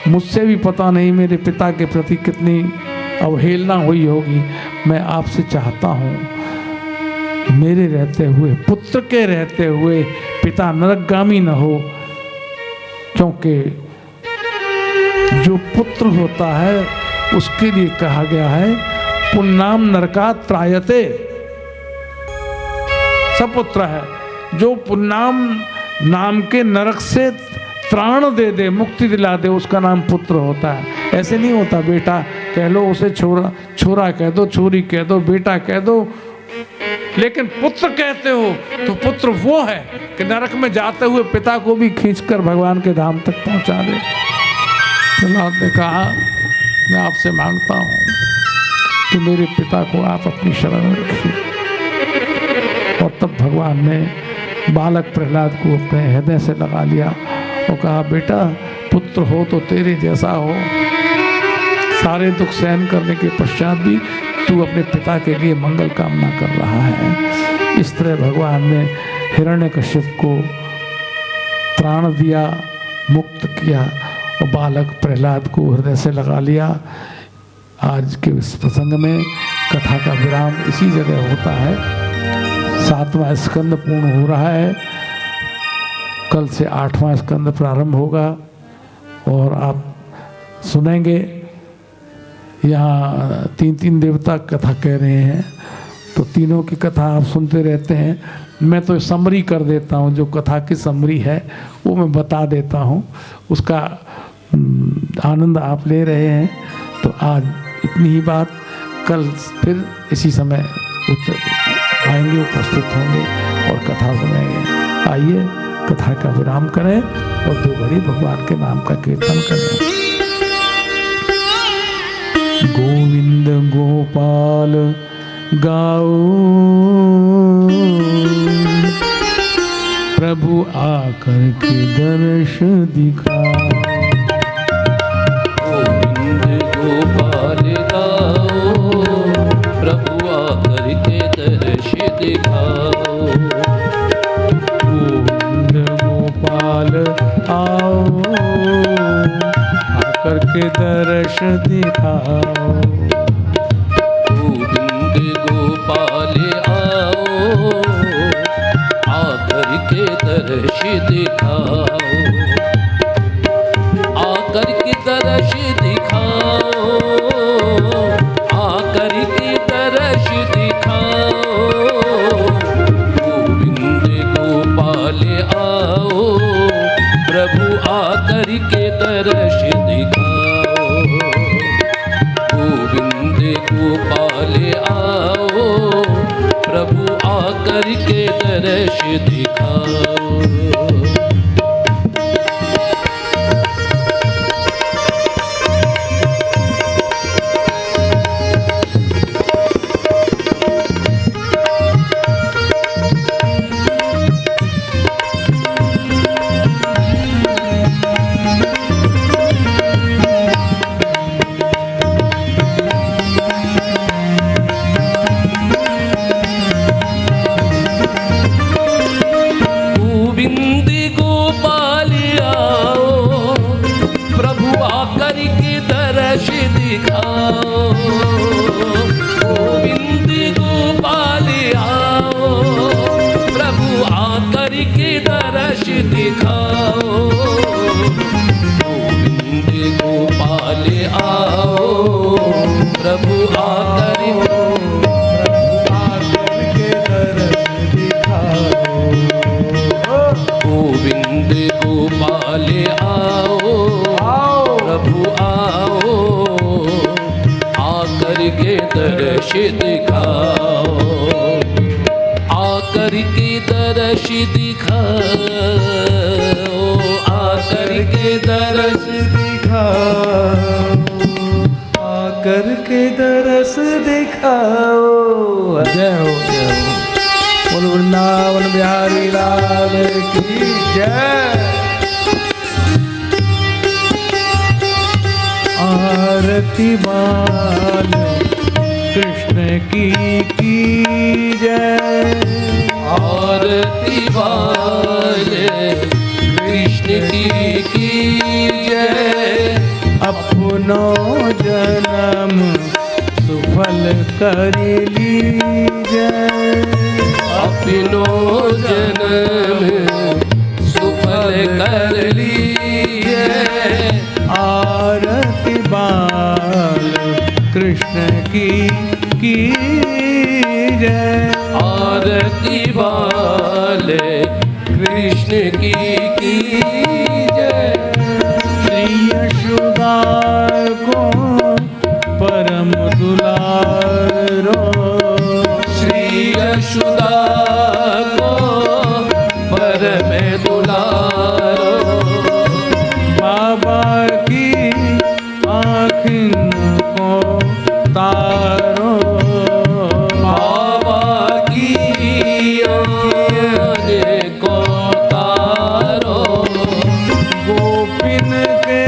मुझसे भी पता नहीं मेरे पिता के प्रति कितनी अवहेलना हुई होगी। मैं आपसे चाहता हूँ मेरे रहते हुए, पुत्र के रहते हुए पिता नरकगामी न हो, क्योंकि जो पुत्र होता है उसके लिए कहा गया है पुन्नाम नरकात् त्रायते। सपुत्र है जो पुन्नाम नाम के नरक से त्राण दे दे, मुक्ति दिला दे, उसका नाम पुत्र होता है। ऐसे नहीं होता बेटा कह लो, उसे छोरा छोरा कह दो, छोरी कह दो, बेटा कह दो, लेकिन पुत्र कहते हो तो पुत्र वो है कि नरक में जाते हुए पिता को भी खींचकर भगवान के धाम तक पहुंचा दे। प्रहलाद ने कहा, मैं आपसे मांगता हूं कि मेरे पिता को आप अपनी शरण में रखिए। और तब भगवान ने बालक प्रहलाद को अपने हृदय से लगा लिया और कहा, बेटा पुत्र हो तो तेरे जैसा हो। सारे दुख सहन करने के पश्चात भी तू अपने पिता के लिए मंगल कामना कर रहा है। इस तरह भगवान ने हिरण्यकश्यप को प्राण दिया, मुक्त किया और बालक प्रहलाद को हृदय से लगा लिया। आज के इस प्रसंग में कथा का विराम इसी जगह होता है। 7वां स्कंद पूर्ण हो रहा है, कल से 8वां स्कंद प्रारंभ होगा और आप सुनेंगे। यहाँ 3 देवता कथा कह रहे हैं, तो तीनों की कथा आप सुनते रहते हैं। मैं तो समरी कर देता हूँ, जो कथा की समरी है वो मैं बता देता हूँ, उसका आनंद आप ले रहे हैं। तो आज इतनी ही बात, कल फिर इसी समय आएंगे, उपस्थित होंगे और कथा सुनेंगे। आइए कथा का विराम करें और 2 घड़ी भगवान के नाम का कीर्तन करें। गोविंद गोपाल गाओ, प्रभु आकर के दर्श दिखाओ। गोविंद गोपाल गाओ, प्रभु आकर के दर्श दिखाओ। गोविंद गोपाल आओ, आकर के दर्श दिखाओ। गोविंद गोपाल आओ, आकर के दर्श दिखाओ। आकर के दर्श दिखाओ, आकर के दर्श दिखाओ। गोविंद गोपाल आओ, प्रभु आकर के दर्श दिखाओ। गोविंद गोपाल आओ, प्रभु आकर के दर्श दिखाओ। गोविंद गोपाल आओ, प्रभु आकर के दर्श दिखाओ। गोविंद गोपाल आओ, प्रभु आकर के दर्श दिखाओ। गोविंद गोपाल आओ, प्रभु आकर के दर्श दिखाओ। गोविंद गोपाल आओ, प्रभु आओ, आकर के दर्श दिखाओ। आकर के दर्श दिखाओ, आकर के दर्श दिखाओ, आकर के दर्श दिखाओ। जय हो, जय हो। बोल वृंदावन बिहारी लाल की जय। आरती बाल कृष्ण की जय। आरती वाले कृष्ण की जय। अपनो जन्म सुफल कर लीजय। अपनो जन्म सुफल कर लीजिए। आरती बाल कृष्ण की जय। आरती वाले कृष्ण की जय। श्री यशोदा को परम दुलारो। श्री यशोदा को परम दुलारो। बाबा की आँखिन को तारो। बाबा की आँखें को तारो। गोपिन के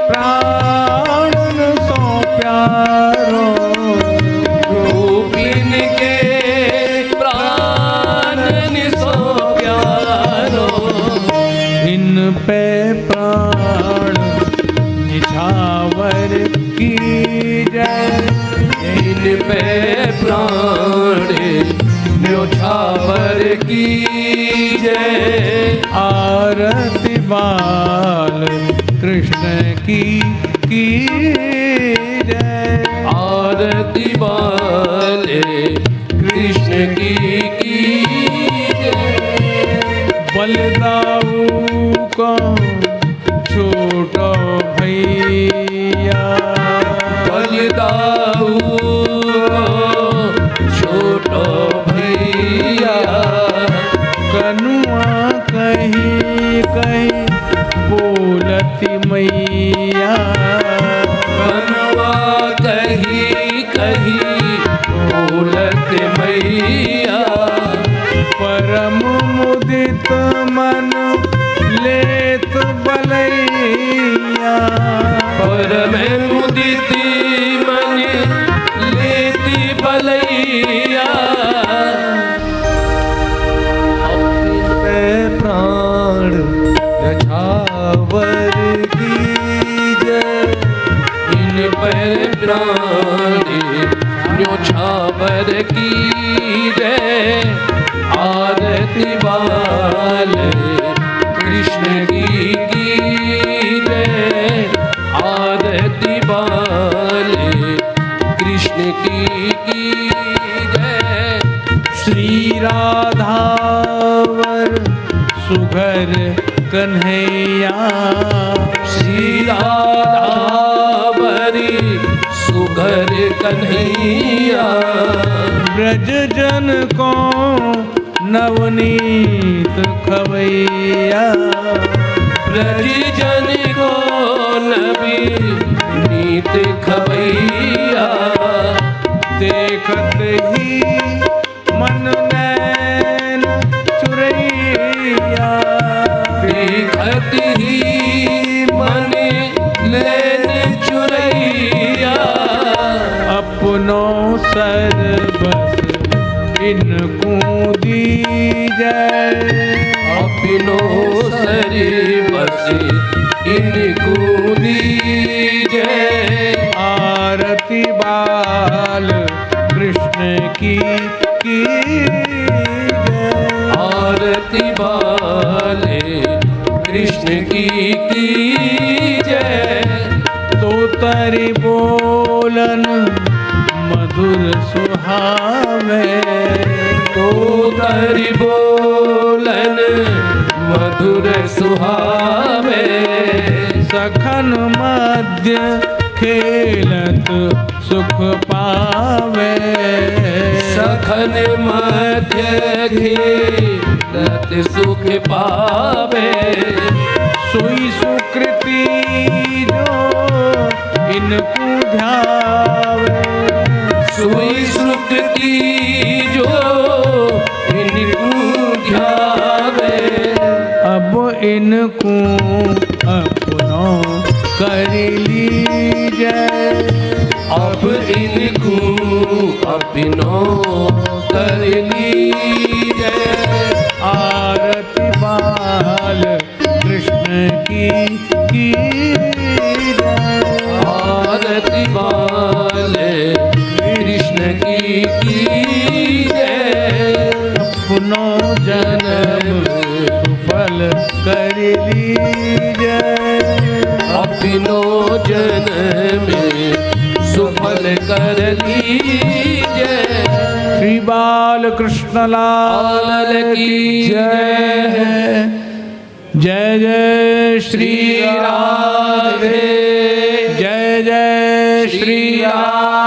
प्राणन सो प्यारो। गोपिन के प्राणन सो प्यारो। इन पे प्राण निछावर की जय। इन पे प्राण न्योछावर की जय। आरती बाल कृष्ण की जय। आरती वाले कृष्ण की जय। बलदाऊ को छोटो भैया। बलदाऊ कहीं कहीं बोलती मैया, बनवा कहीं कहीं बोलत मैया, परम मुदित मन लेत बलैया, परम मुदित मन लेती बलैया, अपने प्राण रछावर कीजे, इन पर प्राण न्योछावर कीजे, आरती वाले कृष्ण की कीजे, आरती वाले कृष्ण की कीजे, श्री राधावर सुघर कन्हैया, श्री राधावरी सुघर कन्हैया, ब्रज जन को नवनीत खवैया, ब्रज जन को नवनीत खवैया, देखत ही मन नैन चुरैया, देखत ही मन नैन चुरैया, अपनों सर्वस इनको दीजै, अपनो सरी बसे इनको दीजे, आरती बाल कृष्ण की जय, आरती वाले कृष्ण की जय, तो तरी बोलन मधुर सुहावे, तो तरी बोलन मधुर सुहावे, सखन मध्य खेलत सुख पावे, सखन मध्य खेलत सुख पावे, सोई सुकृति जो इनको ध्यावे, सोई सुकृति जो इनको ध्यावे, अब इनको अपनों कर लीजै, अब इनको अपनो कर लीजे, आरती बाल कृष्ण की जय, आरती वाले कृष्ण की जय, अपनों जन्म सुफल कर लीजै, अपनो जन्म सुफल कर लीजे, श्री बाल कृष्ण लाल की जय, जय जय श्री राधे, जय जय श्री राधे।